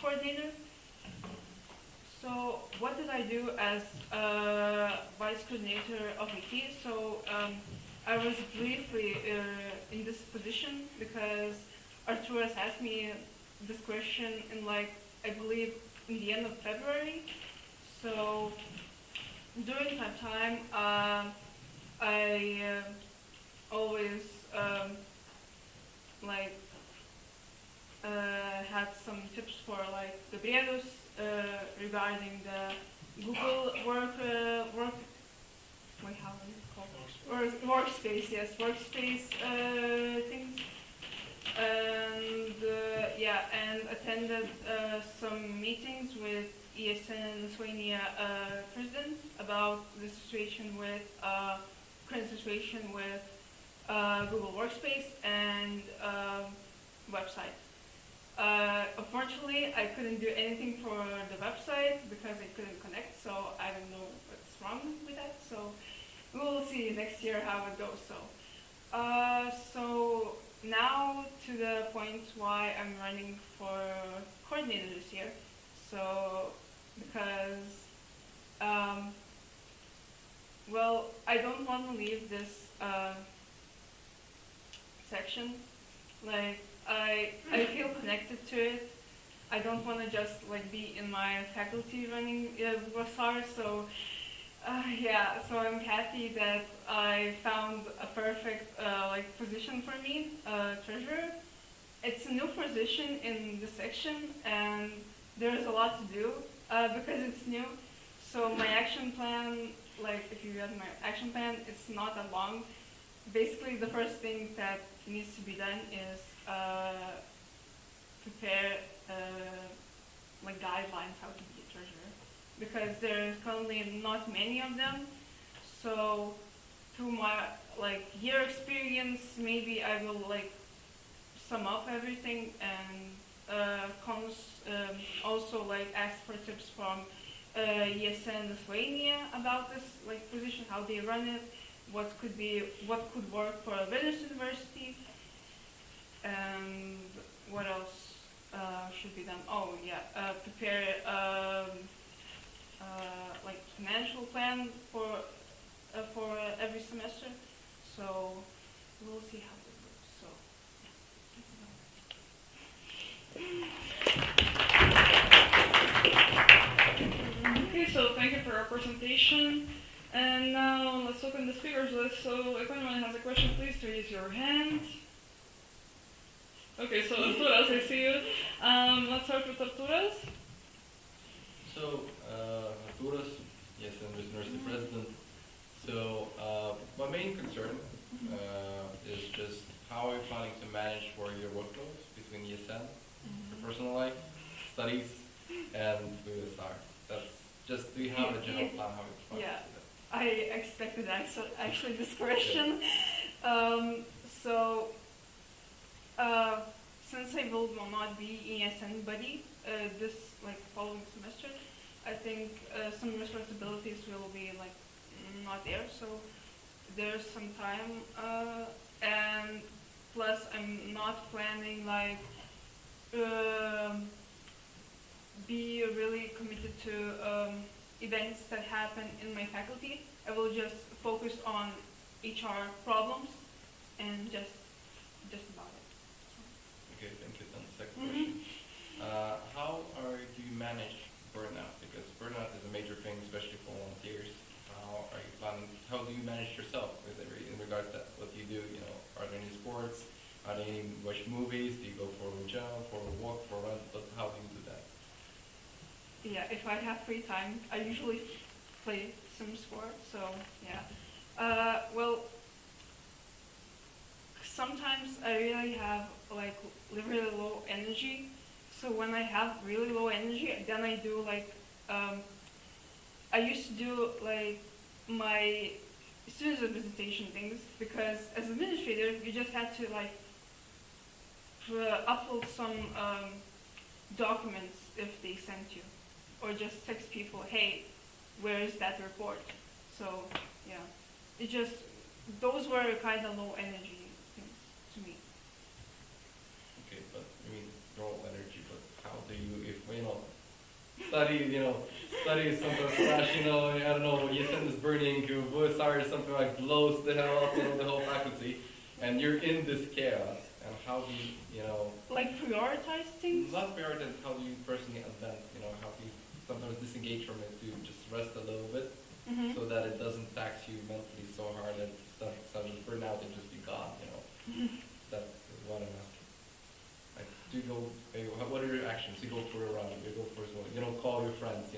coordinator. So what did I do as vice coordinator of IT? So I was briefly in this position because Arthur has asked me this question in I believe in the end of February. So during that time, I always had some tips for the Briedos regarding the Google work wait, how is it called? Workspace, yes, workspace things. And yeah, and attended some meetings with ESN Lithuania president about the situation with current situation with Google Workspace and website. Unfortunately, I couldn't do anything for the website because I couldn't connect, so I don't know what's wrong with that. So we'll see next year how it goes. So now to the point why I'm running for coordinator this year. So because well, I don't want to leave this section. Like I feel connected to it. I don't want to just like be in my faculty running Vasar. So yeah, so I'm happy that I found a perfect like position for me, treasurer. It's a new position in the section, and there's a lot to do because it's new. So my action plan, like if you read my action plan, it's not that long. Basically, the first thing that needs to be done is prepare like guidelines how to be a treasurer, because there's currently not many of them. So through my like year experience, maybe I will like sum up everything and also like ask for tips from ESN Lithuania about this like position, how they run it, what could work for a Vilnius University, and what else should be done. Oh yeah, prepare like financial plan for every semester. So we'll see how it goes. So Okay, so thank you for your presentation. And now let's open the speakers list. So if anyone has a question, please raise your hand. Okay, so Arturas, I see you. Let's start with Arturas. So, Arturas, yes, I'm the university president. So, my main concern is just how are you planning to manage for your workloads between ESN, your personal life, studies, and USR? That's just, do you have a general plan how you plan to do that? I expected actually this question. So since I will not be ESN buddy this like following semester, I think some responsibilities will be like not there. So there's some time, and plus I'm not planning like be really committed to events that happen in my faculty. I will just focus on HR problems and just about it. Okay, thank you. Then the second question. How do you manage burnout? Because burnout is a major thing, especially for volunteers. How are you planning? How do you manage yourself in regards to what you do? You know, are there any sports? Are there any watch movies? Do you go for a jump, for a walk, for a run? But how do you do that? Yeah, if I have free time, I usually play some sport. So yeah, well, sometimes I really have like really low energy. So when I have really low energy, then I do like I used to do like my student representation things, because as administrator you just have to like upload some documents if they sent you, or just text people, hey, where is that report? So yeah, it just, those were kind of low energy things to me. Okay, but I mean, low energy, but how do you, if study something slash, I don't know, ESN is burning, VSR or something like blows the hell up, the whole faculty, and you're in this chaos, and how do you, like prioritize things? Not prioritize, how do you personally advance, how do you sometimes disengage from it to just rest a little bit, so that it doesn't tax you mentally so hard that stuff just burn out and just be gone, That's what I'm asking. Like, do you go, what are your actions? You go for a run, you go for a swim, call your friends,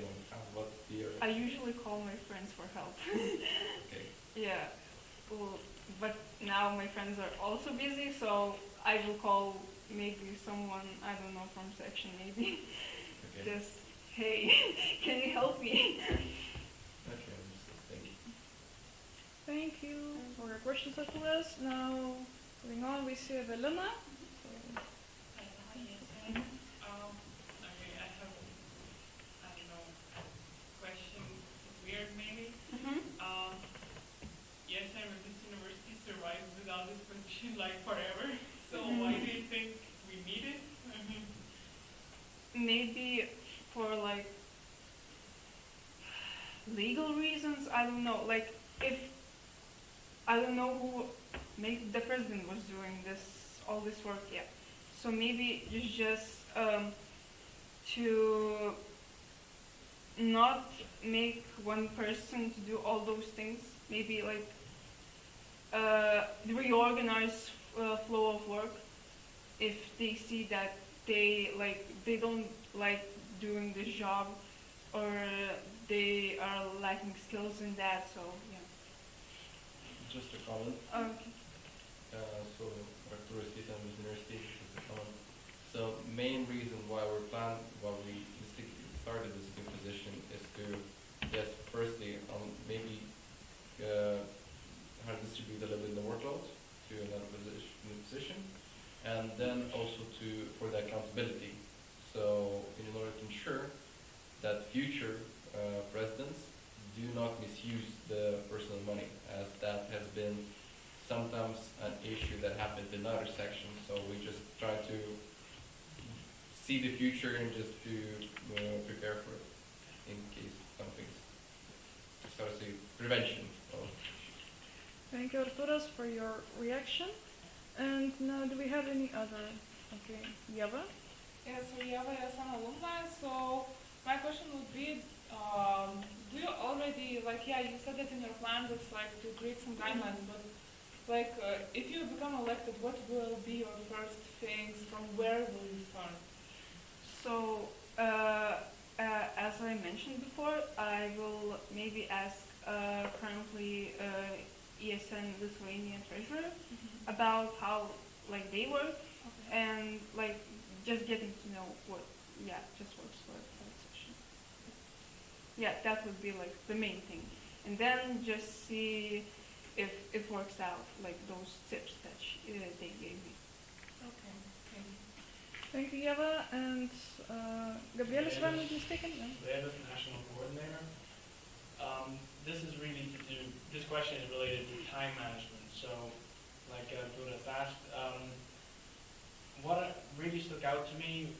what do your... I usually call my friends for help. Okay. but now my friends are also busy, so I will call maybe someone, I don't know, from section maybe. Okay. Just, hey, can you help me? Okay, understood. Thank you. Thank you for your questions to us. Now, moving on, we see Evelina. Okay, I have, I don't know, question, weird maybe. Yes, I'm at this university survived without this position like forever. So why do you think we need it? Maybe for like legal reasons, I don't know. Like if I don't know who, maybe the president was doing all this work, yeah. So maybe it's just to not make one person to do all those things. Maybe like reorganize flow of work if they see that they don't like doing this job or they are lacking skills in that. So yeah. Just a comment. Okay. So Arcturus ESN University, just a comment. So main reason why we started this new position is to, yes, firstly, maybe how to distribute a little bit the workload to another new position, and then also for the accountability. So in order to ensure that future presidents do not misuse the personal money, as that has been sometimes an issue that happens in other sections. So we just try to see the future and just to prepare for it in case something's, just how to say, prevention of. Thank you, Arturas, for your reaction. And now, do we have any other? Okay, Yeva? Yeah, so Yeva is an alumni. So my question would be, do you already, you said that in your plans it's to create some guidelines, but if you become elected, what will be your first things? From where will you start? So as I mentioned before, I will maybe ask currently ESN Lithuanian treasurer about how they work, and just getting to know what just works for that session. Yeah, that would be the main thing, and then just see if it works out, those tips that they gave me. Okay, thank you. Thank you, Yeva. And Gabriel, if I'm not mistaken? No? Levis, National Coordinator. This question is related to time management. So, like Buddha asked, what really stuck out to me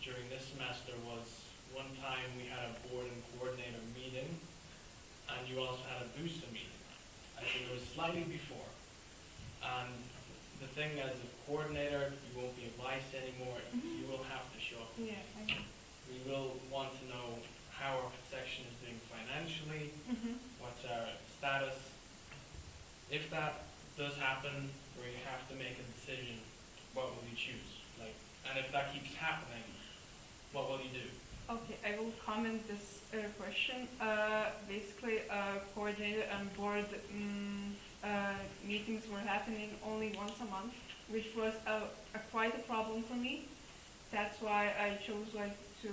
during this semester was one time we had a board and coordinator meeting, and you also had a booster meeting. I think it was slightly before. And the thing as a coordinator, you won't be advised anymore. You will have to show up. Yeah, I know. We will want to know how our section is doing financially, what's our status. If that does happen, where you have to make a decision, what will you choose? And if that keeps happening, what will you do? Okay, I will comment this question. Basically, coordinator and board meetings were happening only once a month, which was quite a problem for me. That's why I chose to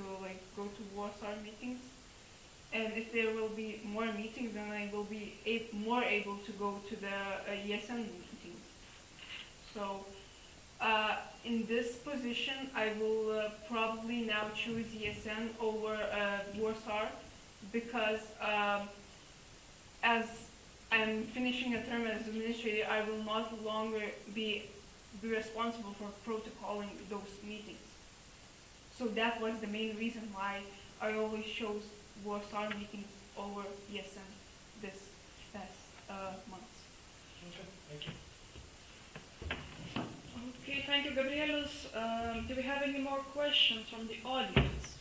go to Warsaw meetings. And if there will be more meetings, then I will be more able to go to the ESN meetings. So in this position, I will probably now choose ESN over Warsaw, because as I'm finishing a term as administrator, I will not longer be responsible for protocoling those meetings. So that was the main reason why I always chose Warsaw meetings over ESN this past months. Okay, thank you. Okay, thank you, Gabrielus. Do we have any more questions from the audience?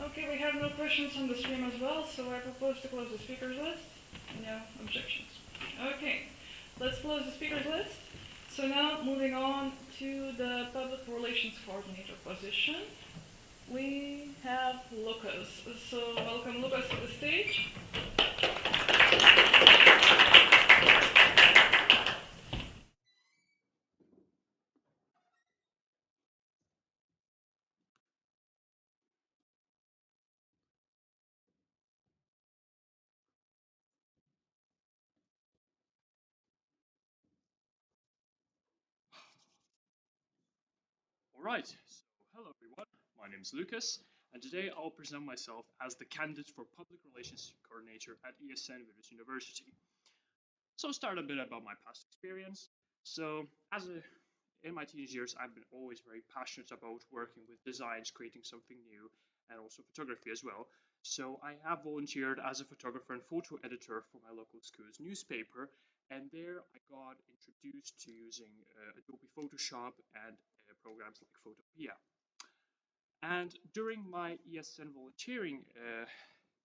Okay, we have no questions on the stream as well, so I propose to close the speakers list. No objections. Okay, let's close the speakers list. So now moving on to the public relations coordinator position. we have Lucas. So welcome Lucas to the stage. All right, so hello everyone. My name is Lucas, and today I'll present myself as the candidate for Public Relations Coordinator at ESN Vilnius University. So I'll start a bit about my past experience. So in my teenage years, I've been always very passionate about working with designs, creating something new, and also photography as well. So I have volunteered as a photographer and photo editor for my local school's newspaper, and there I got introduced to using Adobe Photoshop and programs like Photopea. And during my ESN volunteering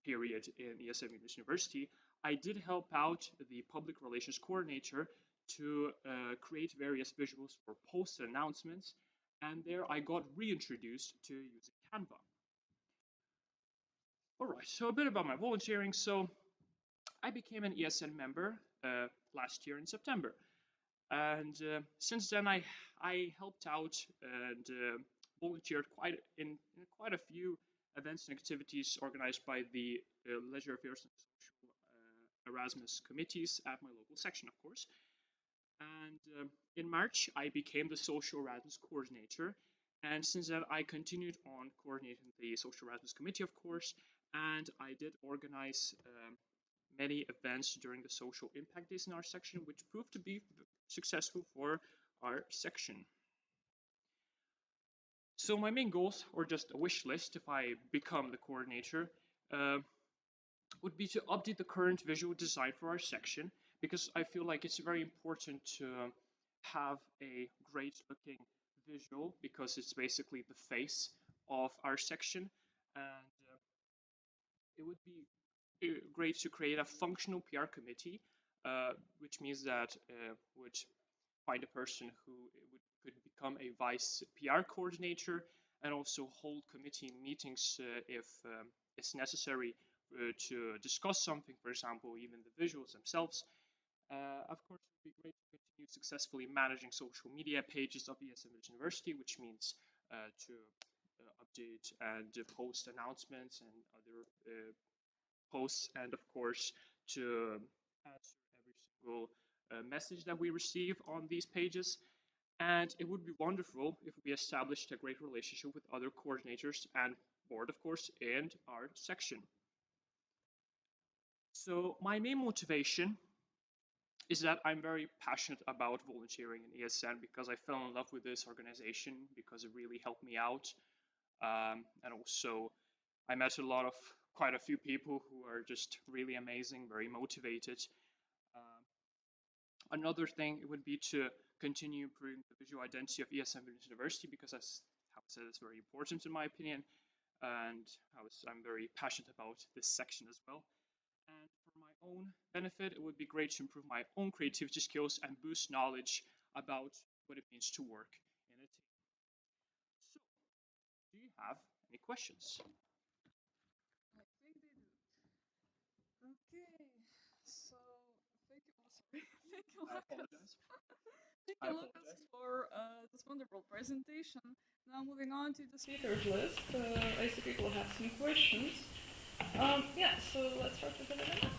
period in ESN Vilnius University, I did help out the public relations coordinator to create various visuals for posts and announcements, and there I got reintroduced to using Canva. All right, so a bit about my volunteering. So I became an ESN member last year in September, and since then I helped out and volunteered in quite a few events and activities organized by the Leisure Affairs and Social Erasmus committees at my local section, of course. And in March, I became the Social Erasmus coordinator. And since then, I continued on coordinating the Social Erasmus committee, of course. And I did organize many events during the social impact days in our section, which proved to be successful for our section. So my main goals, or just a wish list if I become the coordinator, would be to update the current visual design for our section, because I feel like it's very important to have a great looking visual, because it's basically the face of our section, and it would be great to create a functional PR committee, which means that would find a person who could become a vice PR coordinator and also hold committee meetings if it's necessary to discuss something, for example, even the visuals themselves. Of course, it would be great to continue successfully managing social media pages of ESN Vilnius University, which means to update and post announcements and other posts, and of course to answer every single message that we receive on these pages. And it would be wonderful if we established a great relationship with other coordinators and board, of course, and our section. So my main motivation is that I'm very passionate about volunteering in ESN, because I fell in love with this organization, because it really helped me out. And also I met quite a few people who are just really amazing, very motivated. Another thing would be to continue improving the visual identity of ESN Vilnius University, because as I said, it's very important in my opinion, and I'm very passionate about this section as well. And for my own benefit, it would be great to improve my own creativity skills and boost knowledge about what it means to work in a team. So, do you have any questions? I think they do. Okay, so thank you. Oh, sorry. Thank you, I Lucas. apologize. Thank you, Lucas, for this wonderful presentation. Now moving on to the Speakers list. I see people have some questions. Yeah, so let's start with Elena.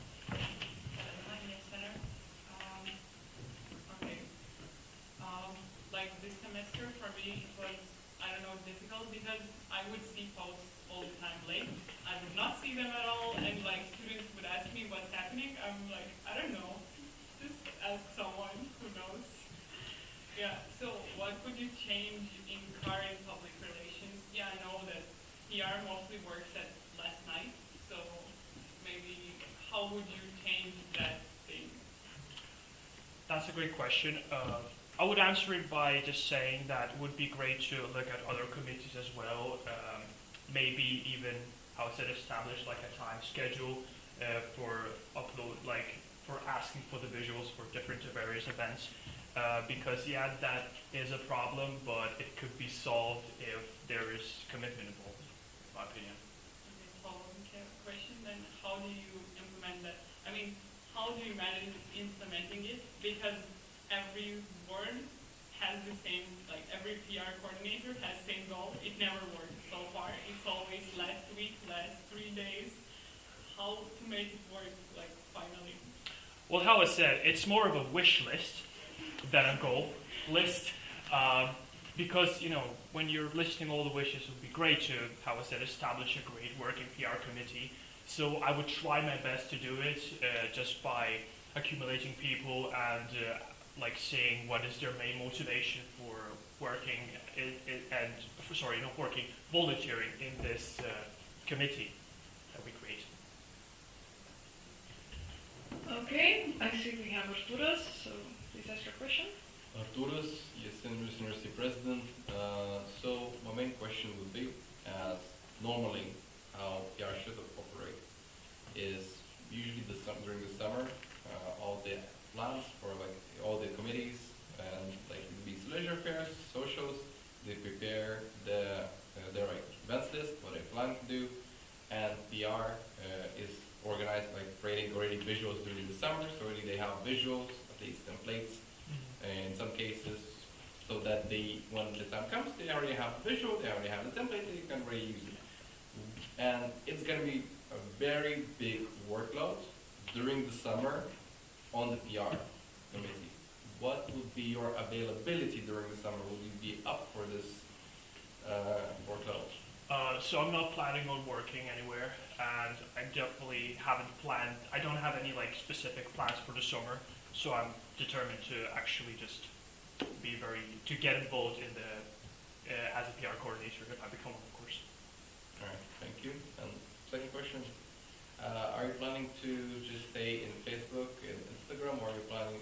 Okay. Like this semester for me it was, I don't know, difficult because I would see posts all the time late. I would not see them at all, and like students would ask me what's happening. I'm like, I don't know. Just ask someone who knows. Yeah, so what could you change in current public relations? Yeah, I know that PR mostly works at last night, so maybe how would you change that thing? That's a great question. I would answer it by just saying that it would be great to look at other committees as well. Maybe even, how is it established, like a time schedule for upload, like for asking for the visuals for different various events. Because yeah, that is a problem, but it could be solved if there is commitment involved. my opinion. Okay, follow-up question then, how do you implement that? I mean, how do you manage implementing it? Because every board has the same, like every PR coordinator has the same goal. It never worked so far. It's always last week, last 3 days. How to make it work, like finally? Well, how I said, it's more of a wish list than a goal list. Because, when you're listing all the wishes, it would be great to, how I said, establish a great working PR committee. So I would try my best to do it just by accumulating people and seeing what is their main motivation for working volunteering in this committee that we create. Okay, I see we have Arturas, so please ask your question. Arturas, ESN Vilnius University President. So my main question would be, as normally how PR should operate is usually during the summer, all the plans for all the committees and these leisure fairs, socials, they prepare their events list, what they plan to do, and PR is organized creating already visuals during the summer, so already they have visuals, at least templates, in some cases, so that when the time comes, they already have the visual, they already have the template, they can reuse it. And it's going to be a very big workload during the summer on the PR committee. What would be your availability during the summer? Will you be up for this workload? So I'm not planning on working anywhere, and I definitely haven't planned. I don't have any specific plans for the summer, so I'm determined to actually just to get involved in the as a PR coordinator if I become one, of course. All right, thank you. And second question: are you planning to just stay in Facebook and Instagram, or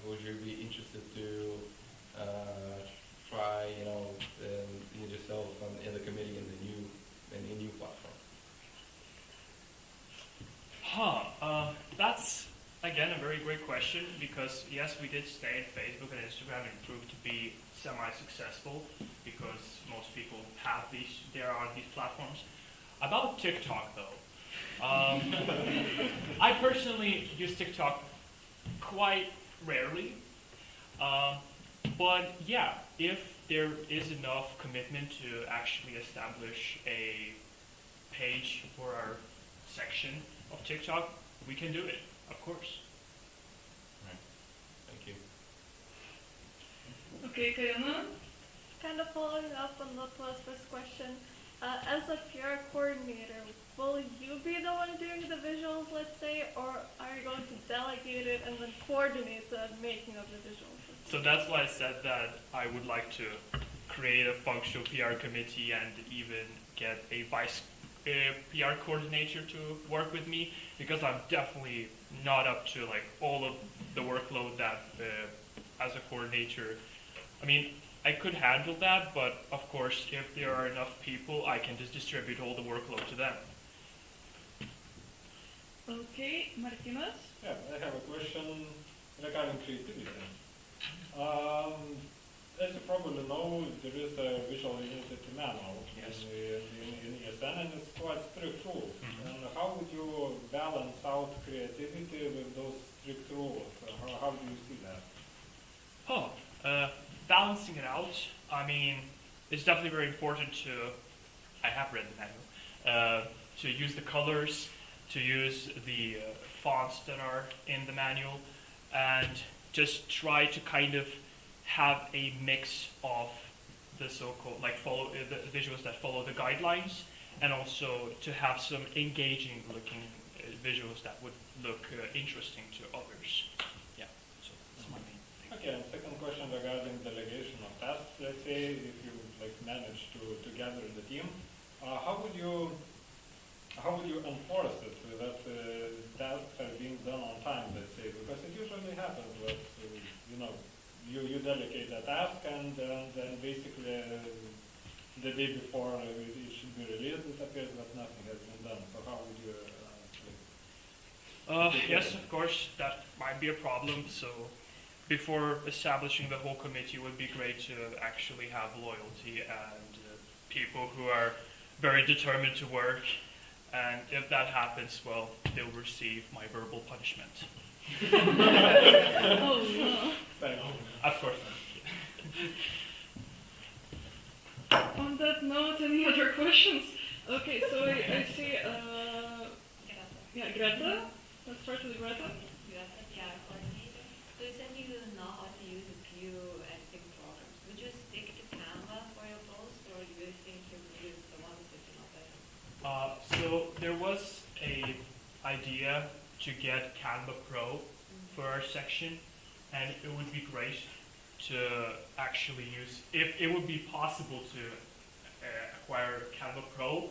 would you be interested to try, yourself in the committee in the new platform? That's again a very great question, because yes, we did stay in Facebook and Instagram and proved to be semi-successful because most people there are these platforms. About TikTok though, I personally use TikTok quite rarely, but yeah, if there is enough commitment to actually establish a page for our section of TikTok, we can do it, of course. Right. Thank you. Okay, Kayana? Kind of following up on Lotla's first question, as a PR coordinator, will you be the one doing the visuals, let's say, or are you going to delegate it and then coordinate the making of the visuals? So that's why I said that I would like to create a functional PR committee and even get a vice PR coordinator to work with me, because I'm definitely not up to all of the workload that as a coordinator. I mean, I could handle that, but of course, if there are enough people, I can just distribute all the workload to them. Okay, Martinas? Yeah, I have a question regarding creativity. As you probably know, there is a visual identity manual in ESN, and it's quite strict rules. Mm-hmm. And how would you balance out creativity with those strict rules? How do you see that? Balancing it out, I mean, it's definitely very important I have read the manual, to use the colors, to use the fonts that are in the manual, and just try to kind of have a mix of the so-called, follow the visuals that follow the guidelines, and also to have some engaging looking visuals that would look interesting to others. Yeah, so that's my main thing. Okay, and second question regarding delegation of tasks. Let's say if you manage to gather the team, how would you enforce it that tasks are being done on time? Let's say, because it usually happens that you delegate a task and then basically the day before it should be released, it appears that nothing has been done. So how would you? Yes, of course, that might be a problem. So before establishing the whole committee, it would be great to actually have loyalty and people who are very determined to work. And if that happens, well, they'll receive my verbal punishment. Oh no. Of course not. On that note, any other questions? Okay, so I see, yeah, Greta. Let's start with Greta. Yeah, coordinator. So you said you know how to use a few editing programs. Would you stick to Canva for your post, or do you think you would use the ones that you know better? So there was a idea to get Canva Pro for our section, and it would be great to actually use, if it would be possible to acquire Canva Pro,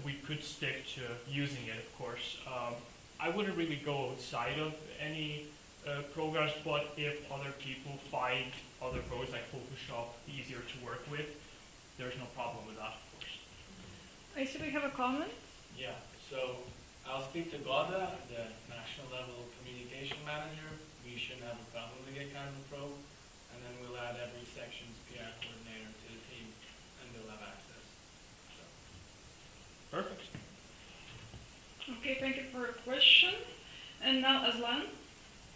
we could stick to using it, of course. I wouldn't really go outside of any programs, but if other people find other programs like Photoshop easier to work with, there's no problem with that, of course. I see we have a comment. Yeah, so I'll speak to Goda, the national level communication manager. We shouldn't have a problem to get Canva Pro, and then we'll add every section's PR coordinator to the team, and they'll have access. So. Perfect. Okay, thank you for your question. And now Aslan.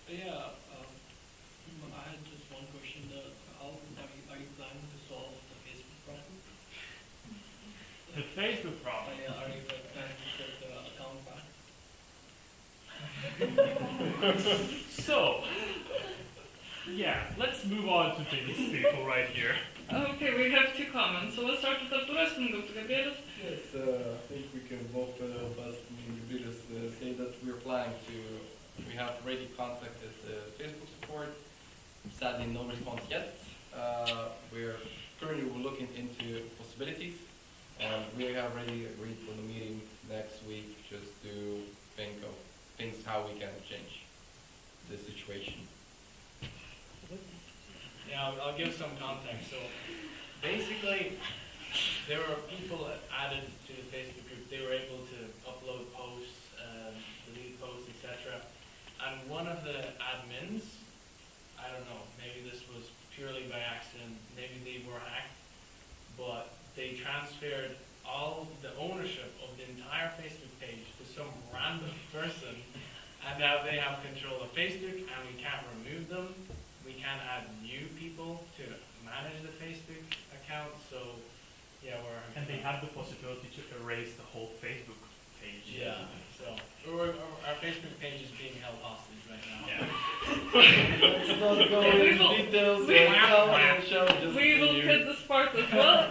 Yeah, I had just one question. How are you planning to solve the Facebook problem? The Facebook problem? Are you planning to set the account back? So, yeah, let's move on to these people right here. Okay, we have two comments. So let's start with Arturas and go to Gabriel. Yes, I think we can both of us say that we're planning to, we have already contacted Facebook support. Sadly, no response yet. We're currently looking into possibilities, and we have already agreed for the meeting next week just to think of things how we can change the situation. Yeah, I'll give some context. So basically, there were people added to the Facebook group. They were able to upload posts, delete posts, etc. And one of the admins, I don't know, maybe this was purely by accident, maybe they were hacked, but they transferred all the ownership of the entire Facebook page to some random person, and now they have control of Facebook, and we can't remove them. We can't add new people to manage the Facebook account, so yeah, And they have the possibility to erase the whole Facebook page. Yeah, so our Facebook page is being held hostage right now. Yeah. Let's not go into details. We will cut this part as well.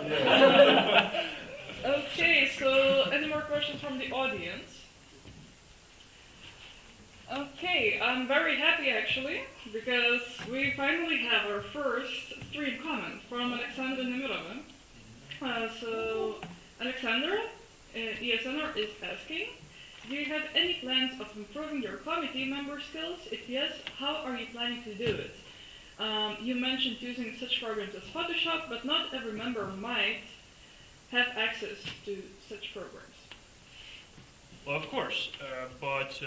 Okay, so any more questions from the audience? Okay, I'm very happy actually, because we finally have our first stream comment from Alexander Nemirova. So, Alexander, ESNR is asking, do you have any plans of improving your committee member skills? If yes, how are you planning to do it? You mentioned using such programs as Photoshop, but not every member might have access to such programs. Well, of course, but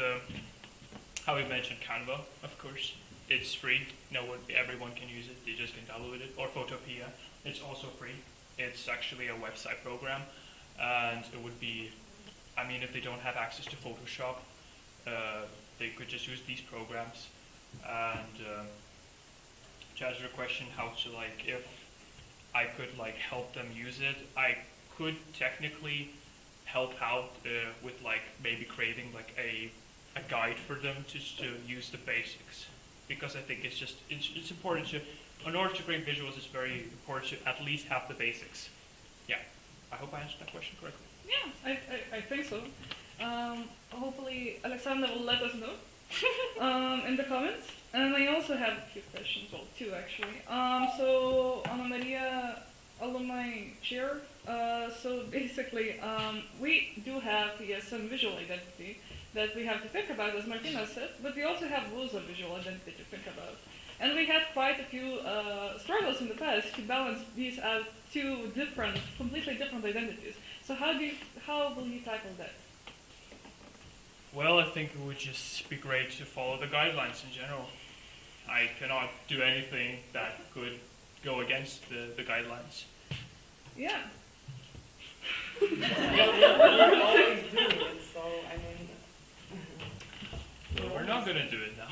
how we mentioned Canva, of course, it's free. Everyone can use it. They just can download it. Or Photopea, it's also free. It's actually a website program, and it would be, I mean, if they don't have access to Photoshop, they could just use these programs. And to answer your question, how to if I could help them use it, I could technically help out with maybe creating a guide for them just to use the basics, because I think it's important to, in order to create visuals, it's very important to at least have the basics. Yeah, I hope I answered that question correctly. Yeah, I think so. Hopefully Alexander will let us know in the comments. And I also have a few questions, well, two actually. So Anna Maria, alumni chair. So basically, we do have some visual identity that we have to think about, as Martina said, but we also have rules of visual identity to think about. And we had quite a few struggles in the past to balance these as two different, completely different identities. So how will you tackle that? Well, I think it would just be great to follow the guidelines in general. I cannot do anything that could go against the guidelines. Yeah. We're always doing it, so I mean. Well, we're not gonna do it now.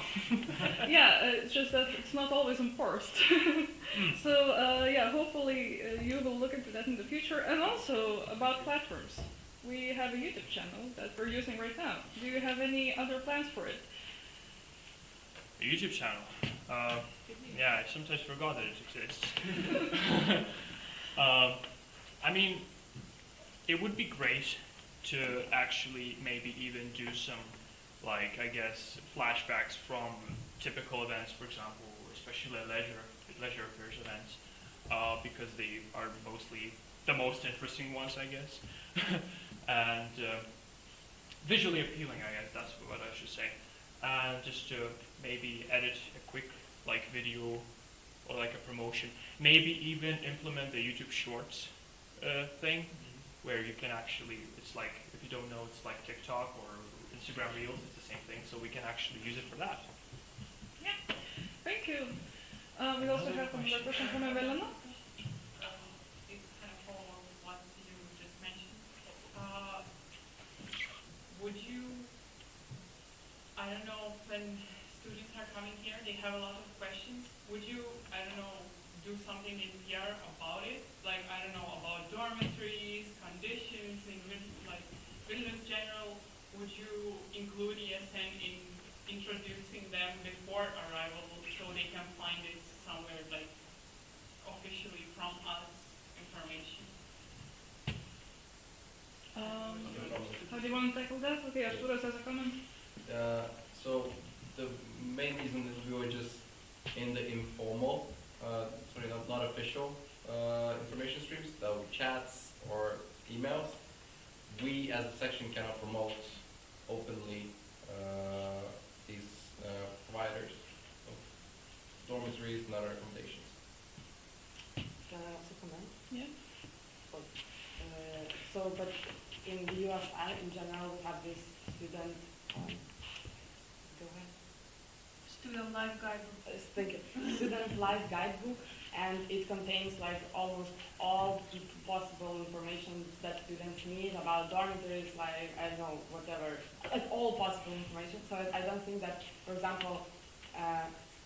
Yeah, it's just that it's not always enforced. So yeah, hopefully you will look into that in the future. And also about platforms. We have a YouTube channel that we're using right now. Do you have any other plans for it? A YouTube channel. Yeah, I sometimes forgot that it exists. I mean, it would be great to actually maybe even do some, like, I guess, flashbacks from typical events, for example, especially leisure affairs events, because they are mostly the most interesting ones, I guess. And visually appealing, I guess, that's what I should say. And just to maybe edit a quick like video or like a promotion, maybe even implement the YouTube Shorts thing, where you can actually, it's like, if you don't know, it's like TikTok or Instagram Reels, it's the same thing, so we can actually use it for that. Yeah, thank you. We also have another question from Evelina. It's kind of follow up with what you just mentioned. Would you, I don't know, when students are coming here, they have a lot of questions. Would you, I don't know, do something in here about it? Like, I don't know, about dormitories, conditions, in like Vilnius general. Would you include ESN in introducing them before arrival so they can find it somewhere, like, officially from us information? How do you want to tackle that? Okay, Arturas has a comment. So the main reason is we were just in the informal, sorry, not official information streams, that would be chats or emails. We as a section cannot promote openly these providers of dormitories and other accommodations. Can I also comment? Yeah. But in the USI in general, we have this student. Go ahead. Student life guidebook. Thank you. Student life guidebook, and it contains like almost all possible information that students need about dormitories, like, I don't know, whatever, like all possible information. So I don't think that, for example,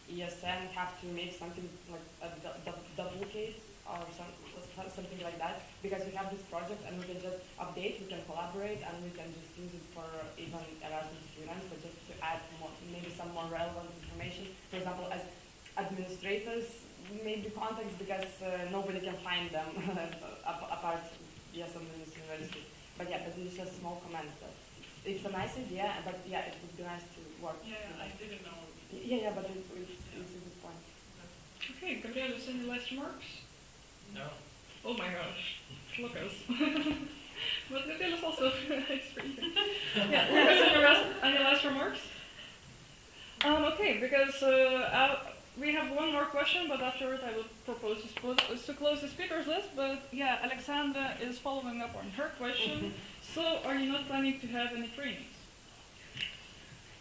ESN have to make something like a duplicate or something like that, because we have this project and we can just update, we can collaborate, and we can just use it for even Erasmus students, but just to add more, maybe some more relevant information. For example, as administrators, maybe contacts, because nobody can find them apart ESN Vilnius University. But yeah, but it's just a small comment. It's a nice idea, but yeah, it would be nice to work. Yeah, I didn't know. Yeah, but it's a good point. Okay, Gabriel, any last remarks? No. Oh my gosh, Lucas. But Gabriel is also extremely. Yeah, Lucas, any last remarks? Okay, because we have one more question, but afterward I would propose to close the speakers list. But yeah, Alexandra is following up on her question. So, are you not planning to have any trainings?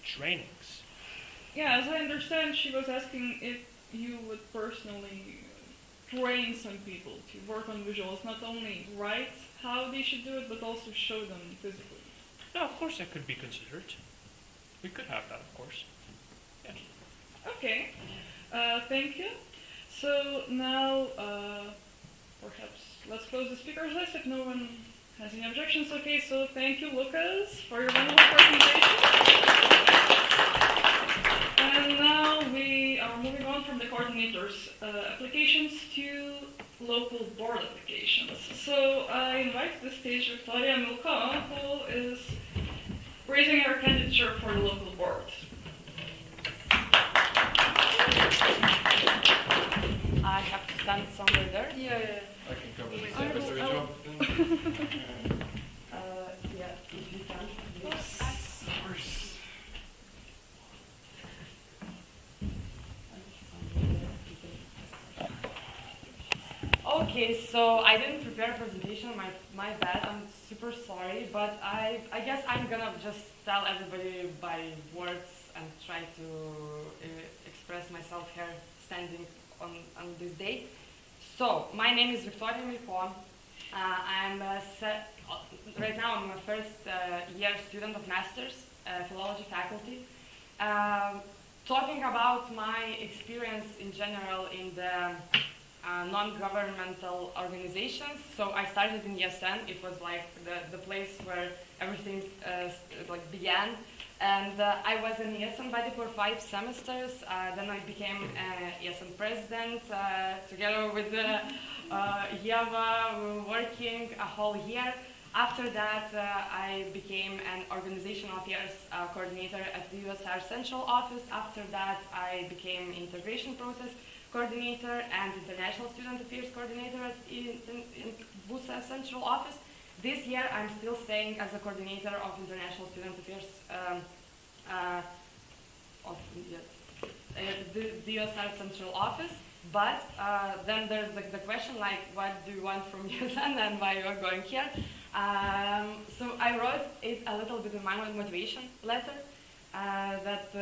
Trainings? Yeah, as I understand, she was asking if you would personally train some people to work on visuals, not only write how they should do it, but also show them physically. No, of course that could be considered. We could have that, of course. Yeah. Okay, thank you. So now, perhaps let's close the speakers list if no one has any objections. Okay, so thank you, Lucas, for your wonderful presentation. And now we are moving on from the coordinators' applications to local board applications. So I invite to the stage Victoria Milka, who is raising her candidature for the local board. I have to stand somewhere there? Yeah. I can cover the secretary job. Yeah, if you can. Of course. Okay, so I didn't prepare a presentation, my bad, I'm super sorry, but I guess I'm gonna just tell everybody by words and try to express myself here standing on this day. So, my name is Victoria Milko. I'm right now I'm a first year student of master's philology faculty. Talking about my experience in general in the non-governmental organizations. So I started in ESN. It was like the place where everything like began. And I was in ESN body for 5 semesters. Then I became ESN president together with Yeva. We were working a whole year. After that, I became an organizational affairs coordinator at the USR Central Office. After that, I became integration process coordinator and international student affairs coordinator in BUSA Central Office. This year, I'm still staying as a coordinator of international student affairs of the USR Central Office. But then there's the question like, what do you want from USN and why you're going here? So I wrote it a little bit in my motivation letter that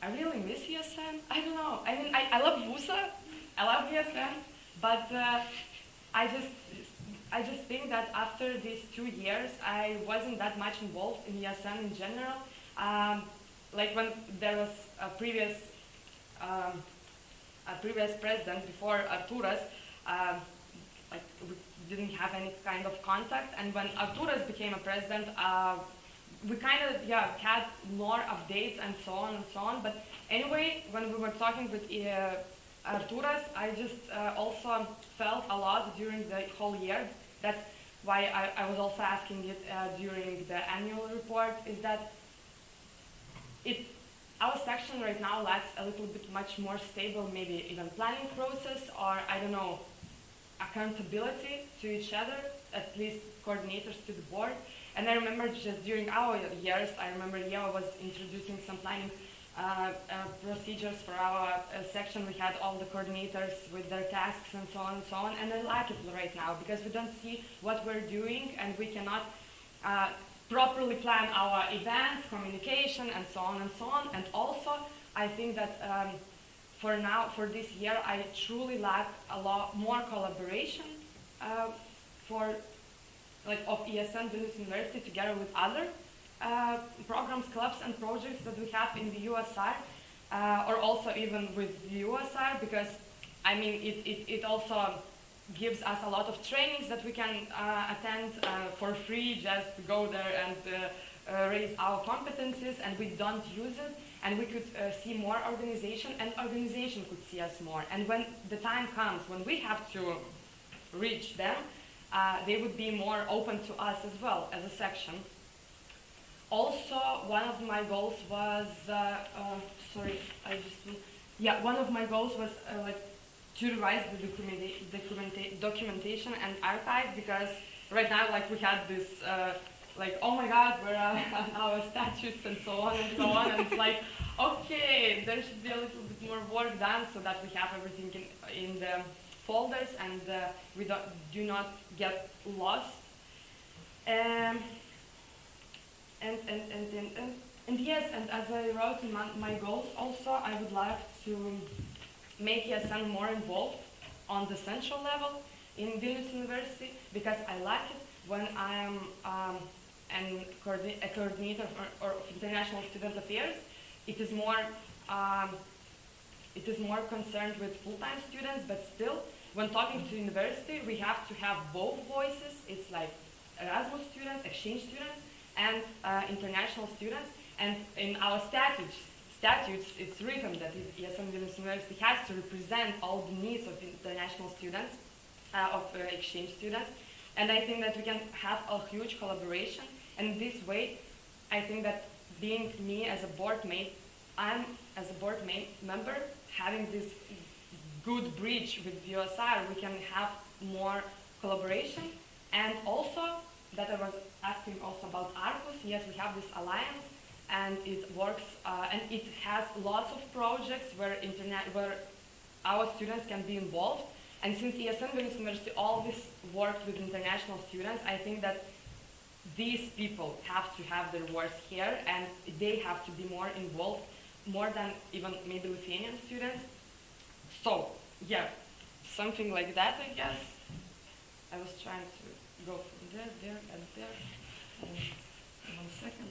I really miss ESN. I don't know. I mean, I love BUSA, I love ESN, but I just think that after these 2 years, I wasn't that much involved in ESN in general. Like when there was a previous president before Arturas, like we didn't have any kind of contact. And when Arturas became a president, we kind of had more updates and so on and so on. But anyway, when we were talking with Arturas, I just also felt a lot during the whole year. That's why I was also asking it during the annual report, is that our section right now lacks a little bit much more stable, maybe even planning process, or I don't know, accountability to each other, at least coordinators to the board. And I remember just during our years, I remember Yeva was introducing some planning procedures for our section. We had all the coordinators with their tasks and so on and so on. And I like it right now because we don't see what we're doing and we cannot properly plan our events, communication, and so on and so on. And also, I think that for this year, I truly lack a lot more collaboration of ESN Vilnius University together with other programs, clubs, and projects that we have in the USR, or also even with the USR, because I mean it also gives us a lot of trainings that we can attend for free, just to go there and raise our competencies, and we don't use it, and we could see more organization, and organization could see us more. And when the time comes when we have to reach them, they would be more open to us as well as a section. Also, one of my goals was one of my goals was like to revise the documentation and archive, because right now, like, we had this like, oh my god, where are our statutes and so on and so on, and it's like, okay, there should be a little bit more work done so that we have everything in the folders and we do not get lost. And yes, and as I wrote in my goals also, I would like to make ESN more involved on the central level in Vilnius University, because I like it when I am a coordinator of international student affairs. It is more concerned with full-time students, but still, when talking to university, we have to have both voices. It's like Erasmus students, exchange students, and international students. And in our statutes, it's written that ESN Vilnius University has to represent all the needs of international students, of exchange students. And I think that we can have a huge collaboration. And this way, I think that being me as a board mate, I'm as a board member, having this good bridge with USR, we can have more collaboration. And also, that I was asking also about Arcus, yes, we have this alliance, and it works, and it has lots of projects where our students can be involved. And since ESN Vilnius University always worked with international students, I think that these people have to have their voice here, and they have to be more involved, more than even maybe Lithuanian students. So, yeah, something like that, I guess. I was trying to go from there, and there. And 1 second.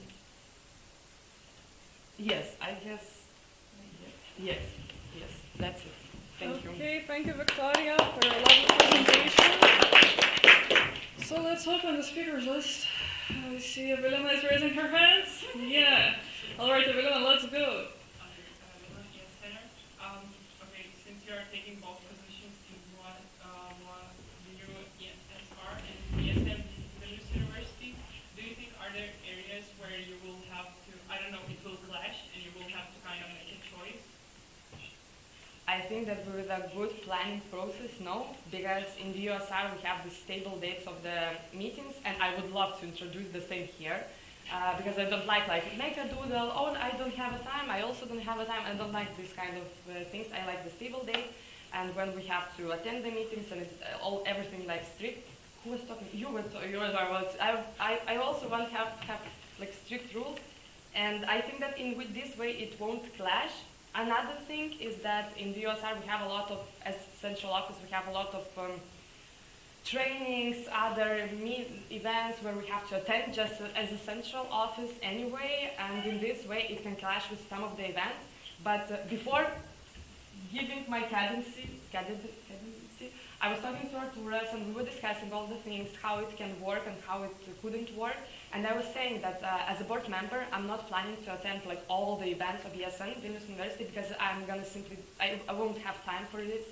Yes, I guess. Yes, that's it. Thank you. Okay, thank you, Victoria, for your lovely presentation. So let's open the speakers list. I see Evelina is raising her hands. Yeah. All right, Evelina, let's go. Okay, since you are taking both positions in one the new ESR and ESN Vilnius University, do you think are there areas where you will have to, I don't know, it will clash and you will have to kind of make a choice? I think that with a good planning process, no, because in the USR we have the stable dates of the meetings, and I would love to introduce the same here, because I don't like make a doodle, oh, I don't have a time, I also don't have a time, I don't like this kind of things. I like the stable date, and when we have to attend the meetings and it's everything like strict. Who was talking? You were I also want to have like strict rules, and I think that with this way it won't clash. Another thing is that in the USR we have a lot of, as central office, we have a lot of trainings, other events where we have to attend just as a central office anyway, and in this way it can clash with some of the events. But before giving my candidacy, I was talking to Arturas and we were discussing all the things, how it can work and how it couldn't work. And I was saying that as a board member, I'm not planning to attend like all the events of ESN Vilnius University because I'm gonna simply, I won't have time for this.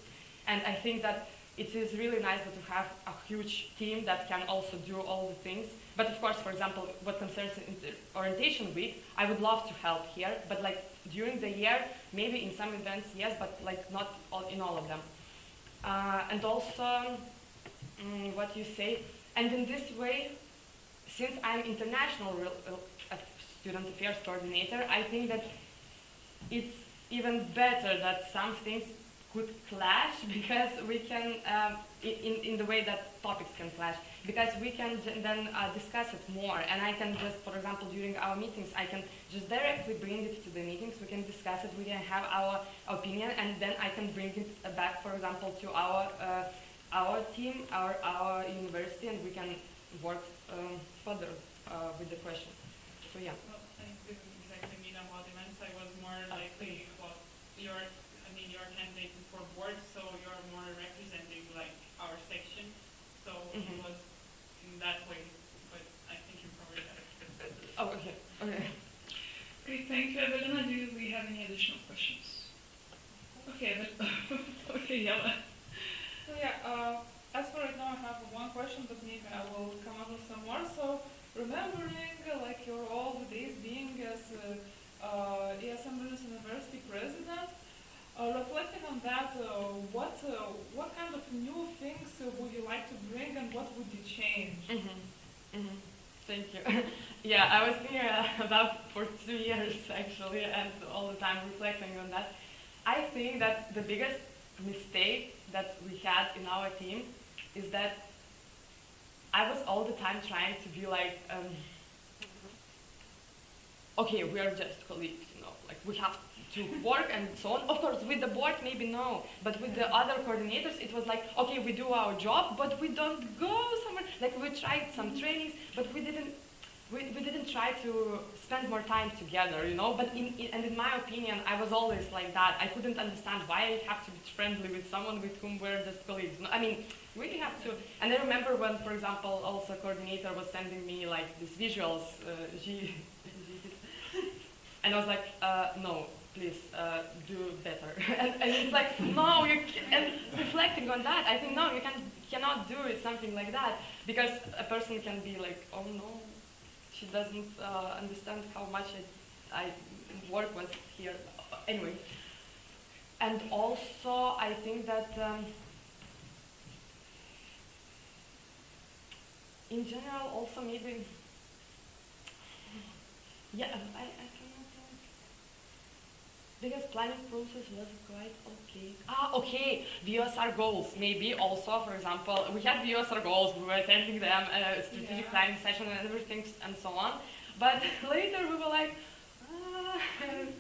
And I think that it is really nice to have a huge team that can also do all the things. But of course, for example, what concerns orientation week, I would love to help here, but like during the year, maybe in some events, yes, but like not in all of them. And also, what you say, and in this way, since I'm international student affairs coordinator, I think that it's even better that some things could clash because we can, in the way that topics can clash, because we can then discuss it more. And I can just, for example, during our meetings, I can just directly bring it to the meetings. We can discuss it. We can have our opinion, and then I can bring it back, for example, to our team, our university, and we can work further with the questions. So yeah. Well, I didn't exactly mean about events. I was more likely, well, your candidate for board, so you're more representing like our section. So it was in that way, but I think you covered that. Oh, okay. Okay. Okay, thank you, Evelina. Do we have any additional questions? Okay, okay, Yella. So yeah, as for right now, I have one question, but maybe I will come up with some more. So remembering like your all the days being as ESN Vilnius University president, reflecting on that, what kind of new things would you like to bring, and what would you change? Thank you. Yeah, I was here about for 2 years actually, and all the time reflecting on that. I think that the biggest mistake that we had in our team is that I was all the time trying to be like, okay, we are just colleagues, like we have to work and so on. Of course, with the board, maybe no, but with the other coordinators, it was like, okay, we do our job, but we don't go somewhere. Like we tried some trainings, but we didn't try to spend more time together, But in my opinion, I was always like that. I couldn't understand why I have to be friendly with someone with whom we're just colleagues. I mean, we have to. And I remember when, for example, also coordinator was sending me like these visuals, and I was like, no, please do better. and it's like, no, and reflecting on that, I think no, you cannot do something like that because a person can be like, oh no, she doesn't understand how much I work was here. Anyway, and also I think that in general, also maybe, yeah, I cannot think. Because planning process was quite okay. Okay, VSR goals. Maybe also, for example, we had VSR goals, we were attending them, strategic planning session and everything and so on. But later we were like,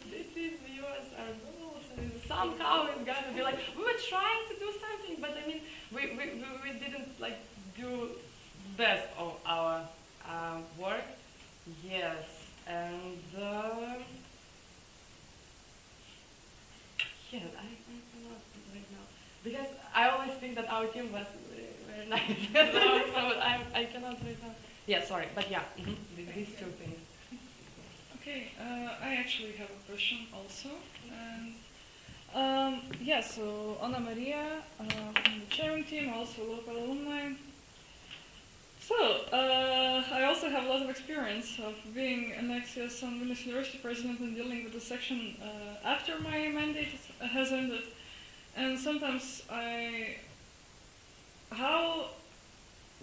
this is VSR goals, and somehow it's gonna be like, we were trying to do something, but I mean, we didn't like do best of our work. Yes, and yeah, I cannot right now because I always think that our team was very, very nice. So I cannot right now. Yeah, sorry, but yeah, these two things. Okay, I actually have a question also. And yeah, so Anna Maria from the chairing team, also local alumni. So, I also have a lot of experience of being an ex-ESN Vilnius University president and dealing with the section after my mandate has ended. And sometimes how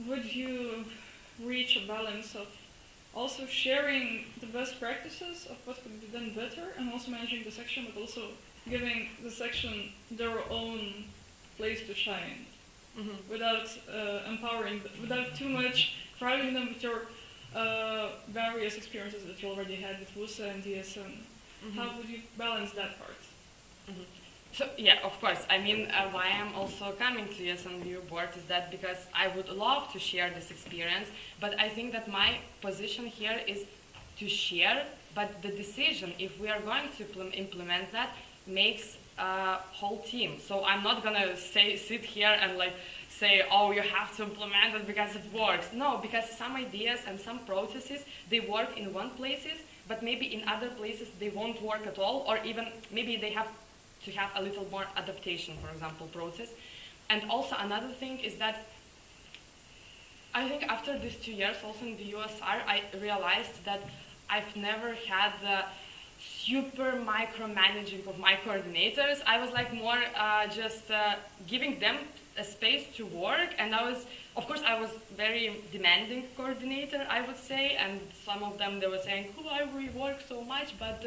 would you reach a balance of also sharing the best practices of what could be done better and also managing the section, but also giving the section their own place to shine without empowering, without too much crowding them with your various experiences that you already had with WUSA and DSM. How would you balance that part? So yeah, of course. I mean, why I'm also coming to ESN board is that because I would love to share this experience, but I think that my position here is to share, but the decision if we are going to implement that makes a whole team. So I'm not gonna sit here and like say, oh, you have to implement it because it works. No, because some ideas and some processes they work in one places, but maybe in other places they won't work at all, or even maybe they have to have a little more adaptation, for example, process. And also another thing is that I think after these 2 years also in the USR, I realized that I've never had the super micromanaging of my coordinators. I was like more just giving them a space to work, and of course I was very demanding coordinator, I would say, and some of them they were saying, why we work so much, but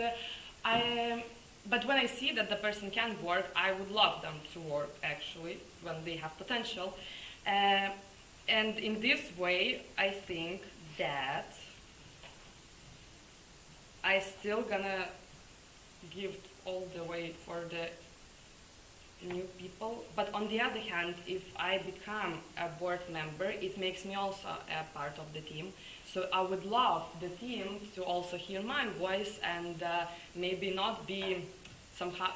when I see that the person can work, I would love them to work actually when they have potential. And in this way, I think that I still gonna give all the way for the new people. But on the other hand, if I become a board member, it makes me also a part of the team. So I would love the team to also hear my voice and maybe not be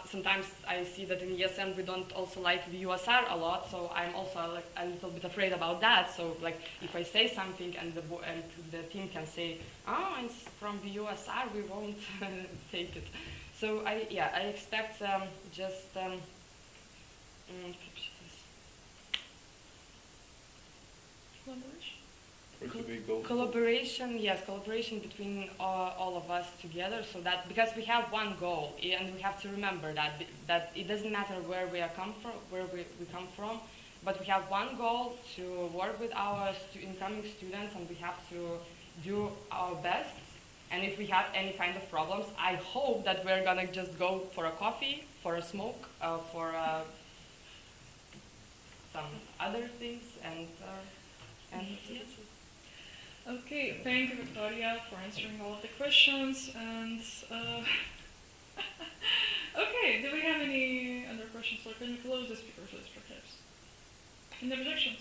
sometimes I see that in ESN we don't also like the USR a lot, so I'm also like a little bit afraid about that. So like if I say something and the team can say, oh, it's from the USR, we won't take it. So I expect collaboration, yes, collaboration between all of us together, so that because we have one goal, and we have to remember that it doesn't matter where we come from, but we have one goal to work with our incoming students, and we have to do our best. And if we have any kind of problems, I hope that we're gonna just go for a coffee, for a smoke, for some other things, and yes. Okay, thank you, Victoria, for answering all of the questions. And okay, do we have any other questions, or can we close the speakers list, perhaps? Any objections?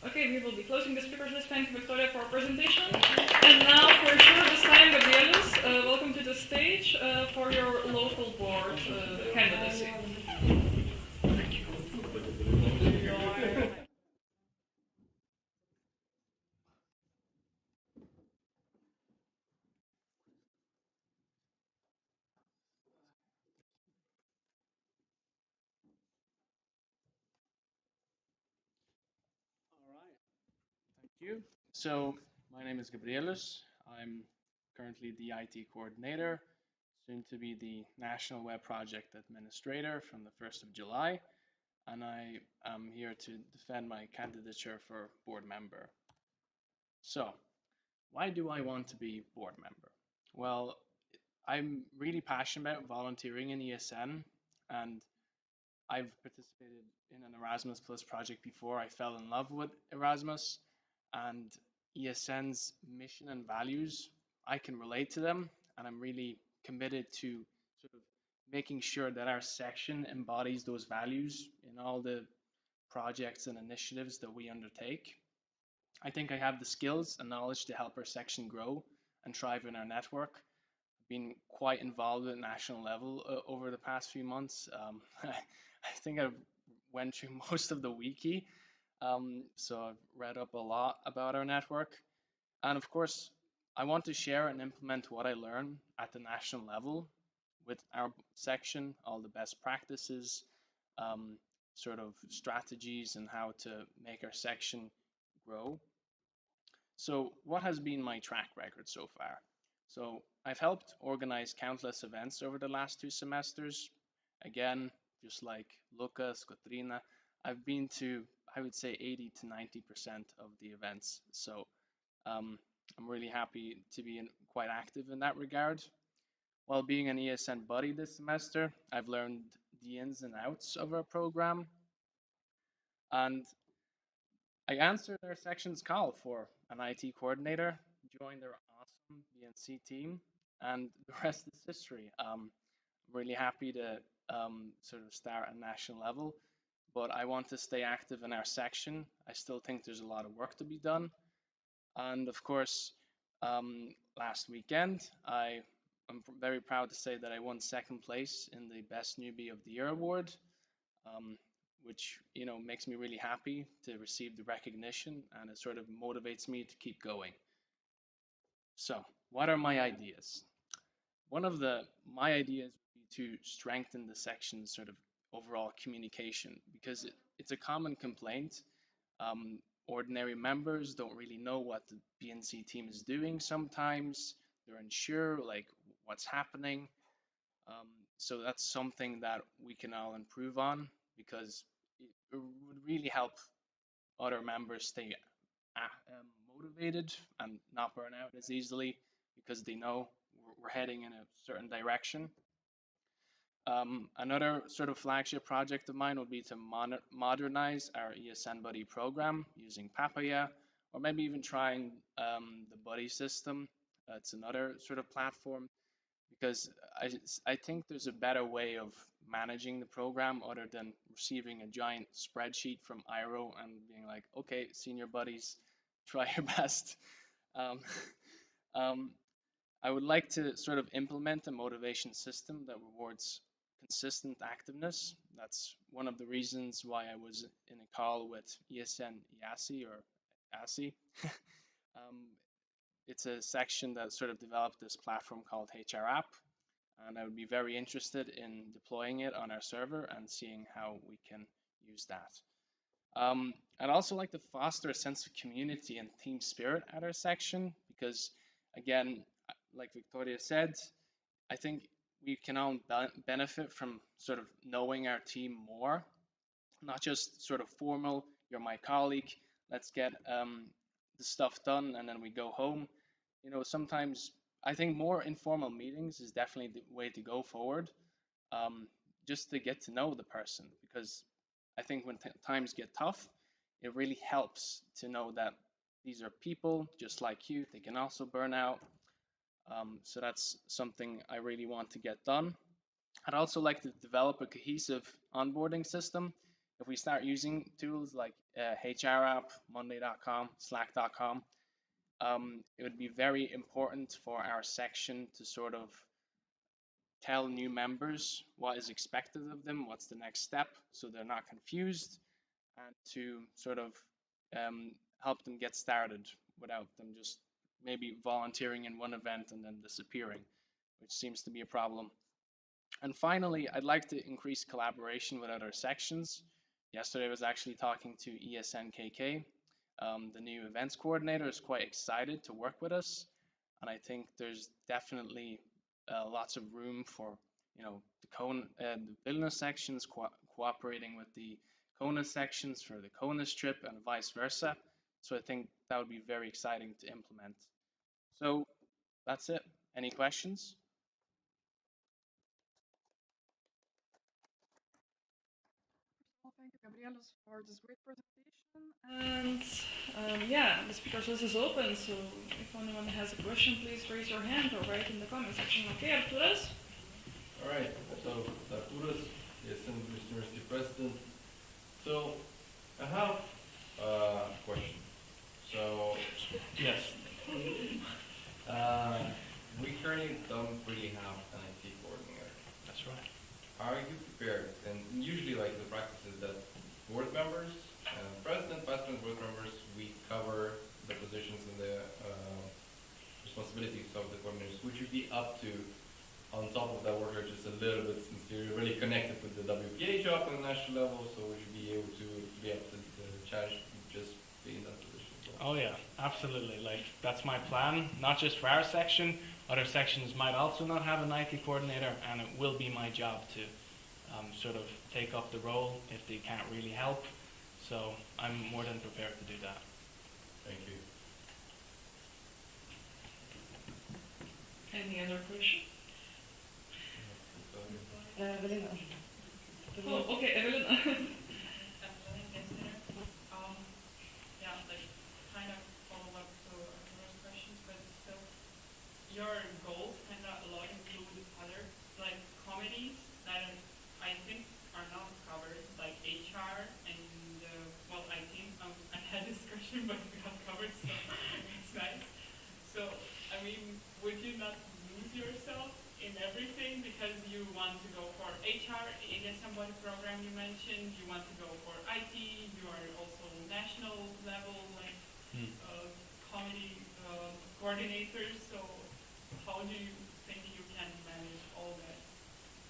Okay, we will be closing the speakers list. Thank you, Victoria, for our presentation. And now, for sure, this time, Gabrielis, welcome to the stage for your local board candidacy. Thank you. So my name is Gabrielis. I'm currently the IT coordinator, soon to be the National Web Project Administrator from the 1st of July, and I am here to defend my candidature for board member. So, why do I want to be board member? Well, I'm really passionate about volunteering in ESN, and I've participated in an Erasmus Plus project before. I fell in love with Erasmus, and ESN's mission and values, I can relate to them, and I'm really committed to sort of making sure that our section embodies those values in all the projects and initiatives that we undertake. I think I have the skills and knowledge to help our section grow and thrive in our network. I've been quite involved at national level over the past few months. I think I've went through most of the wiki, so I've read up a lot about our network. And of course, I want to share and implement what I learn at the national level with our section, all the best practices, um, sort of strategies, and how to make our section grow. So, what has been my track record so far? So, I've helped organize countless events over the last 2 semesters. Again, just like Lucas, Katrina, I've been to, I would say, 80 to 90% of the events. So, um, I'm really happy to be quite active in that regard. While being an ESN buddy this semester, I've learned the ins and outs of our program, and I answered their section's call for an IT coordinator, joined their awesome BNC team, and the rest is history. I'm really happy to sort of start at national level, but I want to stay active in our section. I still think there's a lot of work to be done. And of course, last weekend, I'm very proud to say that I won second place in the Best Newbie of the Year award, um, which makes me really happy to receive the recognition, and it sort of motivates me to keep going. So, what are my ideas? One of my ideas would be to strengthen the section's sort of overall communication, because it's a common complaint. Ordinary members don't really know what the BNC team is doing sometimes. They're unsure, like what's happening. Um, so that's something that we can all improve on, because it would really help other members stay motivated and not burn out as easily, because they know we're heading in a certain direction. Another sort of flagship project of mine would be to modernize our ESN Buddy program using Papaya, or maybe even trying the Buddy system. It's another sort of platform, because I think there's a better way of managing the program other than receiving a giant spreadsheet from IRO and being like, okay, senior buddies, try your best. Um, um, I would like to sort of implement a motivation system that rewards consistent activeness. That's one of the reasons why I was in a call with ESN IASI or ASI. um, it's a section that sort of developed this platform called HR App, and I would be very interested in deploying it on our server and seeing how we can use that. I'd also like to foster a sense of community and team spirit at our section, because, again, like Victoria said, I think we can all benefit from sort of knowing our team more, not just sort of formal, you're my colleague, let's get the stuff done and then we go home. Sometimes I think more informal meetings is definitely the way to go forward, um, just to get to know the person, because I think when times get tough, it really helps to know that these are people just like you. They can also burn out. So that's something I really want to get done. I'd also like to develop a cohesive onboarding system. If we start using tools like HR app, Monday.com, Slack.com, it would be very important for our section to sort of tell new members what is expected of them, what's the next step, so they're not confused, and to sort of help them get started without them just maybe volunteering in one event and then disappearing, which seems to be a problem. And finally, I'd like to increase collaboration with other sections. Yesterday I was actually talking to ESN KK. The new events coordinator is quite excited to work with us, and I think there's definitely lots of room for the Vilnius sections cooperating with the Kona sections for the Kona trip and vice versa. So I think that would be very exciting to implement. So that's it. Any questions? Well, thank you, Gabrielis, for this great presentation. And yeah, the speaker's list is open, so if anyone has a question, please raise your hand or write in the comment section. Okay, Arturas? All right, so Arturas, ESN University President. So I have a question. So So, yes. We currently don't really have an IT coordinator. That's right. Are you prepared? And usually, like, the practice is that board members, president, vice president, board members, we cover the positions and the responsibilities of the coordinators. Would you be up to, on top of that, work just a little bit, since you're really connected with the WPA job on the national level, so would you be able to be up to the challenge and just be in that position as well? Oh yeah, absolutely. Like, that's my plan, not just for our section. Other sections might also not have an IT coordinator, and it will be my job to sort of take up the role if they can't really help. So I'm more than prepared to do that. Thank you. Any other question? Evelina. Oh, okay, Evelina. Yeah, like kind of follow up to Arturo's questions, but still, your goals kind of a lot include other like committees that I think are not covered, like HR and well, I think I had discussion, but we got covered, so it's nice. So I mean, would you not lose yourself in everything because you want to go for HR, ESN program you mentioned, you want to go for IT, you are also national level like committee coordinators. So how do you think you can manage all that?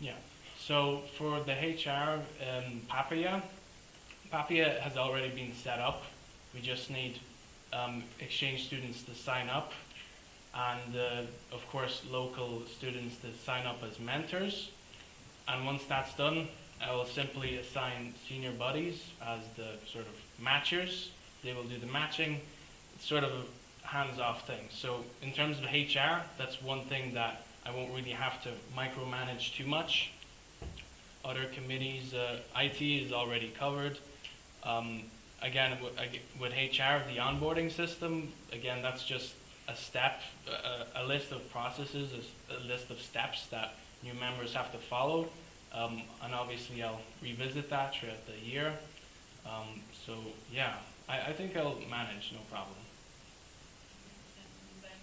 Yeah. So for the HR, Papia has already been set up. We just need exchange students to sign up, and of course local students to sign up as mentors. And once that's done, I will simply assign senior buddies as the sort of matchers. They will do the matching. It's sort of a hands-off thing. So in terms of HR, that's one thing that I won't really have to micromanage too much. Other committees, IT is already covered. Again, with HR, the onboarding system, again, that's just a step, a list of processes, a list of steps that new members have to follow. And obviously I'll revisit that throughout the year. So yeah, I think I'll manage, no problem. And then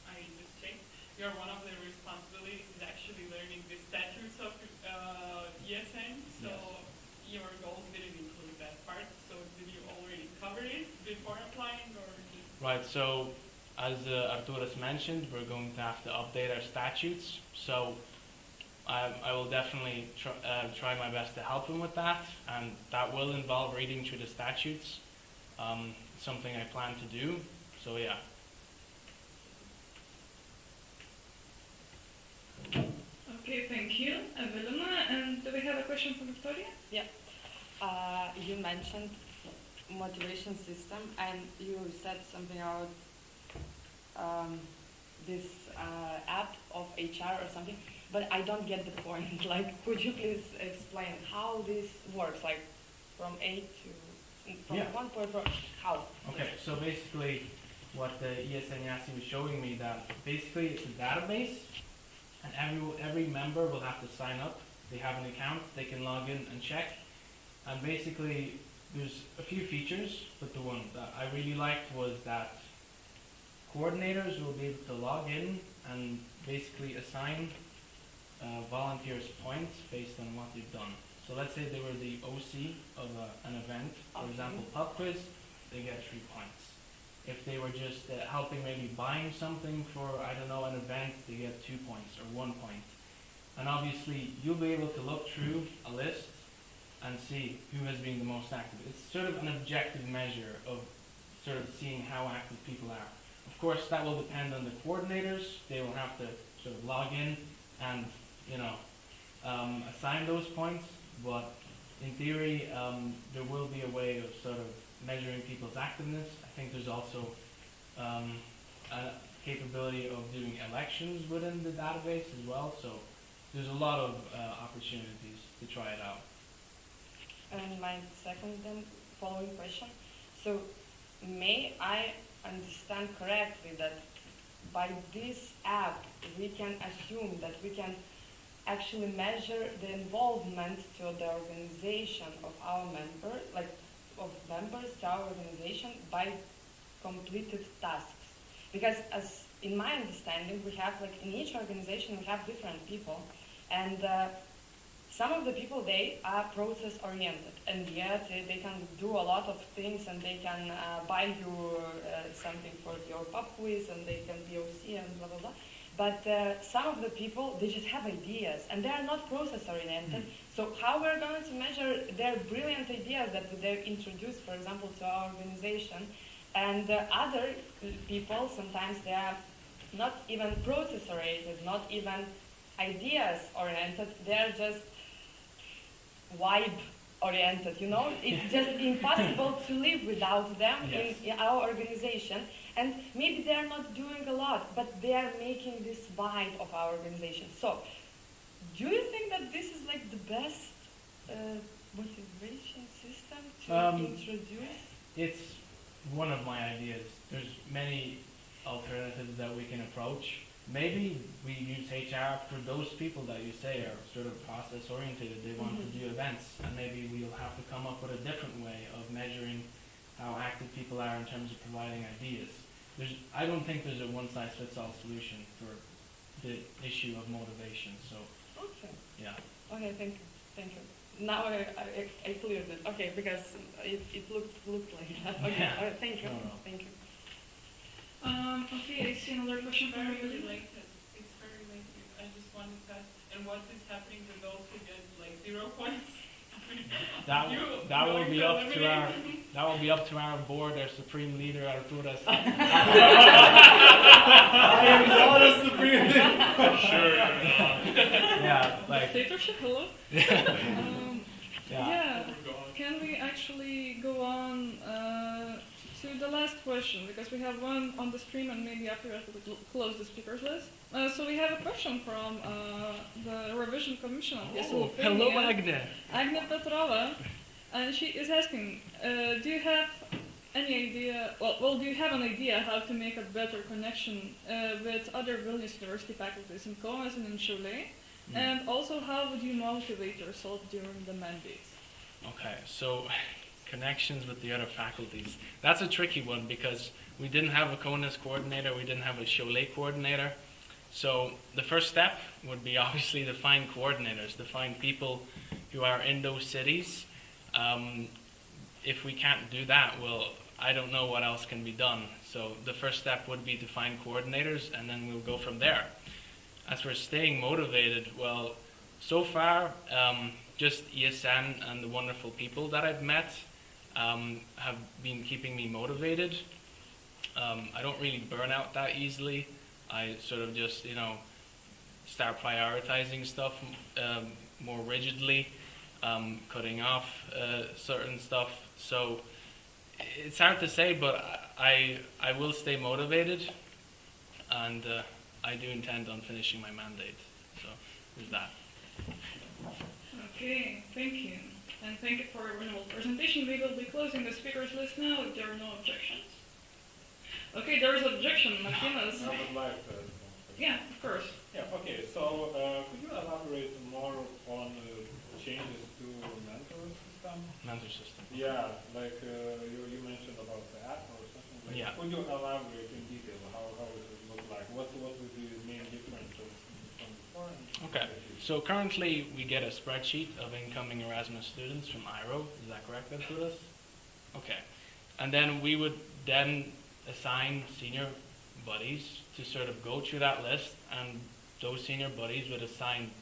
I just checked, one of the responsibilities is actually learning the statutes of ESN. So Yes. your goals didn't include that part. So did you already cover it before applying, or just... Right, so as Arturas mentioned, we're going to have to update our statutes. So I will definitely try my best to help him with that, and that will involve reading through the statutes. Something I plan to do, so yeah. Okay, thank you, Evelina. And do we have a question from Victoria? Yeah. You mentioned motivation system, and you said something about this app of HR or something, but I don't get the point. Like, could you please explain how this works? Like, from A to from one point for how? Okay, so basically, what the ESN Yassi was showing me, that basically it's a database, and every member will have to sign up. They have an account, they can log in and check, and basically there's a few features, but the one that I really liked was that coordinators will be able to log in and basically assign volunteers points based on what they've done. So let's say they were the OC of an event, for example, pub quiz, they get 3 points. If they were just helping, maybe buying something for, I don't know, an event, they get 2 points or 1 point. And obviously, you'll be able to look through a list and see who has been the most active. It's sort of an objective measure of sort of seeing how active people are. Of course, that will depend on the coordinators. They will have to sort of log in and, you know, assign those points. But in theory, there will be a way of sort of measuring people's activeness. I think there's also a capability of doing elections within the database as well. So there's a lot of opportunities to try it out. And my second then following question. So may I understand correctly that by this app we can assume that we can actually measure the involvement to the organization of our member, like of members to our organization by completed tasks. Because as in my understanding, we have like in each organization we have different people, and some of the people, they are process oriented, and yes, they can do a lot of things, and they can buy you something for your pub quiz, and they can BOC and blah blah blah. But some of the people, they just have ideas, and they are not process oriented. So how we're going to measure their brilliant ideas that they introduce, for example, to our organization? And other people, sometimes they are not even process oriented, not even ideas oriented. They are just vibe oriented, you know? It's just impossible to live without them in our organization. And maybe they're not doing a lot, but they are making this vibe of our organization. So, do you think that this is like the best motivation system to introduce? It's one of my ideas. There's many alternatives that we can approach. Maybe we use HR for those people that you say are sort of process oriented. They want to do events, and maybe we'll have to come up with a different way of measuring how active people are in terms of providing ideas. I don't think there's a one-size-fits-all solution for the issue of motivation. So, okay. Yeah. Okay, thank you. Now I cleared it. Okay, because it looked like that. Okay, Yeah. Thank you. No. Thank you. Okay, I see another question from Very you. related. It's very related. I just wanted to ask, and what is happening to those who get like 0 points? That will be up to our board, our supreme leader, Arturas. I am not a supreme leader. Sure. Yeah, like. Dictatorship, hello? Yeah. Can we actually go on to the last question, because we have one on the stream, and maybe after that we'll close the speakers list. So we have a question from the revision commission of ESN Vilnius. Hello, Agne. Agne Petrova, and she is asking, do you have any idea, do you have an idea how to make a better connection with other Vilnius University faculties in Kaunas and in Šiauliai? And also, how would you motivate yourself during the mandate? Okay, so connections with the other faculties. That's a tricky one because we didn't have a Kaunas coordinator, we didn't have a Šiauliai coordinator. So the first step would be obviously to find coordinators, to find people who are in those cities. If we can't do that, well, I don't know what else can be done. So the first step would be to find coordinators, and then we'll go from there. As for staying motivated, well, so far, just ESN and the wonderful people that I've met have been keeping me motivated. I don't really burn out that easily. I sort of just, start prioritizing stuff more rigidly, cutting off certain stuff. So it's hard to say, but I will stay motivated, and I do intend on finishing my mandate. So there's that. Okay, thank you. And thank you for your wonderful presentation. We will be closing the speakers list now if there are no objections. Okay, there is an objection, Martinas. I would like to. Yeah, of course. Yeah, okay, so could you elaborate more on changes to mentor system? Mentor system. Yeah, like you mentioned about the app or something like Yeah. that. Could you elaborate in detail how it would look like? What would be the main differences from before? Okay, so currently we get a spreadsheet of incoming Erasmus students from IRO. Is that correct, Arturas? Okay, and then we would then assign senior buddies to sort of go through that list, and those senior buddies would assign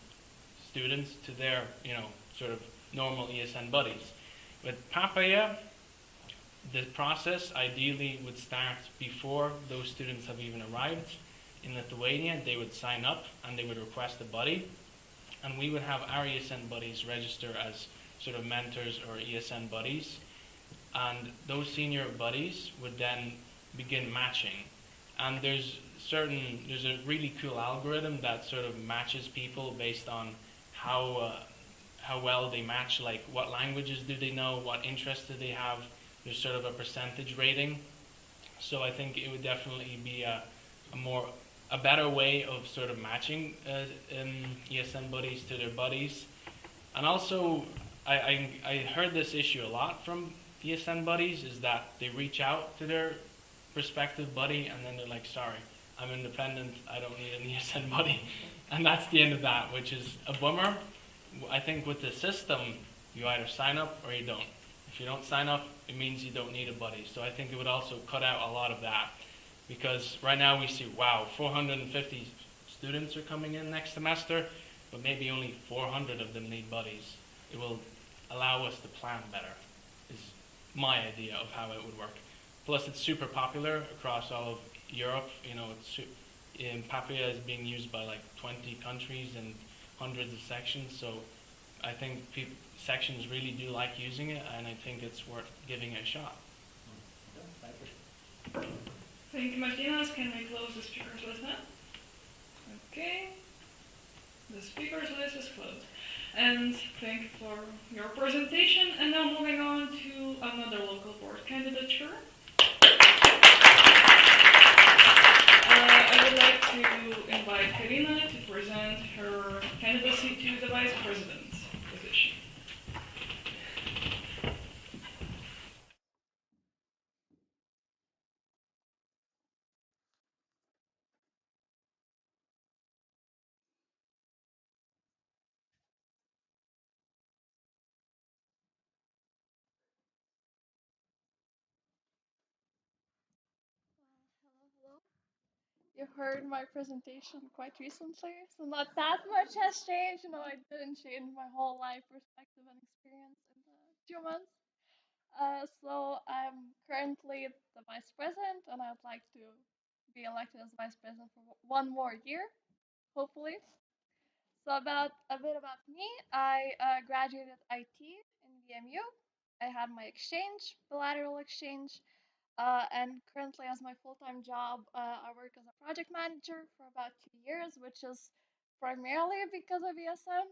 students to their, sort of normal ESN buddies. With Papaya, the process ideally would start before those students have even arrived in Lithuania. They would sign up and they would request a buddy, and we would have our ESN buddies register as sort of mentors or ESN buddies, and those senior buddies would then begin matching. And there's a really cool algorithm that sort of matches people based on how well they match, like what languages do they know, what interests do they have. There's sort of a percentage rating. So I think it would definitely be a better way of sort of matching ESN buddies to their buddies. And also, I heard this issue a lot from ESN buddies, is that they reach out to their prospective buddy, and then they're like, sorry, I'm independent, I don't need an ESN buddy. And that's the end of that, which is a bummer. I think with the system, you either sign up or you don't. If you don't sign up, it means you don't need a buddy. So I think it would also cut out a lot of that. Because right now we see, wow, 450 students are coming in next semester, but maybe only 400 of them need buddies. It will allow us to plan better, is my idea of how it would work. Plus, it's super popular across all of Europe. You know, Papia is being used by like 20 countries and hundreds of sections. So I think sections really do like using it, and I think it's worth giving it a shot. Thank you, Martinas. Can we close the speakers list now? Okay. The speakers list is closed. And thank you for your presentation. And now moving on to another local board candidature. I would like to invite Karina to present her candidacy to the vice president position. Hello. You heard my presentation quite recently, so not that much has changed. I didn't change my whole life perspective and experience in the 2 months. So I'm currently the vice president, and I'd like to be elected as vice president for one more year, hopefully. So about a bit about me, I graduated IT in VMU. I had my exchange, bilateral exchange, and currently as my full-time job, I work as a project manager for about 2 years, which is primarily because of ESN.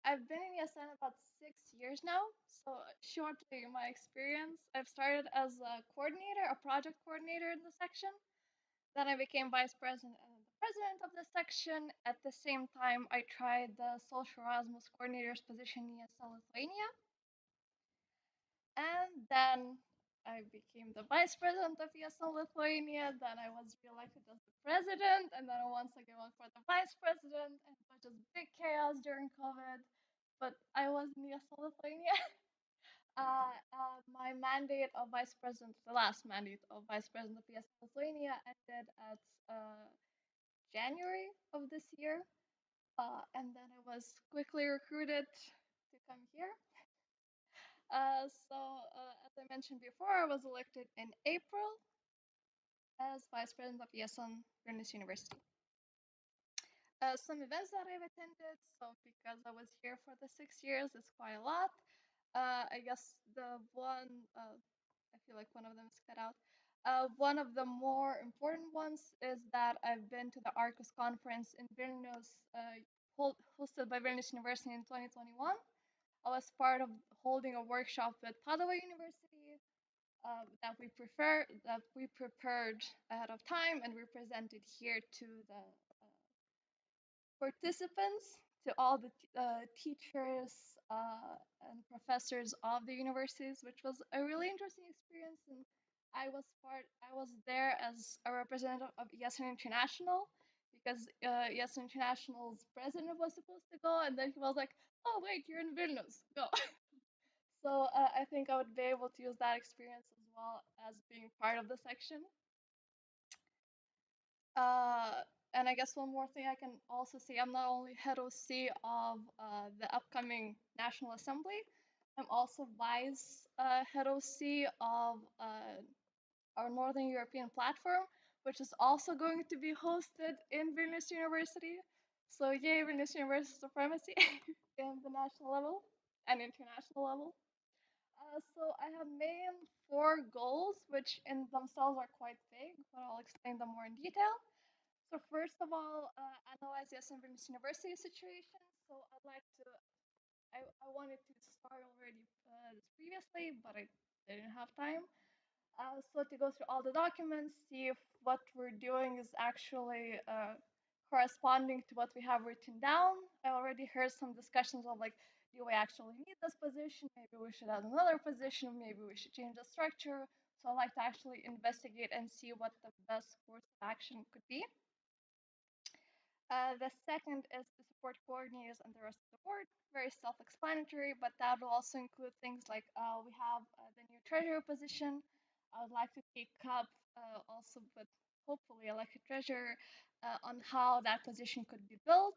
I've been in ESN about 6 years now. So shortly, my experience, I've started as a coordinator, a project coordinator in the section. Then I became vice president and the president of the section. At the same time, I tried the social Erasmus coordinator's position in ESL Lithuania. And then I became the vice president of ESL Lithuania. Then I was reelected as the president. And then I once again went for the vice president. And it was just big chaos during COVID. But I was in ESL Lithuania. My mandate of vice president, the last mandate of vice president of ESN Lithuania, ended at January of this year. And then I was quickly recruited to come here. As I mentioned before, I was elected in April as vice president of ESN Vilnius University. Some events that I've attended, so because I was here for the 6 years, it's quite a lot. I guess the one, I feel like one of them is cut out. One of the more important ones is that I've been to the Arcus conference in Vilnius, hosted by Vilnius University in 2021. I was part of holding a workshop with Padova University that we prepared ahead of time, and we presented here to the participants, to all the teachers and professors of the universities, which was a really interesting experience. And I was there as a representative of ESN International, because ESN International's president was supposed to go, and then he was like, "Oh wait, you're in Vilnius, go." So I think I would be able to use that experience as well as being part of the section. And I guess one more thing I can also say, I'm not only head OC of the upcoming National Assembly, I'm also vice head OC of our Northern European platform, which is also going to be hosted in Vilnius University. So yay, Vilnius University supremacy in the national level and international level. So I have main 4 goals, which in themselves are quite vague, but I'll explain them more in detail. So first of all, analyze the ESN Vilnius University situation. So I wanted to start already this previously, but I didn't have time. So to go through all the documents, see if what we're doing is actually corresponding to what we have written down. I already heard some discussions of like, do we actually need this position? Maybe we should add another position. Maybe we should change the structure. So I like to actually investigate and see what the best course of action could be. The second is to support coordinators and the rest of the board. Very self-explanatory, but that will also include things like we have the new treasurer position. I would like to take up also with hopefully elected treasurer on how that position could be built,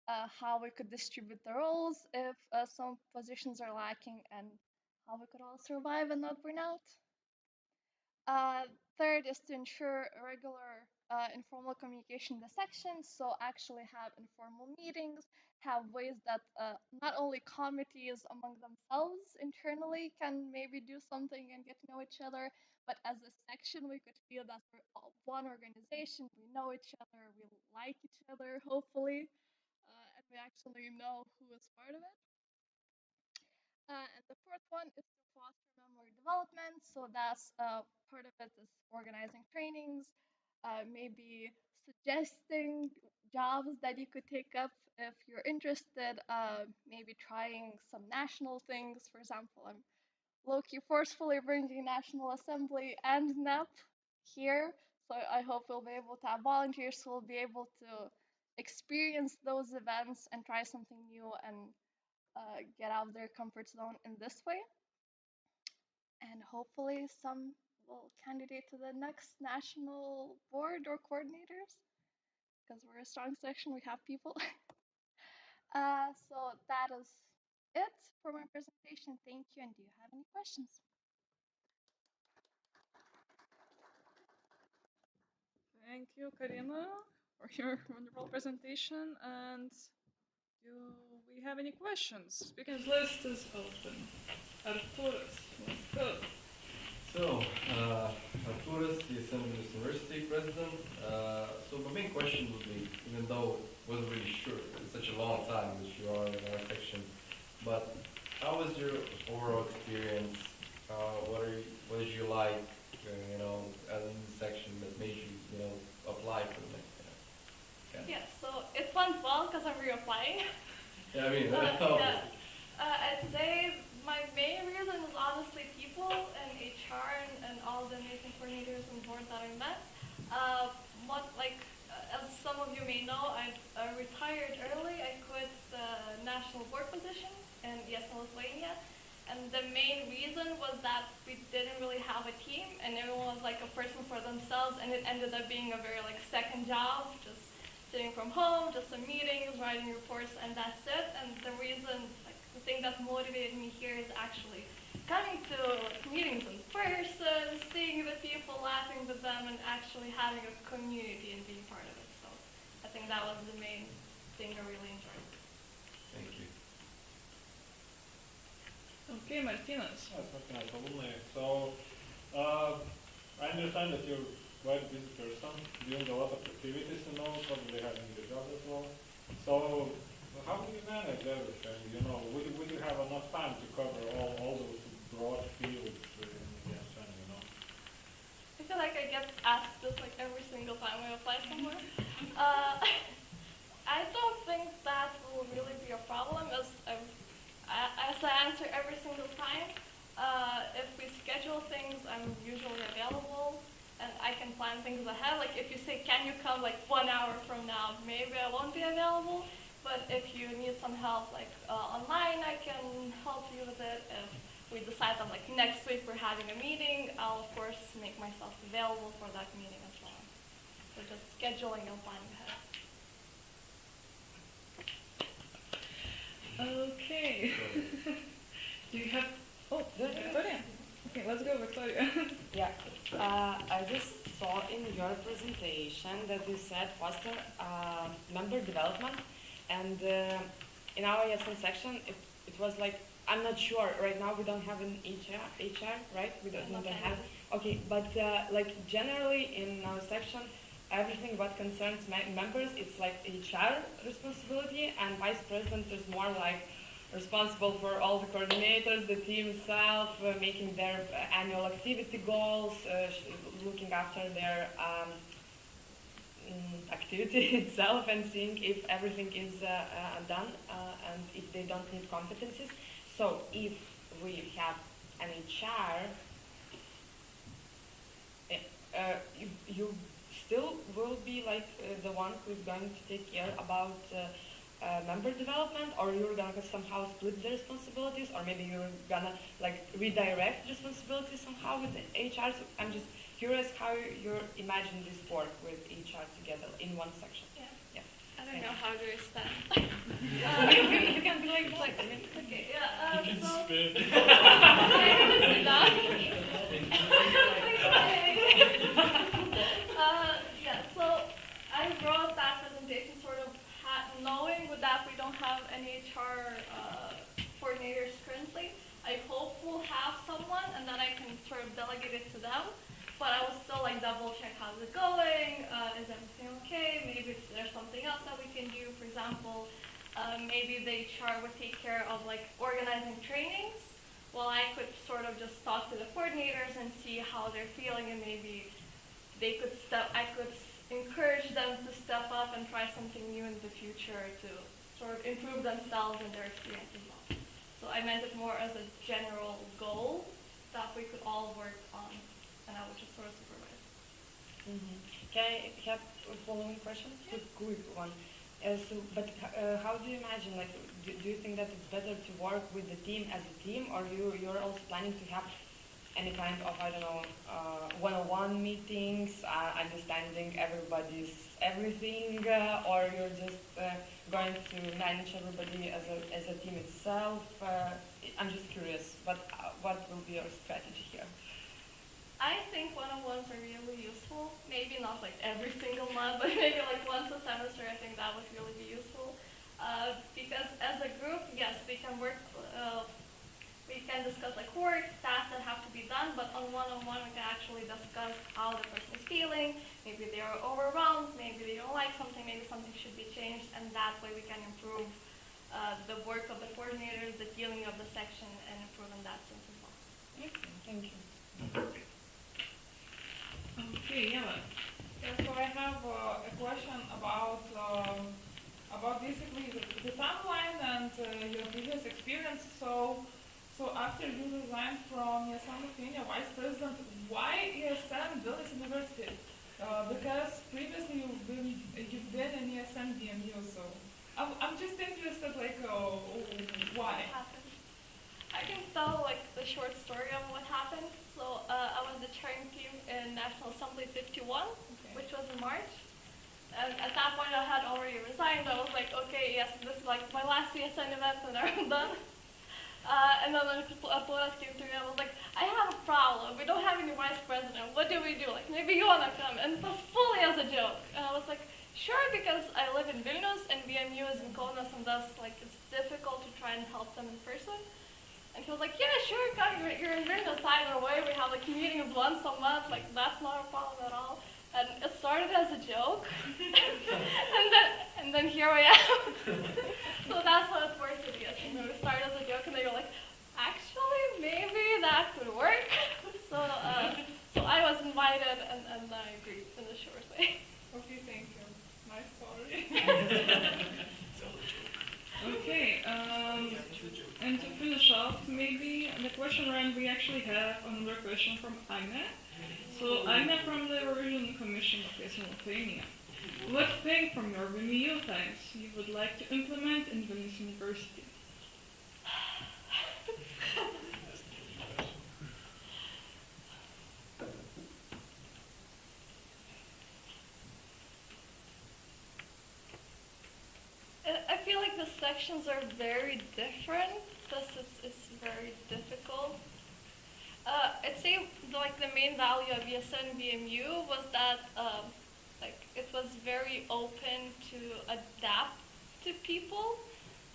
how we could distribute the roles if some positions are lacking, and how we could all survive and not burn out. Third is to ensure a regular informal communication in the section, so actually have informal meetings, have ways that not only committees among themselves internally can maybe do something and get to know each other, but as a section we could feel that we're all one organization, we know each other, we like each other, hopefully, and we actually know who is part of it. And the fourth one is to foster memory development. So that's part of it is organizing trainings, maybe suggesting jobs that you could take up if you're interested, maybe trying some national things. For example, I'm low-key forcefully bringing National Assembly and NEP here. So I hope we'll be able to have volunteers who will be able to experience those events and try something new and get out of their comfort zone in this way. And hopefully some will candidate to the next national board or coordinators because we're a strong section, we have people. So that is it for my presentation. Thank you. And do you have any questions? Thank you, Karina, for your wonderful presentation. And do we have any questions? Speakers list is open. Arturas, let's go. So, Arturas, ESN Vilnius University president. So my main question would be, even though I wasn't really sure, it's such a long time that you are in our section, but how was your overall experience? What did you like, as in the section that made you, apply for the next? Yeah, so it went well because I'm reapplying. Yeah, I mean, yeah. I'd say my main reason was honestly people and HR and all the amazing coordinators and board that I met. As some of you may know, I retired early. I quit the national board position in ESN Lithuania. And the main reason was that we didn't really have a team and everyone was like a person for themselves, and it ended up being a very second job, just sitting from home, just some meetings, writing reports, and that's it. And the thing that motivated me here is actually coming to meetings in person, seeing the people, laughing with them, and actually having a community and being part of it. So I think that was the main thing I really enjoyed. Thank you. Okay, Martinas. Yes, Martinas, alumni. So I understand that you're quite a busy person, doing a lot of activities and all, probably having the job as well. So how do you manage everything? Would you have enough time to cover all those broad fields in ESN, I feel like I get asked this every single time I apply somewhere. I don't think that will really be a problem as I answer every single time. If we schedule things, I'm usually available and I can plan things ahead. If you say, can you come 1 hour from now, maybe I won't be available. But if you need some help online, I can help you with it. If we decide that next week we're having a meeting, I'll of course make myself available for that meeting as well. So just scheduling and planning ahead. Okay. Do you have? Oh, Victoria. Okay, let's go, Victoria. Yeah. I just saw in your presentation that you said foster member development, and in our ESN section, it was I'm not sure. Right now we don't have an HR, right? We don't have. Okay, but generally in our section, everything what concerns members, it's HR responsibility, and vice president is more responsible for all the coordinators, the team itself, making their annual activity goals, looking after their activity itself and seeing if everything is done and if they don't need competencies. So if we have an HR, you still will be like the one who's going to take care about member development, or you're gonna somehow split the responsibilities, or maybe you're gonna like redirect responsibilities somehow with the HR. So I'm just curious how you imagine this work with HR together in one section. Yeah. I don't know how to stand. You can be like that. I mean. Okay, yeah. You can so spin. Yeah, so I wrote that presentation sort of knowing that we don't have any HR coordinators currently. I hope we'll have someone, and then I can sort of delegate it to them. But I will still like double check how's it going. Is everything okay? Maybe if there's something else that we can do. For example, maybe the HR would take care of like organizing trainings, while I could sort of just talk to the coordinators and see how they're feeling, and maybe they could I could encourage them to step up and try something new in the future to sort of improve themselves and their experience as well. So I meant it more as a general goal that we could all work on, and I would just sort of supervise. Can I have a following question? Yeah. Quick one. But how do you imagine, like, do you think that it's better to work with the team as a team, or you're also planning to have any kind of, I don't know, one-on-one meetings, understanding everybody's everything, or you're just going to manage everybody as a team itself? I'm just curious, what will be your strategy here? I think one-on-ones are really useful. Maybe not like every single month, but maybe like once a semester. I think that would really be useful. Because as a group, yes, we can work. We can discuss like work, tasks that have to be done. But on one-on-one, we can actually discuss how the person is feeling. Maybe they are overwhelmed. Maybe they don't like something. Maybe something should be changed. And that way, we can improve the work of the coordinators, the feeling of the section, and improve in that sense as well. Okay, thank you. Okay, yeah. So I have a question about basically the timeline and your previous experience. So after you resigned from ESN Lithuania Vice President, why ESN Vilnius University? Because previously you've been in ESN VMU. So I'm just interested, like, why? I can tell like the short story of what happened. So I was the chairing team in National Assembly 51, which was in March. And at that point I had already resigned. I was like, okay, yes, this is like my last CSN event and I'm done. And then when Apollos came to me, I was like, I have a problem. We don't have any vice president. What do we do? Like, maybe you want to come? And it was fully as a joke. And I was like, sure, because I live in Vilnius and VMU is in Kaunas, and thus like it's difficult to try and help them in person. And he was like, yeah, sure, come, you're in Vilnius either way. We have like meetings once a month, like that's not a problem at all. And it started as a joke, and then here I am. So that's how it works with ESN. We started as a joke, and they were like, actually, maybe that could work. So I was invited, and I agreed in a short way. Okay, thank you. Nice story. Okay, and to finish off, maybe the question round, we actually have another question from Aina. So Aina from the Revision Commission of ESN Lithuania. What thing from your VMU times you would like to implement in Vilnius University? I feel like the sections are very different. This is very difficult. I'd say like the main value of ESN VMU was that like it was very open to adapt to people.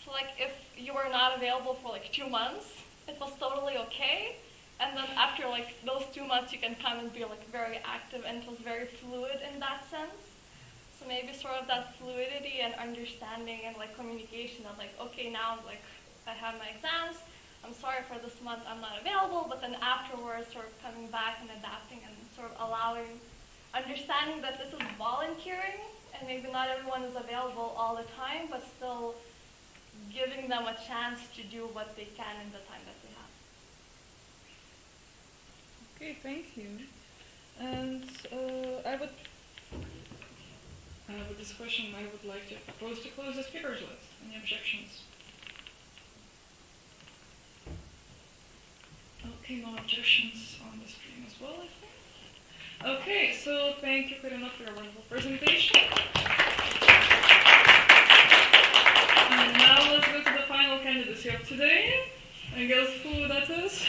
So like if you were not available for like 2 months, it was totally okay. And then after like those 2 months, you can come and be like very active, and it was very fluid in that sense. So maybe sort of that fluidity and understanding and like communication of like, okay, now like I have my exams. I'm sorry for this month I'm not available, but then afterwards sort of coming back and adapting and sort of understanding that this is volunteering and maybe not everyone is available all the time, but still giving them a chance to do what they can in the time that we have. Okay, thank you. And with this question, I would like to propose to close the speakers list. Any objections? Okay, no objections on the stream as well, I think. Okay, so thank you, Karina, for your wonderful presentation. And now let's go to the final candidacy of today. I guess who that is?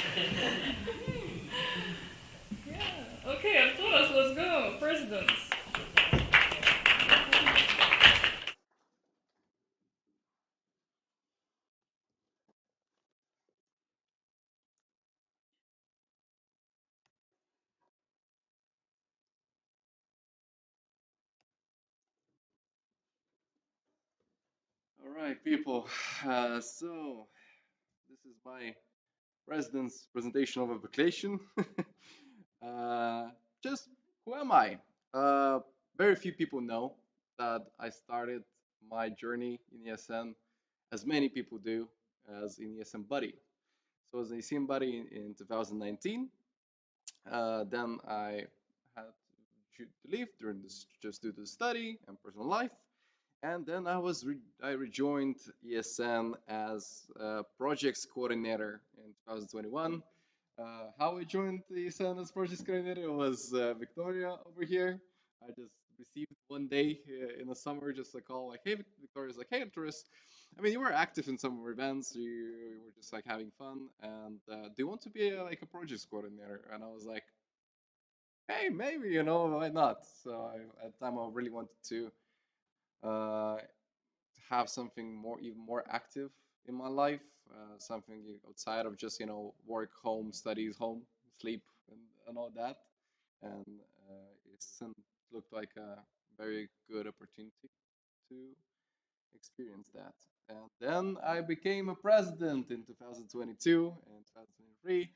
Yeah. Okay, Arturas, let's go. Presidents. All right, people. So this is my residence presentation of application. uh, just who am I? Uh, Very few people know that I started my journey in ESN, as many people do, as in ESN Buddy. So as an ESN Buddy in 2019, then I had to leave during this just due to study and personal life. And then I rejoined ESN as projects coordinator in 2021. How I joined the ESN as projects coordinator was Victoria over here. I just received one day in the summer just a call like, "Hey, Victoria's like, hey, tourist. I mean, you were active in some of our events. You were just like having fun, and do you want to be like a projects coordinator?" And I was like, "Hey, maybe why not?" So at the time I really wanted to. Uh, have something even more active in my life, something outside of just work, home, studies, home, sleep, and all that. And it looked like a very good opportunity to experience that. And then I became a president in 2022 and 2023.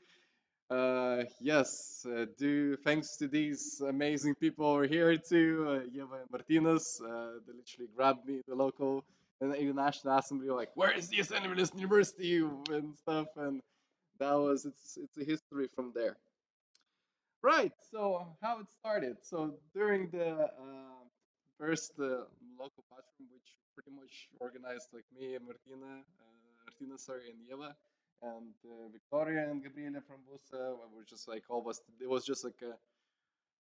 Yes, thanks to these amazing people over here too, Eva and Martinez. They literally grabbed me, the local and the National Assembly, like, "Where is the ESN Vilnius University?" and stuff, and it's a history from there. Right. So how it started? So during the first local platform, which pretty much organized like me and Martina, sorry, and Eva, and Victoria and Gabriela from Busa, we were just like all of us. It was just like a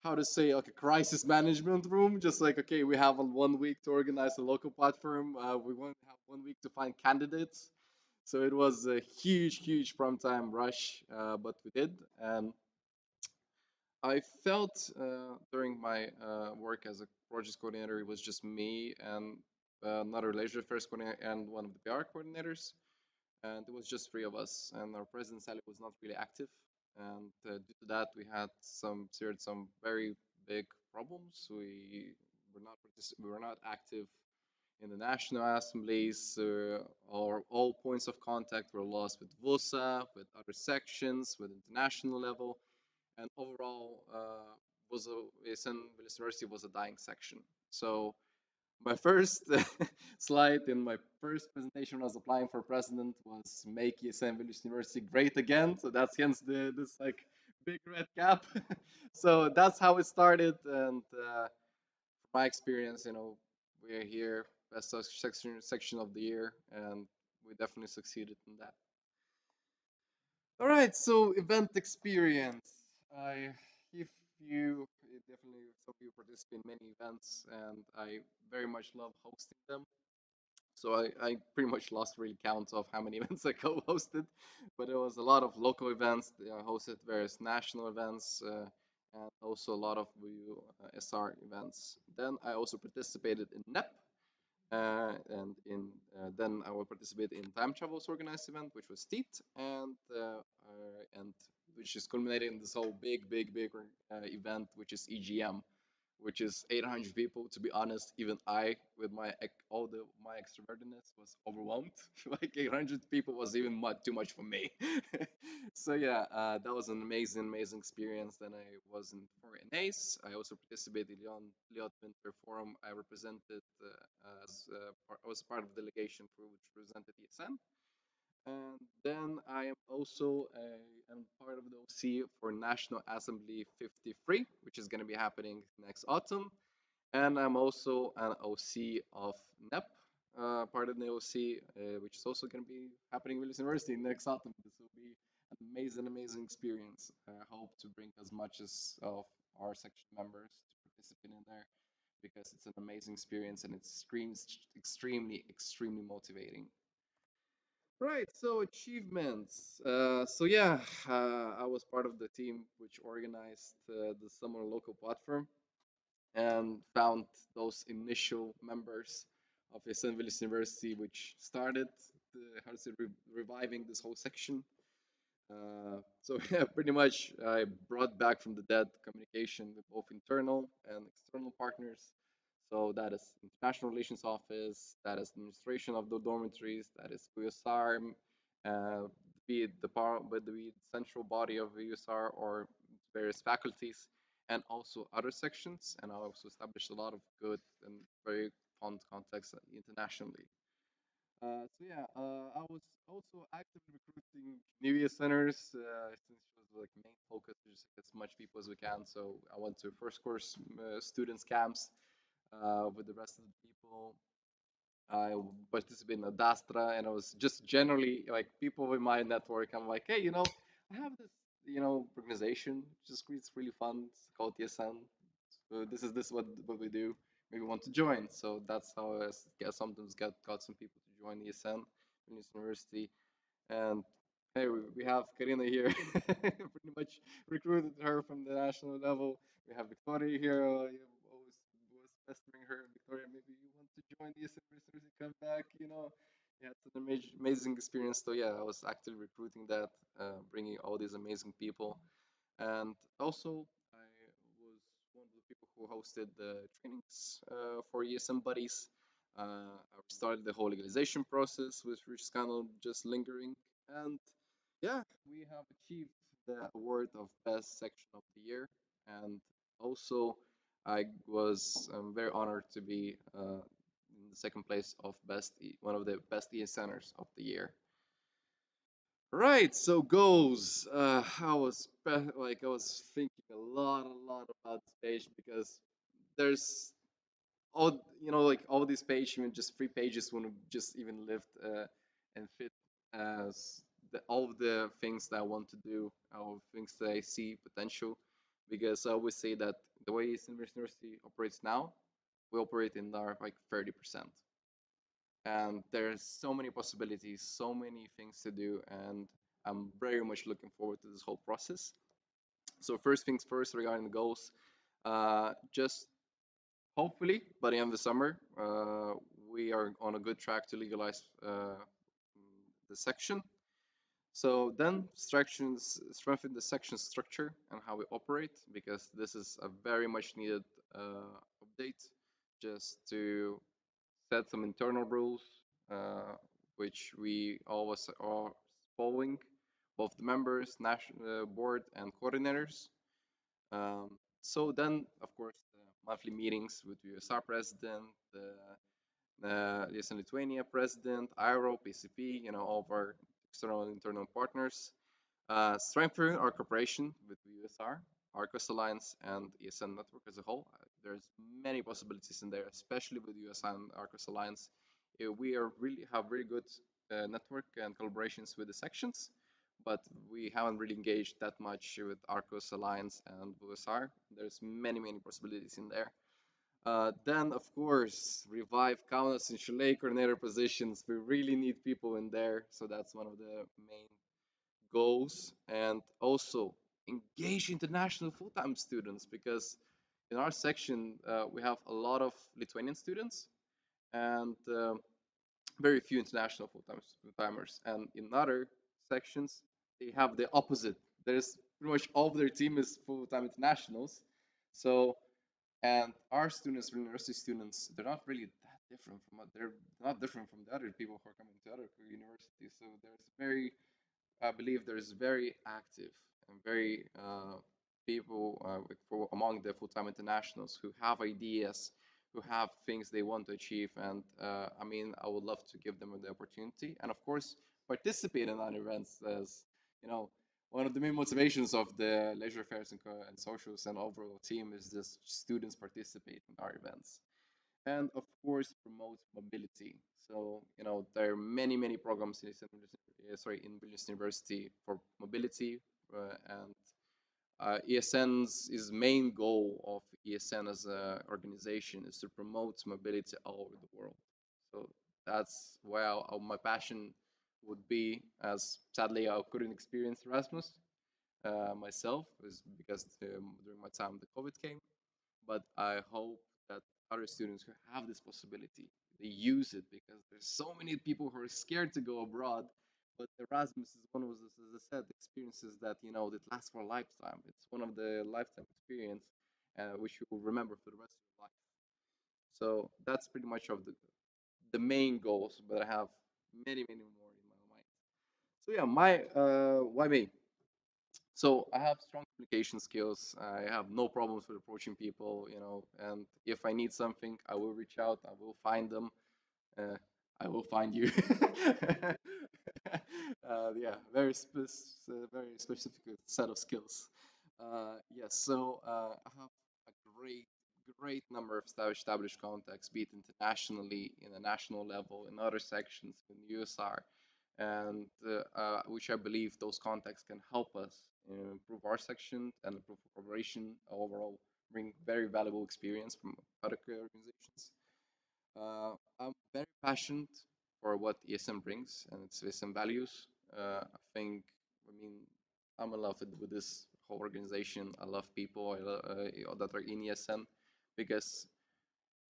how to say like a crisis management room. Just like okay, we have 1 week to organize a local platform. We want to have 1 week to find candidates. So it was a huge prime time rush, but we did, and I felt during my work as a project coordinator, it was just me and another leisure affairs coordinator and one of the PR coordinators, and it was just three of us. And our president Sally was not really active, and due to that, we had some very big problems. We were not active in the national assemblies, or all points of contact were lost with VUSA, with other sections, with international level, and overall was a ESN University was a dying section. So my first slide in my first presentation when I was applying for president was make ESN Vilnius University great again. So that's hence this like big red cap. So that's how it started, and from my experience, we're here best section of the year, and we definitely succeeded in that. All right, so event experience. I, if you definitely some of you participate in many events, and I very much love hosting them. So I pretty much lost really count of how many events I co-hosted, but there was a lot of local events. I hosted various national events, and also a lot of SR events. Then I also participated in NEP, and in then I will participate in Time Travel's organized event, which was TEAT, and which is culminating in this whole big event, which is EGM, which is 800 people. To be honest, even I, with my extrovertedness, was overwhelmed. Like 800 people was even too much for me. So yeah, that was an amazing experience. Then I was in for ACE. I also participated in Leon Winter Forum. I represented I was part of the delegation for which represented ESN. And then I am also am part of the OC for National Assembly 53, which is going to be happening next autumn. And I'm also an OC of NEP, part of the OC, which is also going to be happening at Vilnius University next autumn. This will be an amazing, amazing experience. I hope to bring as much as of our section members to participate in there because it's an amazing experience and it screams extremely, extremely motivating. Right, so achievements. I was part of the team which organized the summer local platform and found those initial members of ESN Vilnius University, which started how to say, reviving this whole section. Pretty much I brought back from the dead communication with both internal and external partners. So that is International Relations Office, that is administration of the dormitories, that is USR, uh, be it the central body of USR or various faculties, and also other sections. And I also established a lot of good and very fun contacts internationally. I was also actively recruiting new year centers since it was like main focus to just get as much people as we can. So I went to first course students camps with the rest of the people. I participated in Adastra, and I was just generally like people in my network. I'm like, hey, I have this, organization. Just it's really fun. It's called ESN. So this is what we do. Maybe want to join. So that's how sometimes got some people to join ESN, Vilnius University. And hey, we have Karina here. Pretty much recruited her from the national level. We have Victoria here. You always was pestering her. Victoria, maybe you want to join the university, come back. Yeah, it's an amazing experience. So yeah, I was actively recruiting that, bringing all these amazing people, and also I was one of the people who hosted the trainings for ESM buddies. I started the whole legalization process, which is kind of just lingering. And yeah, we have achieved the award of best section of the year. And also, I was very honored to be in the second place of one of the best ESNers of the year. Right, so goals. I was thinking a lot about this page because there's all these pages, even just 3 pages, wouldn't just even lift and fit as all of the things that I want to do, all of things that I see potential. Because I always say that the way Eastern University operates now, we operate in our like 30%, and there's so many possibilities, so many things to do, and I'm very much looking forward to this whole process. So first things first regarding the goals, just hopefully by the end of the summer, we are on a good track to legalize the section. So then strengthen the section structure and how we operate, because this is a very much needed update just to set some internal rules, which we always are following, both the members, national board, and coordinators. So then, of course, the monthly meetings with the USR president, the ESN Lithuania president, IRO, PCP, all of our external and internal partners. Strengthen our cooperation with the USR, Arcos Alliance, and ESN network as a whole. There's many possibilities in there, especially with USR and Arcos Alliance. We are have really good network and collaborations with the sections, but we haven't really engaged that much with Arcos Alliance and USR. There's many possibilities in there. Then, of course, revive Kaunas and Chile coordinator positions. We really need people in there, so that's one of the main goals. And also engage international full-time students, because in our section we have a lot of Lithuanian students and very few international full-timers. And in other sections, they have the opposite. There's pretty much all of their team is full-time internationals. So, and our students, university students, they're not really that different they're not different from the other people who are coming to other universities. So I believe there's very active and very people among the full-time internationals who have ideas, who have things they want to achieve. And I mean, I would love to give them the opportunity, and of course, participate in our events. As you know, one of the main motivations of the leisure affairs and socials and overall team is just students participate in our events, and of course promote mobility. So you know there are many programs in in Vilnius University for mobility, and ESN's main goal of ESN as an organization is to promote mobility all over the world. So that's where my passion would be. As sadly I couldn't experience Erasmus myself, is because during my time the COVID came. But I hope that other students who have this possibility, they use it, because there's so many people who are scared to go abroad. But Erasmus is one of those, as I said, experiences that that last for a lifetime. It's one of the lifetime experience, which you will remember for the rest of your life. So that's pretty much of the main goals. But I have many more in my mind. So yeah, my why me? So I have strong communication skills. I have no problems with approaching people, and if I need something, I will reach out. I will find them. Uh, I will find you. Yeah, very specific set of skills. Yes, so I have a great number of established contacts, be it internationally, in a national level, in other sections, in USR, and which I believe those contacts can help us improve our section and improve cooperation overall, bring very valuable experience from other organizations. I'm very passionate for what ESM brings and its ESM values. I think, I mean, I'm in love with this whole organization. I love people that are in ESM, because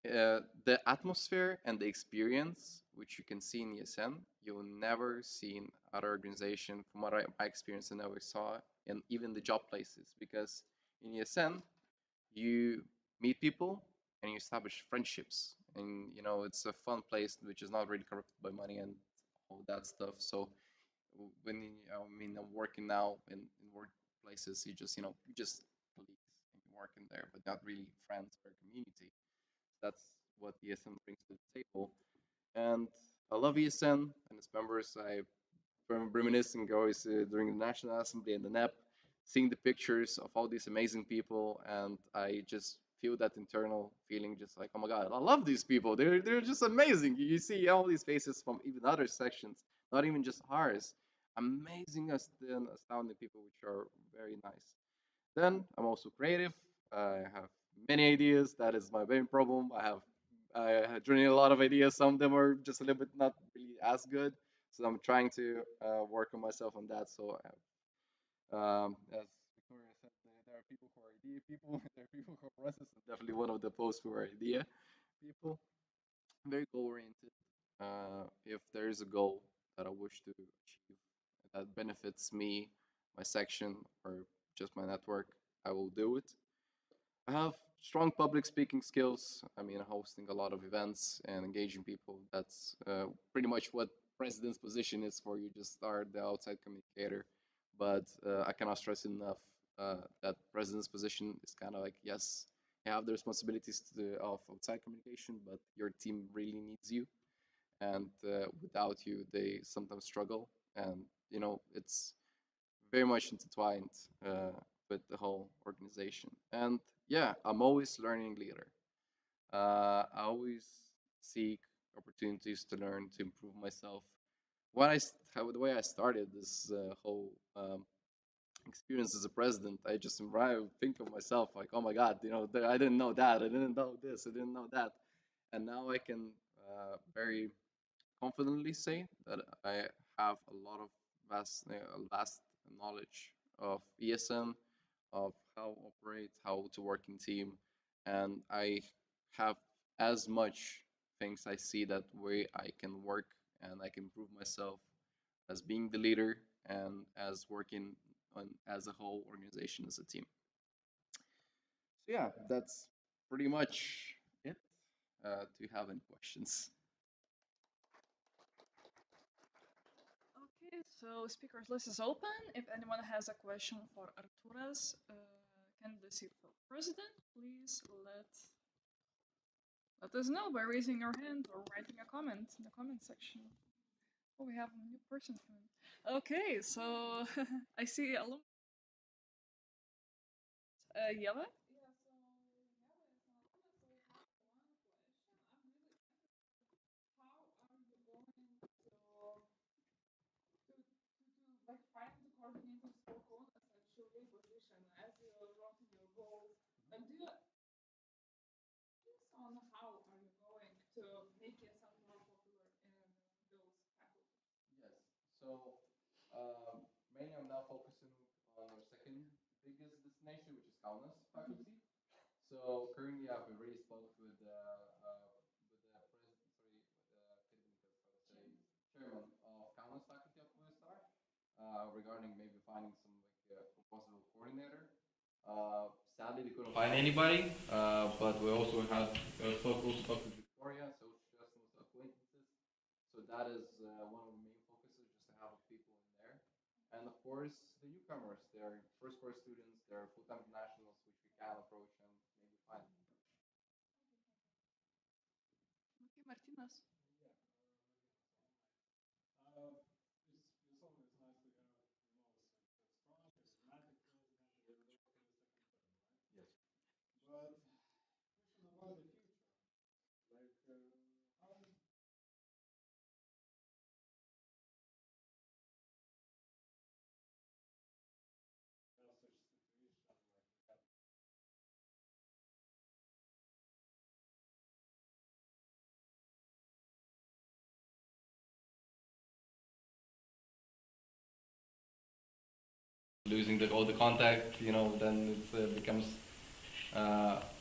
the atmosphere and the experience which you can see in ESN, you'll never see in other organization. From what my experience, I never saw in even the job places, because in ESN you meet people and you establish friendships, and it's a fun place which is not really corrupted by money and all that stuff. So when I'm working now in workplaces, you just colleagues and you're working there, but not really friends or community. That's what ESN brings to the table. And I love ESN and its members. I reminiscing always during the National Assembly and the NEP, seeing the pictures of all these amazing people, and I just feel that internal feeling, just like, oh my God, I love these people. They're just amazing. You see all these faces from even other sections, not even just ours. Amazing, astounding people, which are very nice. Then I'm also creative. I have many ideas. That is my main problem. I generate a lot of ideas. Some of them are just a little bit not really as good. So I'm trying to work on myself on that. So as Victoria said, there are people who are idea people. There are people who are process. I'm definitely one of the posts who are idea people. Very goal oriented. If there is a goal that I wish to achieve that benefits me, my section, or just my network, I will do it. I have strong public speaking skills. I mean, hosting a lot of events and engaging people. That's pretty much what president's position is for. You just are the outside communicator. But I cannot stress enough that president's position is kind of like, yes, you have the responsibilities of outside communication, but your team really needs you. And without you, they sometimes struggle. And, it's very much intertwined with the whole organization. And yeah, I'm always learning leader. I always seek opportunities to learn, to improve myself. The way I started this whole experience as a president, I just think of myself like, oh my God, I didn't know that, I didn't know this, I didn't know that, and now I can very confidently say that I have a lot of vast knowledge of ESM, of how to operate, how to work in team, and I have as much things I see that way I can work and I can improve myself as being the leader and as working on as a whole organization as a team. So yeah, that's pretty much it. Do you have any questions? Okay, so speakers list is open. If anyone has a question for Arturas, candidacy for president, please let us know by raising your hand or writing a comment in the comment section. Oh, we have a new person coming. Okay, so I see a lot. Yella? Like find the coordinators for code essentially position as you wrote in your goals. And do you on how are you going to make yourself more popular in those faculty? Yes. So mainly I'm now focusing on our second biggest destination, which is Kaunas faculty. So currently I've already spoke with the president, sorry, chairman of Kaunas faculty of USR regarding maybe finding some like possible coordinator. Sadly, they couldn't find anybody, but we also had also talked with Victoria, so she has some acquaintances. So that is one of the main focuses, just to have people in there. And of course, the newcomers, they're first course students, they're full-time internationals, which we can approach and maybe find. Okay, Martinas. Yes. But question about the future, like how have such situation like losing all the contact, then it becomes.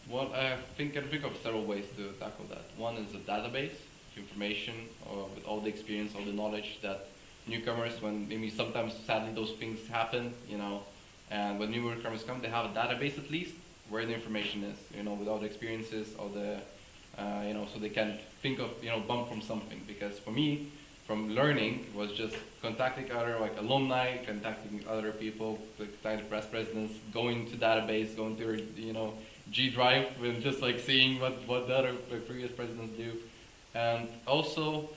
Well, I can think of several ways to tackle that. One is a database of information with all the experience, all the knowledge that newcomers, when maybe sometimes sadly those things happen, and when newcomers come, they have a database at least where the information is, with all the experiences, all the, so they can think of, bump from something. Because for me, from learning was just contacting other like alumni, contacting other people, contacting past presidents, going to database, going to G Drive, and just like seeing what the other previous presidents do, and also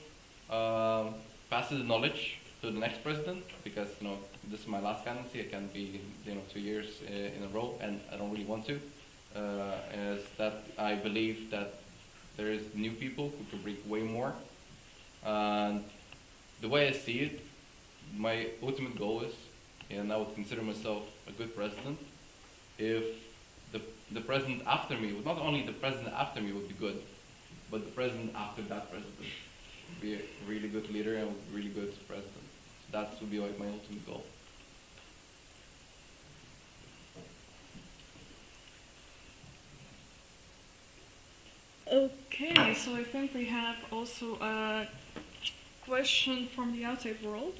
passes the knowledge to the next president, because this is my last candidacy. I can be 2 years in a row, and I don't really want to. Is that I believe that there is new people who can bring way more. And the way I see it, my ultimate goal is, and I would consider myself a good president, if the president after me, not only the president after me would be good, but the president after that president would be a really good leader and a really good president. So that would be like my ultimate goal. Okay, so I think we have also a question from the outside world.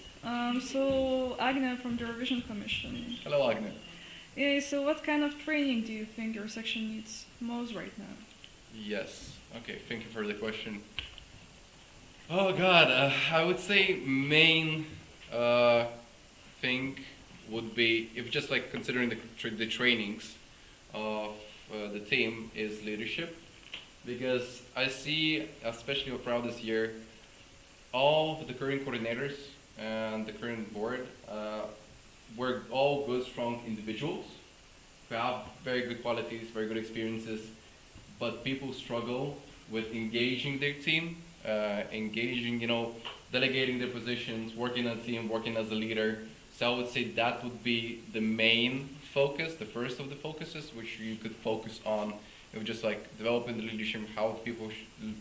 So Agna from the Revision Commission. Hello, Agna. Yeah, so what kind of training do you think your section needs most right now? Yes. Okay, thank you for the question. Oh God, I would say main thing would be, if just like considering the trainings of the team, is leadership. Because I see, especially throughout this year, all the current coordinators and the current board were all good, strong individuals who have very good qualities, very good experiences, but people struggle with engaging their team, delegating their positions, working on a team, working as a leader. So I would say that would be the main focus, the first of the focuses, which you could focus on. It was just like developing the leadership,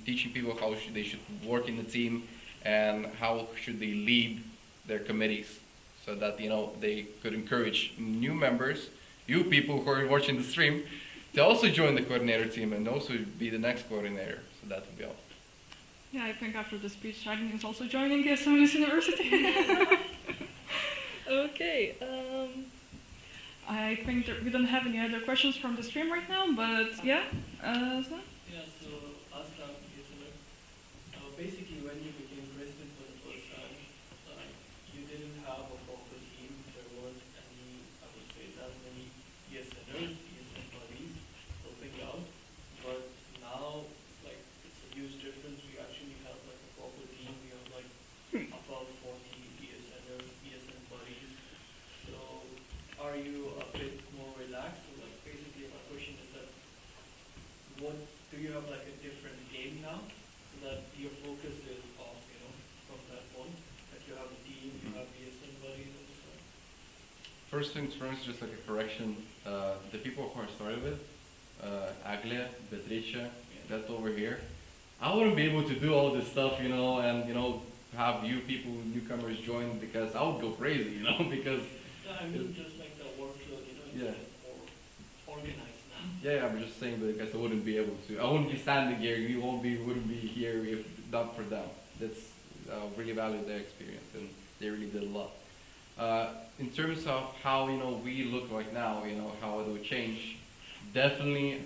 teaching people how they should work in the team, and how should they lead their committees, so that they could encourage new members, you people who are watching the stream, to also join the coordinator team and also be the next coordinator. So that would be all. Yeah, I think after the speech, Agni is also joining ESN Vilnius University. Okay. I think that we don't have any other questions from the stream right now, but yeah. So? Yeah, so Aslan, basically when you became president for the first time, you didn't have a proper team. There weren't any, I would say, that many ESNers, ESN buddies helping out. But now, like are you a bit more relaxed? So like basically my question is that what do you have like a different game now so that your focus is off, from that point that you have a team, you have ESN buddies and stuff? First things first, just like a correction. The people who I started with, Aglia, Beatrice, that's over here. I wouldn't be able to do all this stuff, and have you people, newcomers join because I would go crazy, because. I mean, just like the workload, it's Yeah. more organized now. Yeah, I'm just saying because I wouldn't be able to. I wouldn't be standing here. You wouldn't be here if not for them. That's really value their experience, and they really did a lot. In terms of how we look right now, how it would change. Definitely,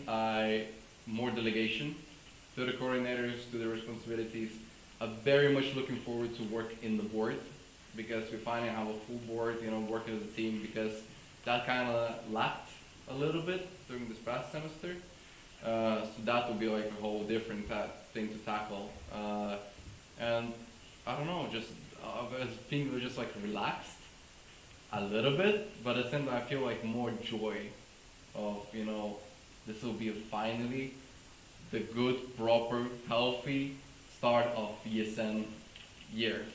more delegation to the coordinators, to their responsibilities. I'm very much looking forward to work in the board because we finally have a full board, working as a team because that kind of lacked a little bit during this past semester. So that would be like a whole different thing to tackle. And I don't know, just things were just like relaxed a little bit, but at the same time I feel like more joy of, this will be finally the good, proper, healthy start of ESN year.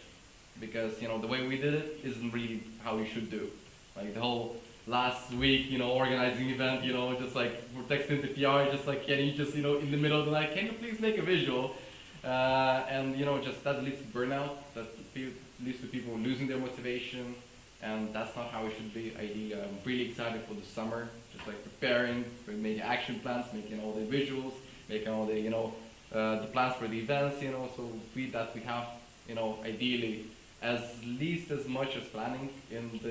Because, the way we did it isn't really how we should do. Like the whole last week, organizing event, just like we're texting the PR, just like, can you just, in the middle of the night, can you please make a visual? And, just that leads to burnout, that leads to people losing their motivation, and that's not how it should be. I'm really excited for the summer, just like preparing, making action plans, making all the visuals, making all the, the plans for the events, so we have, ideally, as least as much as planning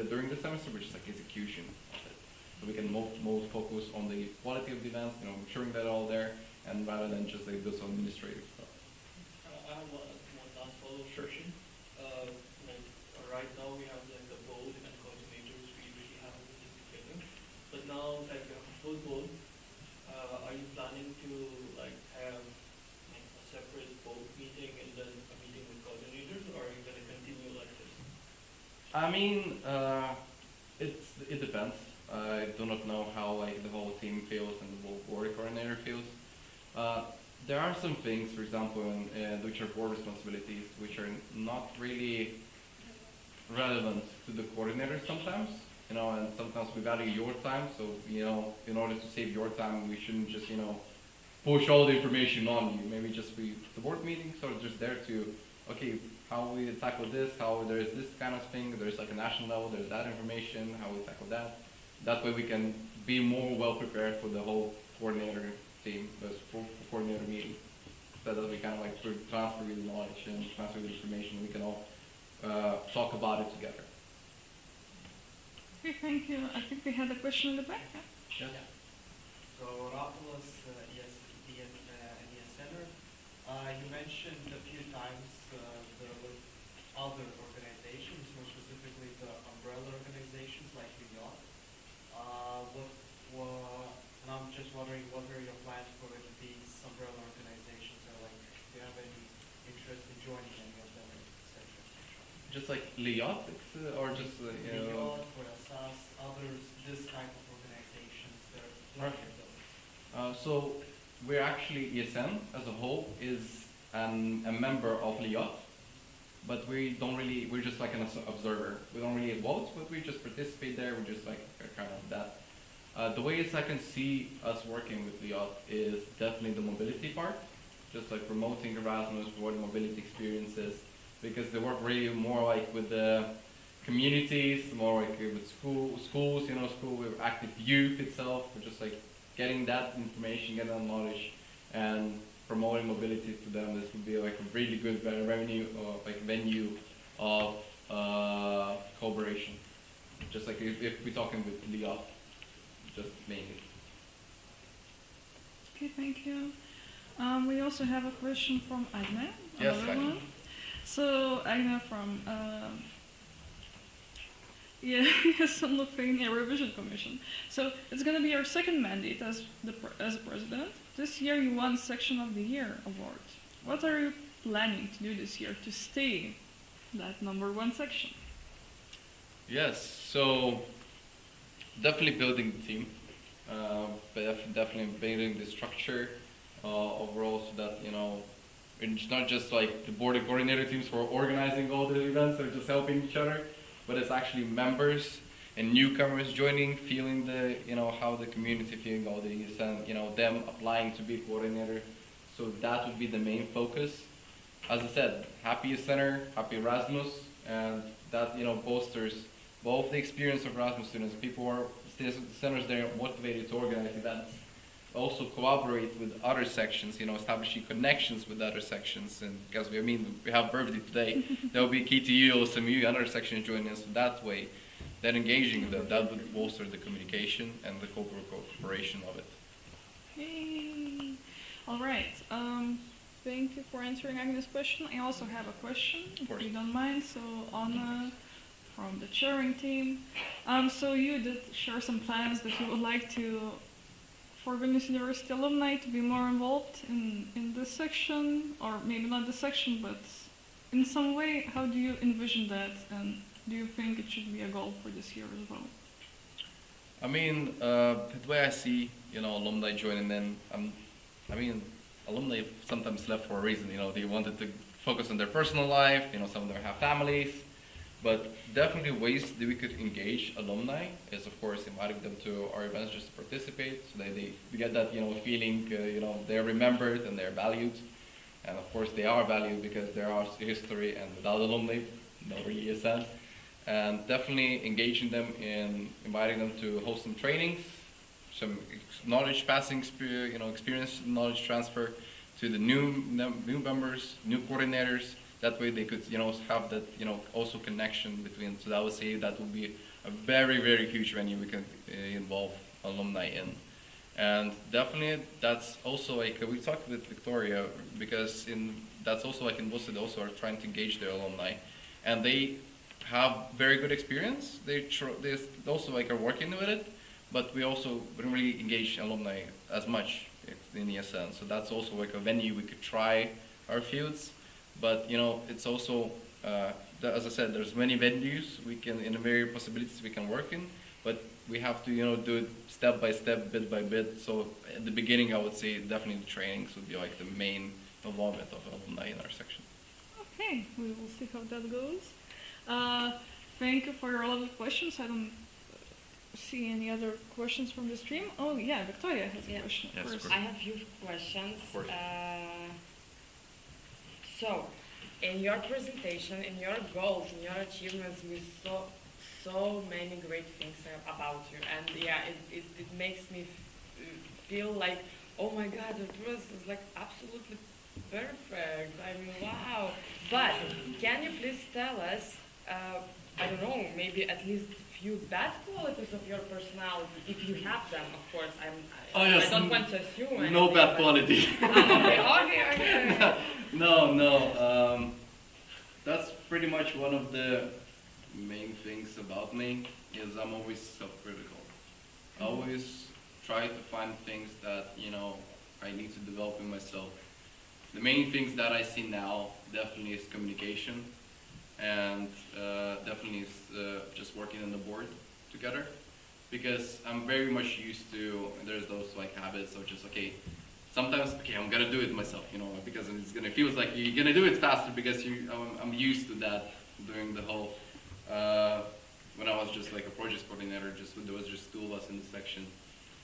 during the semester, which is like execution of it. So we can most focus on the quality of the events, ensuring that all there, and rather than just like do some administrative stuff. I have one last follow-up question. Right now we have like the board and coordinators, we really have everything together. But now that you have a full board, are you planning to like have like a separate board meeting and then a meeting with coordinators, or are you gonna continue like this? I mean, it depends. I do not know how like the whole team feels and the whole board coordinator feels. There are some things, for example, which are board responsibilities, which are not really relevant to the coordinator sometimes. And sometimes we value your time. So in order to save your time, we shouldn't just push all the information on you. Maybe just the board meetings are just there to, okay, how we tackle this, how there's this kind of thing, there's like a national level, there's that information, how we tackle that. That way we can be more well prepared for the whole coordinator team, for coordinator meeting. So that we kind of like transfer the knowledge and transfer the information, we can all talk about it together. Okay, thank you. I think we had a question in the back. Yes. So Rafalos, ESNer, you mentioned a few times the other organizations, more specifically the umbrella organizations like the yacht. And I'm just wondering, what are your plans for these umbrella organizations? Or like, do you have any interest in joining any of them, etc., etc.? Just like Liot, or just Liot, or SAS, others, this type of organizations. There are plenty of those. So we're actually, ESN as a whole is a member of Liot, but we're just like an observer. We don't really vote, but we just participate there. We're just like kind of that. The ways I can see us working with Liot is definitely the mobility part, just like promoting Erasmus, promoting mobility experiences, because they work really more like with the communities, more like with schools, school with active youth itself. We're just like getting that information, getting that knowledge, and promoting mobility to them. This would be like a really good venue of collaboration. Just like if we're talking with Liot, just mainly. Okay, thank you. We also have a question from Agne. Yes, Agne. So Agne from ESN Lithuania Revision Commission. So it's going to be your second mandate as a president. This year you won Section of the Year award. What are you planning to do this year to stay that #1 section? Yes, so definitely building the team, definitely building the structure overall, so that it's not just like the board and coordinator teams for organizing all the events or just helping each other, but it's actually members and newcomers joining, feeling the how the community feeling all these, and them applying to be coordinator. So that would be the main focus. As I said, happy center, happy Erasmus, and that bolsters both the experience of Erasmus students. People are the centers there motivated to organize events, also collaborate with other sections, establishing connections with other sections. And because we have birthday today, that will be key to you, or some of you other sections joining us that way. Then engaging them, that would bolster the communication and the cooperation of it. Hey. All right. Thank you for answering Agnes' question. I also have a question, if you don't mind. So Anna from the chairing team. So you did share some plans that you would like for Vilnius University alumni to be more involved in this section, or maybe not this section, but in some way. How do you envision that, and do you think it should be a goal for this year as well? I mean, the way I see, alumni joining, then alumni sometimes left for a reason. They wanted to focus on their personal life. Some of them have families, but definitely ways that we could engage alumni is, of course, inviting them to our events just to participate, so that they get that feeling, they're remembered and they're valued, and of course they are valued because there are history, and without alumni, no ESN. And definitely engaging them in inviting them to host some trainings, some knowledge passing, experience, knowledge transfer to the new members, new coordinators. That way they could, have that, also connection between. So I would say that would be a very, very huge venue we can involve alumni in. And definitely that's also like, we talked with Victoria, because that's also like in Boston, they also are trying to engage their alumni. And they have very good experience. They also like are working with it, but we also don't really engage alumni as much in ESN. So that's also like a venue we could try our fields. But it's also, as I said, there's many venues in very possibilities we can work in, but we have to do it step by step, bit by bit. So at the beginning, I would say definitely the trainings would be like the main involvement of alumni in our section. Okay, we will see how that goes. Thank you for your lovely questions. I don't see any other questions from the stream. Oh yeah, Victoria has a question. Yes, first. I have a few questions. So, in your presentation, in your goals, in your achievements, we saw so many great things about you, and yeah, it makes me feel like, oh my God, Arturas is like absolutely perfect. I mean, wow. But can you please tell us, I don't know, maybe at least a few bad qualities of your personality, if you have them, of course. I don't want to assume anything. No bad quality. Okay. No. That's pretty much one of the main things about me, is I'm always self-critical. I always try to find things that, I need to develop in myself. The main things that I see now definitely is communication, and definitely is just working on the board together, because I'm very much used to, there's those like habits of just, sometimes, I'm gonna do it myself, because it feels like you're gonna do it faster, because I'm used to that during the whole, when I was just like a project coordinator, there was just two of us in the section.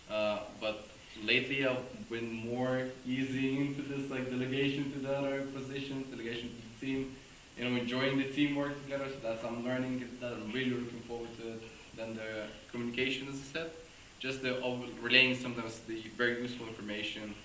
But lately I've been more easy into this like delegation to the other positions, delegation to the team, enjoying the teamwork together. So I'm learning that. I'm really looking forward to it. Then the communication, as I said, just the relaying sometimes the very useful information.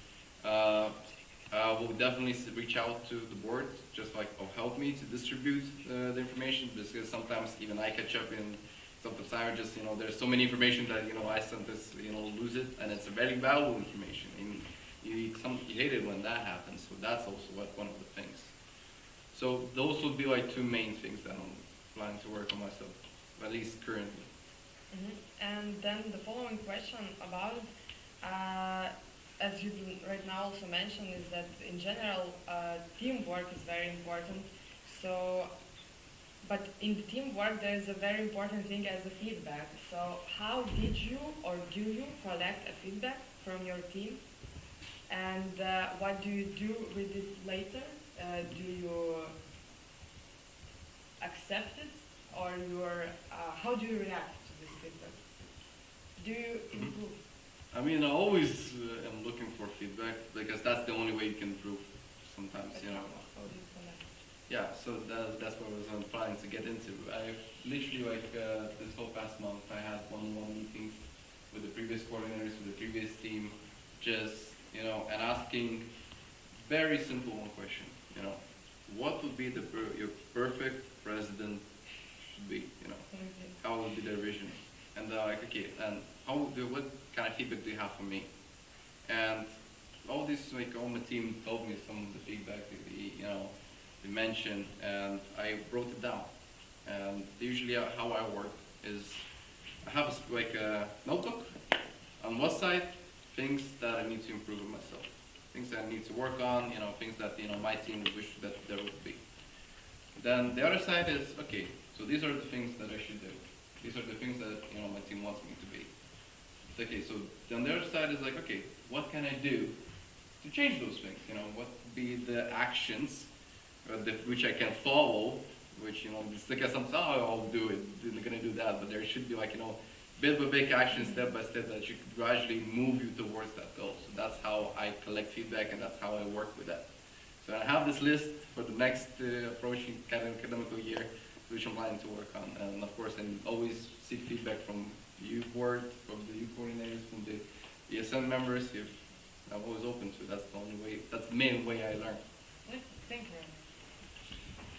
We'll definitely reach out to the board, just like help me to distribute the information, because sometimes even I catch up in. Sometimes I just, there's so many information that, I sometimes, lose it, and it's a very valuable information. And you hate it when that happens, so that's also one of the things. So those would be like two main things that I'm planning to work on myself, at least currently. And then the following question about, as you right now also mentioned, is that in general, teamwork is very important. So but in the teamwork, there is a very important thing as a feedback. So how did you or do you collect a feedback from your team? And what do you do with it later? Do you accept it, or how do you react to this feedback? Do you improve? I mean, I always am looking for feedback because that's the only way you can improve. Sometimes, you know. Yeah, so that's what I was planning to get into. I literally this whole past month I had one-on-one meetings with the previous coordinators, with the previous team, just and asking very simple one question. What would be your perfect president should be? How would be their vision? And they're like, okay, and what kind of feedback do you have for me? And all my team told me some of the feedback that they mentioned, and I wrote it down. And usually how I work is I have a notebook. On one side, things that I need to improve in myself, things that I need to work on, things that my team would wish that there would be. Then the other side is, okay, so these are the things that I should do. These are the things that my team wants me to be. Okay, so then the other side is like, okay, what can I do to change those things? What would be the actions which I can follow, which it's like sometimes I'll do it, I'm gonna do that, but there should be bit by bit action, step by step, that should gradually move you towards that goal. So that's how I collect feedback, and that's how I work with that. So I have this list for the next approaching academical year, which I'm planning to work on. And of course, I always seek feedback from the board, from the coordinators, from the ESN members. If I'm always open to. That's the only way. That's the main way I learn. Thank you.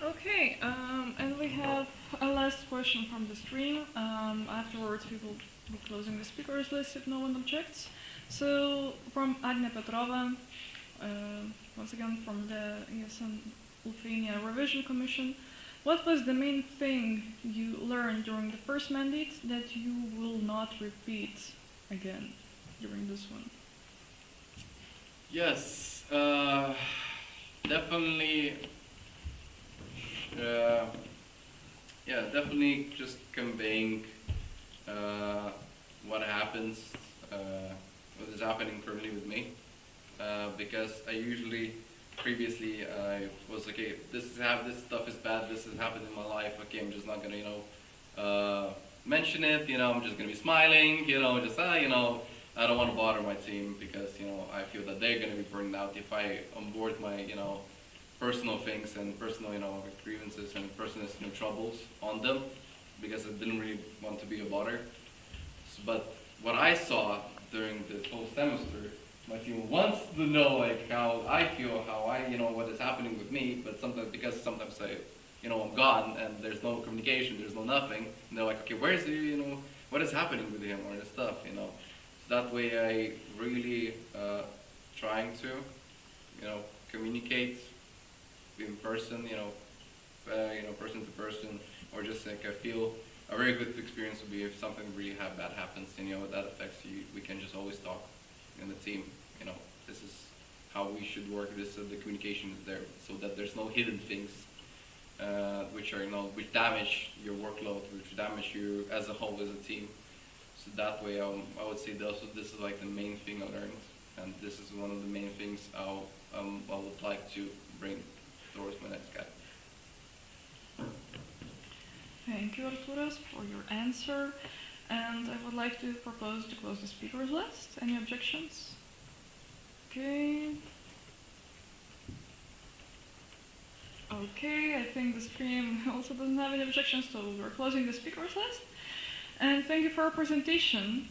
Okay, and we have a last question from the stream. Afterwards, we will be closing the speakers list if no one objects. So, from Agnia Petrova, once again from the ESN Lithuania Revision Commission, what was the main thing you learned during the first mandate that you will not repeat again during this one? Yes, definitely. Definitely just conveying what happens, what is happening currently with me, because I usually previously I was okay. This stuff is bad. This has happened in my life. Okay, I'm just not gonna mention it. I'm just gonna be smiling. Just I don't want to bother my team because I feel that they're gonna be burned out if I onboard my personal things and personal, grievances and personal, troubles on them, because I didn't really want to be a bother. But what I saw during the whole semester, my team wants to know how I feel, what is happening with me. But sometimes I'm gone and there's no communication, there's no nothing. And they're like, okay, where's what is happening with him or this stuff, So that way I really trying to, communicate in person, person to person, or just I feel a very good experience would be if something really bad happens, that affects you. We can just always talk in the team. This is how we should work. The communication is there, so that there's no hidden things, which which damage your workload, which damage you as a whole as a team. So that way, I would say this is the main thing I learned, and this is one of the main things I would like to bring towards my next guy. Thank you, Arturas, for your answer. And I would like to propose to close the speakers list. Any objections? Okay. Okay, I think the stream also doesn't have any objections, so we're closing the speakers list. And thank you for our presentation.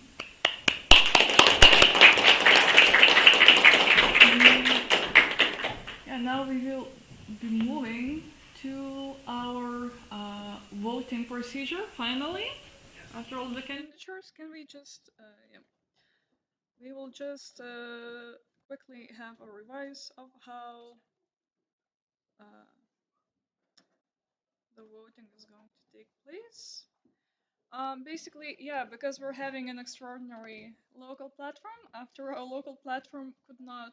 And now we will be moving to our voting procedure, finally. After all the candidatures, can we just, we will just quickly have a revise of how the voting is going to take place. Basically, because we're having an extraordinary local platform, after our local platform could not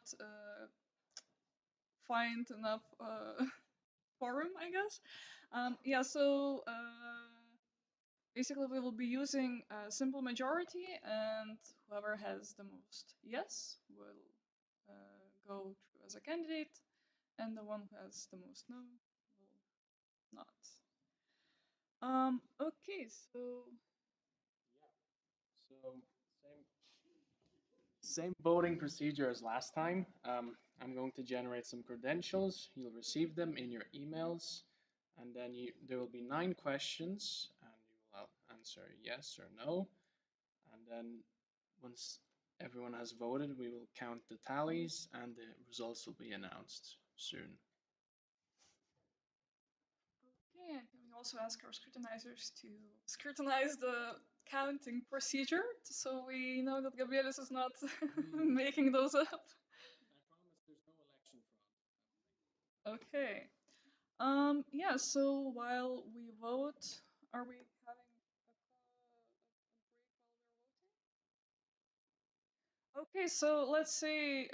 find enough forum, I guess. Yeah, so basically we will be using a simple majority, and whoever has the most yes will go through as a candidate, and the one who has the most no will not. Okay, so So same voting procedure as last time. I'm going to generate some credentials. You'll receive them in your emails, and then there will be 9 questions, and you will answer yes or no. And then once everyone has voted, we will count the tallies, and the results will be announced soon. okay, and can we also ask our scrutinizers to scrutinize the counting procedure so we know that Gabrielis is not making those up? I promise there's no election fraud. Okay. Yeah, so while we vote, are we having a break while we're voting? Okay, so let's say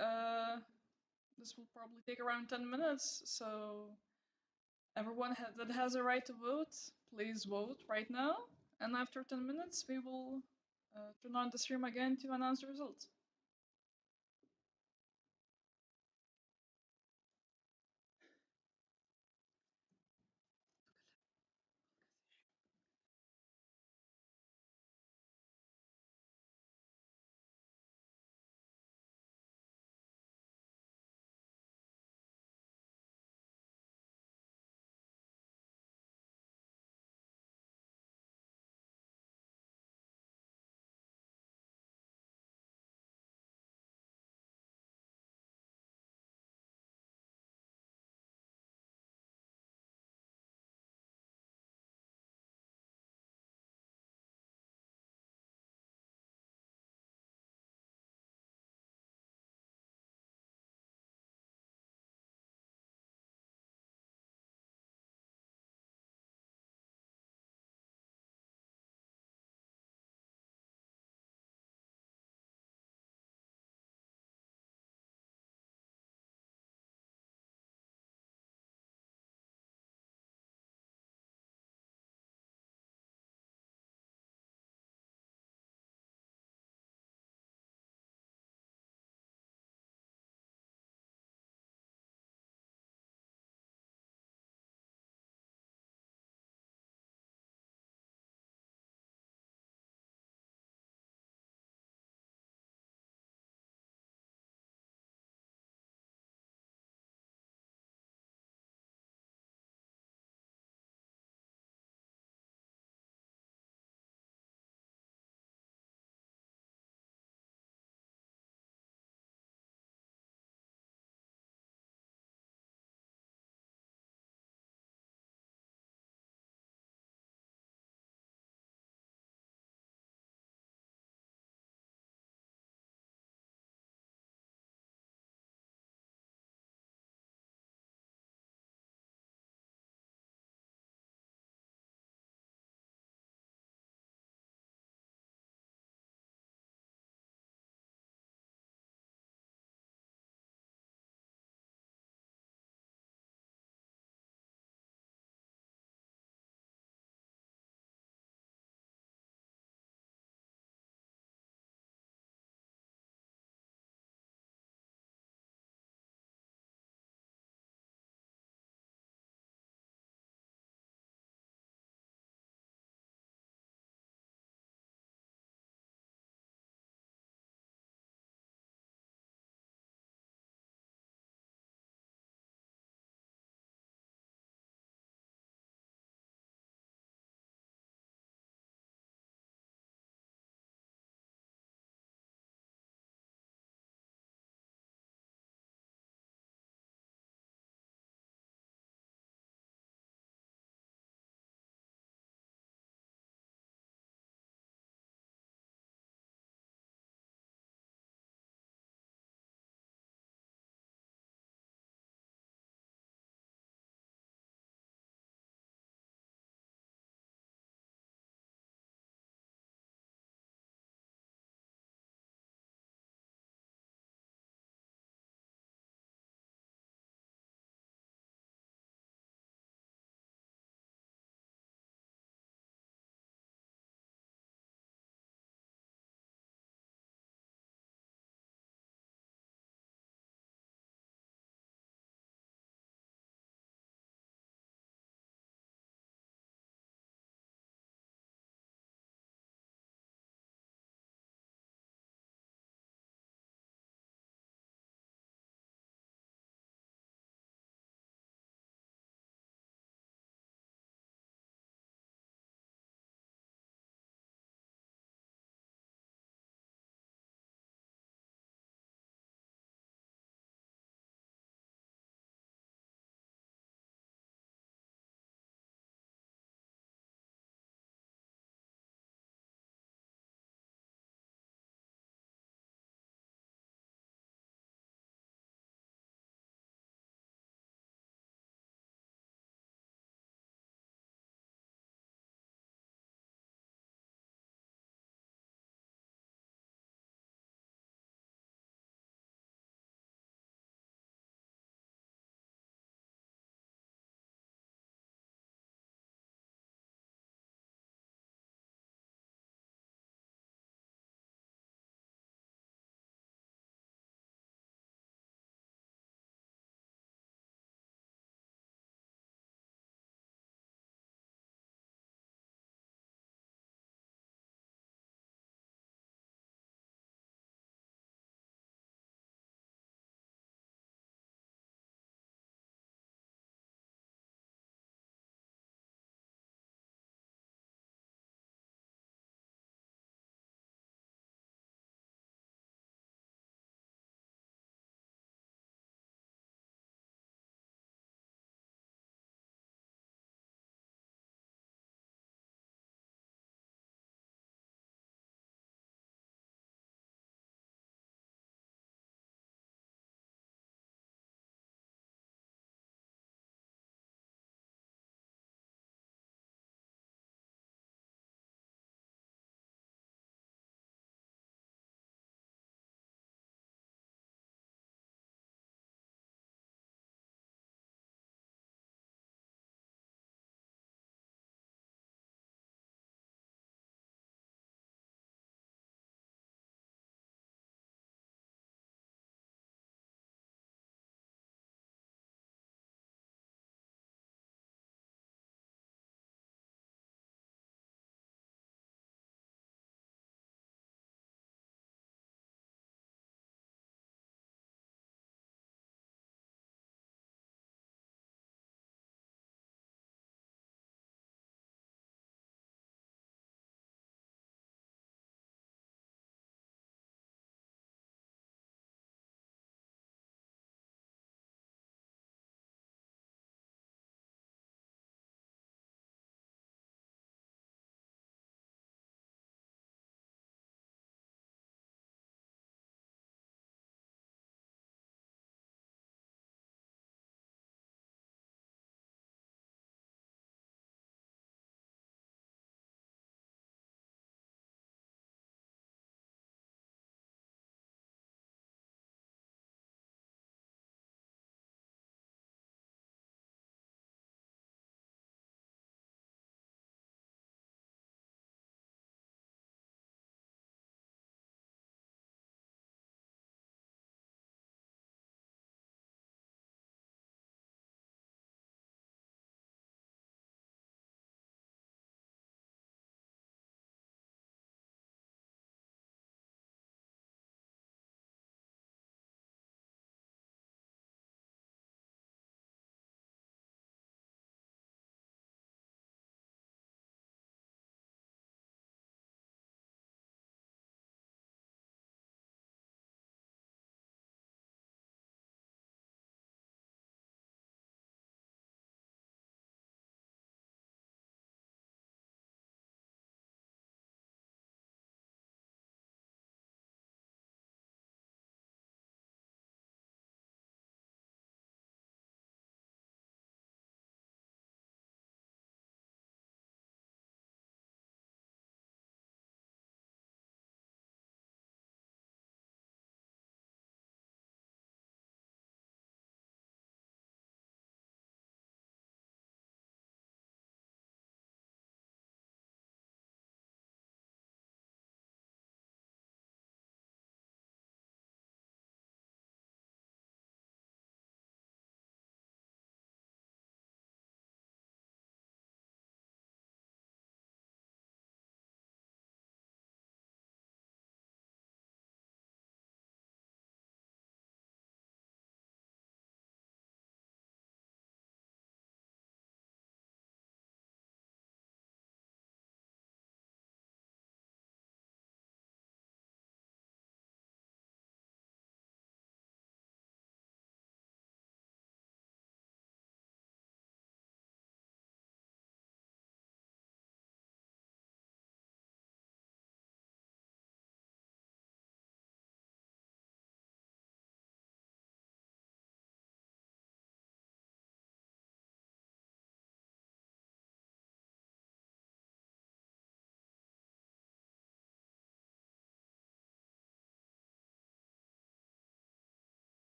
this will probably take around 10 minutes, so everyone that has a right to vote, please vote right now. And after 10 minutes, we will turn on the stream again to announce the results.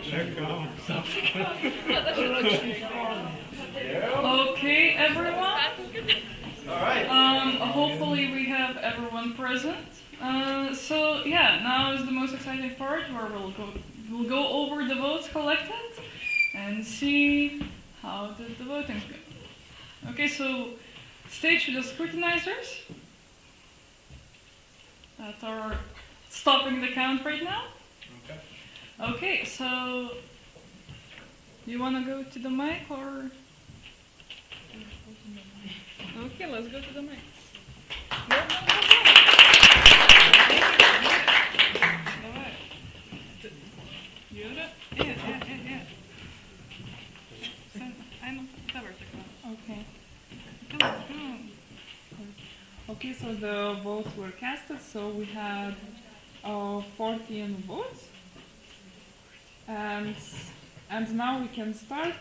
Okay, everyone. All right. Hopefully we have everyone present. So yeah, now is the most exciting part where we'll go over the votes collected and see how did the voting go. Okay, so stage to the scrutinizers that are stopping the count right now. Okay. Okay, so you wanna go to the mic or? Okay, let's go to the mic. Go, go, go, go. Давай. Юра? Yeah. I know, давай так. Okay. Come on. Okay, so the votes were casted, so we had 14 votes. And now we can start.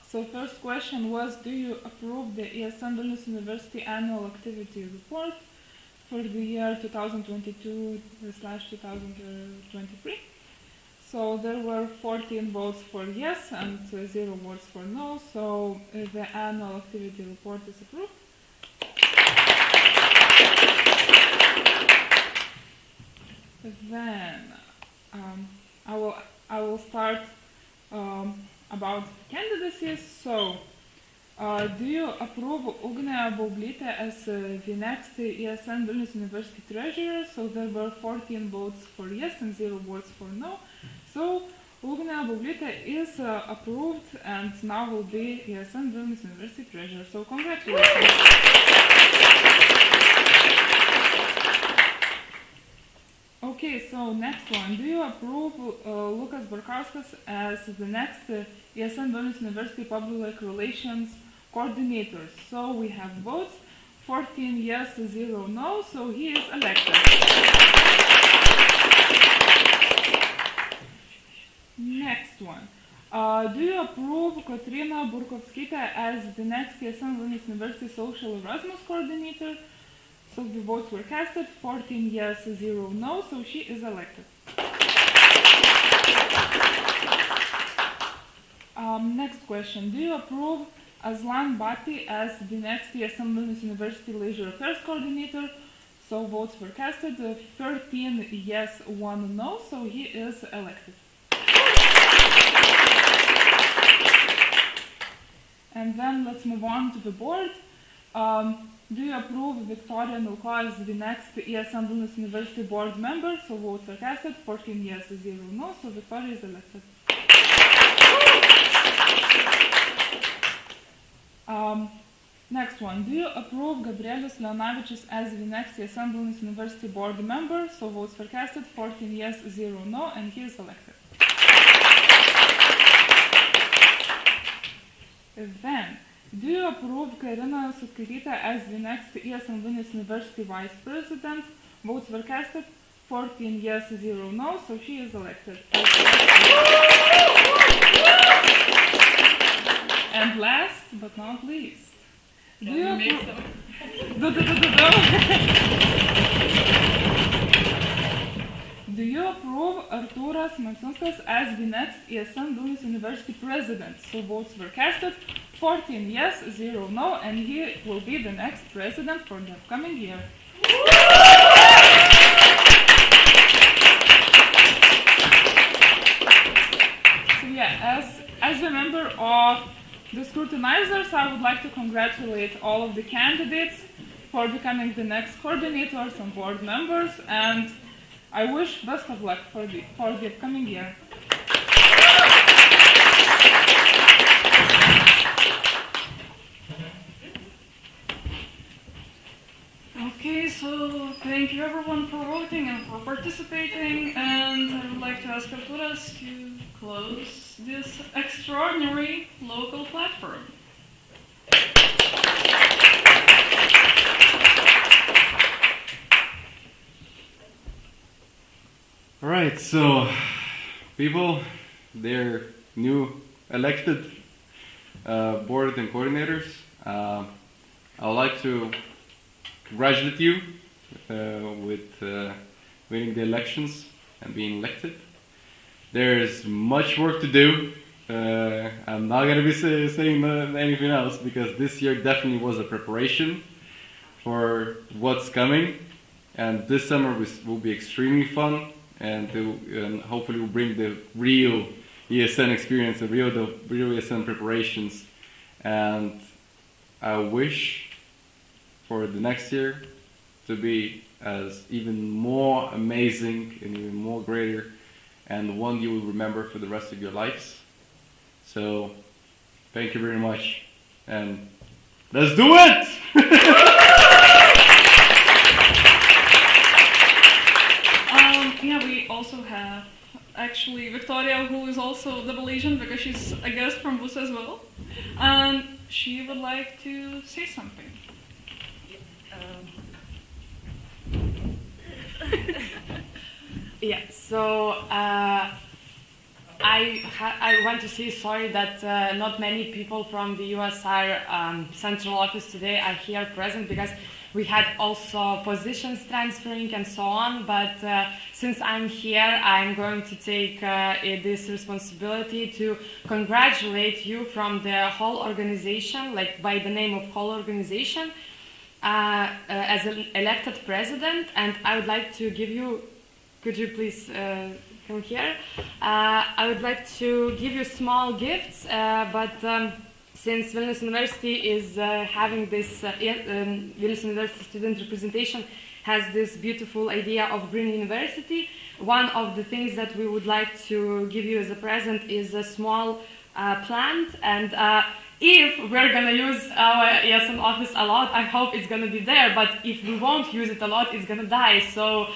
So first question was, do you approve the ESN Vilnius University annual activity report for the year 2022/2023? So there were 14 votes for yes and 0 votes for no, so the annual activity report is approved. Then I will start about candidacies. So, do you approve Ugnė Baublytė as the next ESN Vilnius University treasurer? So there were 14 votes for yes and 0 votes for no. So Ugnė Baublytė is approved and now will be ESN Vilnius University treasurer. So congratulations. Okay, so next one. Do you approve Lukas Barkauskas as the next ESN Vilnius University Public Relations coordinator? So we have votes, 14 yes, 0 no, so he is elected. Next one. Do you approve Kotryna Burkovskytė as the next ESN Vilnius University Social Erasmus coordinator? So the votes were casted, 14 yes, 0 no, so she is elected. Next question. Do you approve Aslan Bhatti as the next ESN Vilnius University Leisure Affairs coordinator? So votes were casted, 13 yes, 1 no, so he is elected. And then let's move on to the board. Do you approve Victoria Milko as the next ESN Vilnius University board member? So votes are casted, 14 yes, 0 no, so Victoria is elected. Next one. Do you approve Gabrielius Leonavičius as the next ESN Vilnius University board member? So votes were casted, 14 yes, 0 no, and he is elected. Then, do you approve Karina Sutkaitytė as the next ESN Vilnius University vice president? Votes were casted, 14 yes, 0 no, so she is elected. And last but not least, do you approve Do you approve Artūras Maciunskas as the next ESN Vilnius University president? So votes were casted, 14 yes, 0 no, and he will be the next president for the upcoming year. So yeah, as a member of the scrutinizers, I would like to congratulate all of the candidates for becoming the next coordinators and board members, and I wish best of luck for the upcoming year. Okay, so thank you everyone for voting and for participating, and I would like to ask Artūras to close this extraordinary local platform. All right, so people, they're new elected board and coordinators. I would like to congratulate you with winning the elections and being elected. there's much work to do. I'm not gonna be saying anything else because this year definitely was a preparation for what's coming, and this summer will be extremely fun, and hopefully will bring the real ESN experience, the real ESN preparations, and I wish for the next year to be as even more amazing and even more greater, and one you will remember for the rest of your lives. So, thank you very much, and let's do it! Yeah, we also have actually Victoria, who is also double Asian because she's a guest from Bus as well, and she would like to say something. Yeah, so I want to say sorry that not many people from the USR central office today are here present because we had also positions transferring and so on, but since I'm here, I'm going to take this responsibility to congratulate you from the whole organization, like by the name of whole organization, as an elected president, and I would like to give you, could you please come here? I would like to give you small gifts, but since Vilnius University is having this, Vilnius University student representation has this beautiful idea of green university, one of the things that we would like to give you as a present is a small plant, and if we're gonna use our ESN office a lot, I hope it's gonna be there, but if we won't use it a lot, it's gonna die. So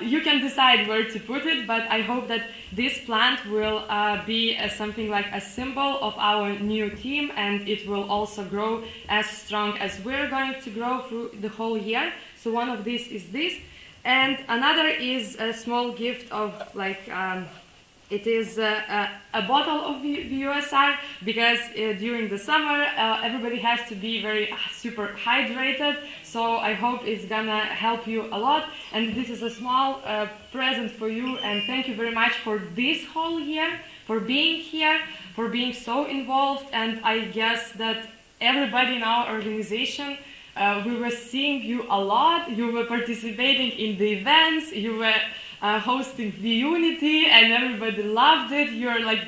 you can decide where to put it, but I hope that this plant will be something like a symbol of our new team, and it will also grow as strong as we're going to grow through the whole year. So one of these is this, and another is a small gift of like it is a bottle of the USR because during the summer everybody has to be very super hydrated, so I hope it's gonna help you a lot, and this is a small present for you, and thank you very much for this whole year, for being here, for being so involved, and I guess that everybody in our organization, we were seeing you a lot, you were participating in the events, you were hosting the Unity, and everybody loved it. You're like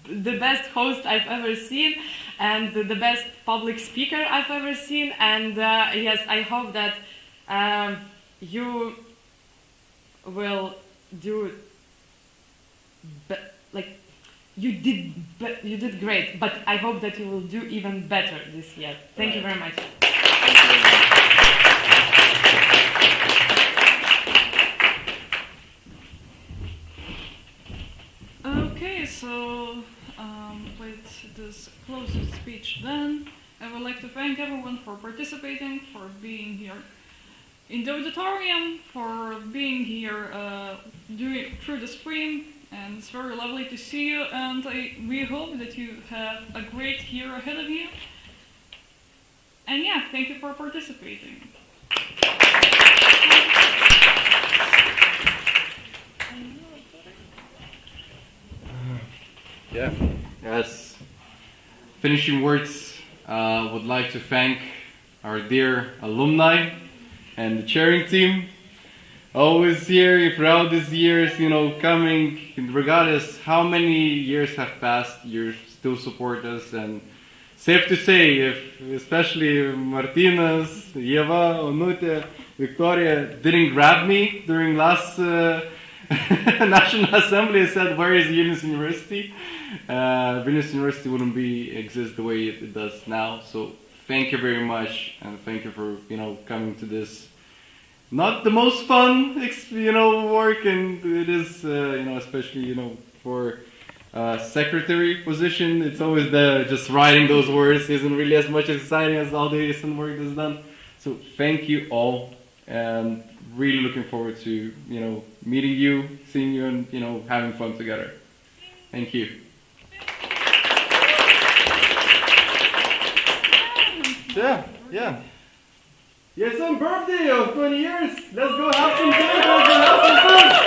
the best host I've ever seen, and the best public speaker I've ever seen. And yes, I hope that you will do like you did great. But I hope that you will do even better this year. Thank you very much. Okay, so with this closing speech then, I would like to thank everyone for participating, for being here in the auditorium, for being here through the stream, and it's very lovely to see you, and we hope that you have a great year ahead of you. And yeah, thank you for participating. Yeah. Yes. Finishing words. Would like to thank our dear alumni and the chairing team. Always here throughout these years, you know, coming, regardless how many years have passed, you still support us. And safe to say, if especially Martinas, Eva, Onute, Victoria didn't grab me during last National Assembly and said, "Where is Vilnius University?" Vilnius University wouldn't exist the way it does now. So thank you very much, and thank you for coming to this. Not the most fun, work, and it is especially for secretary position. It's always just writing those words isn't really as much exciting as all the ESN work that's done. So thank you all, and really looking forward to meeting you, seeing you, and having fun together. Thank you. Yeah. ESN birthday of 20 years. Let's go have some cake and have some food.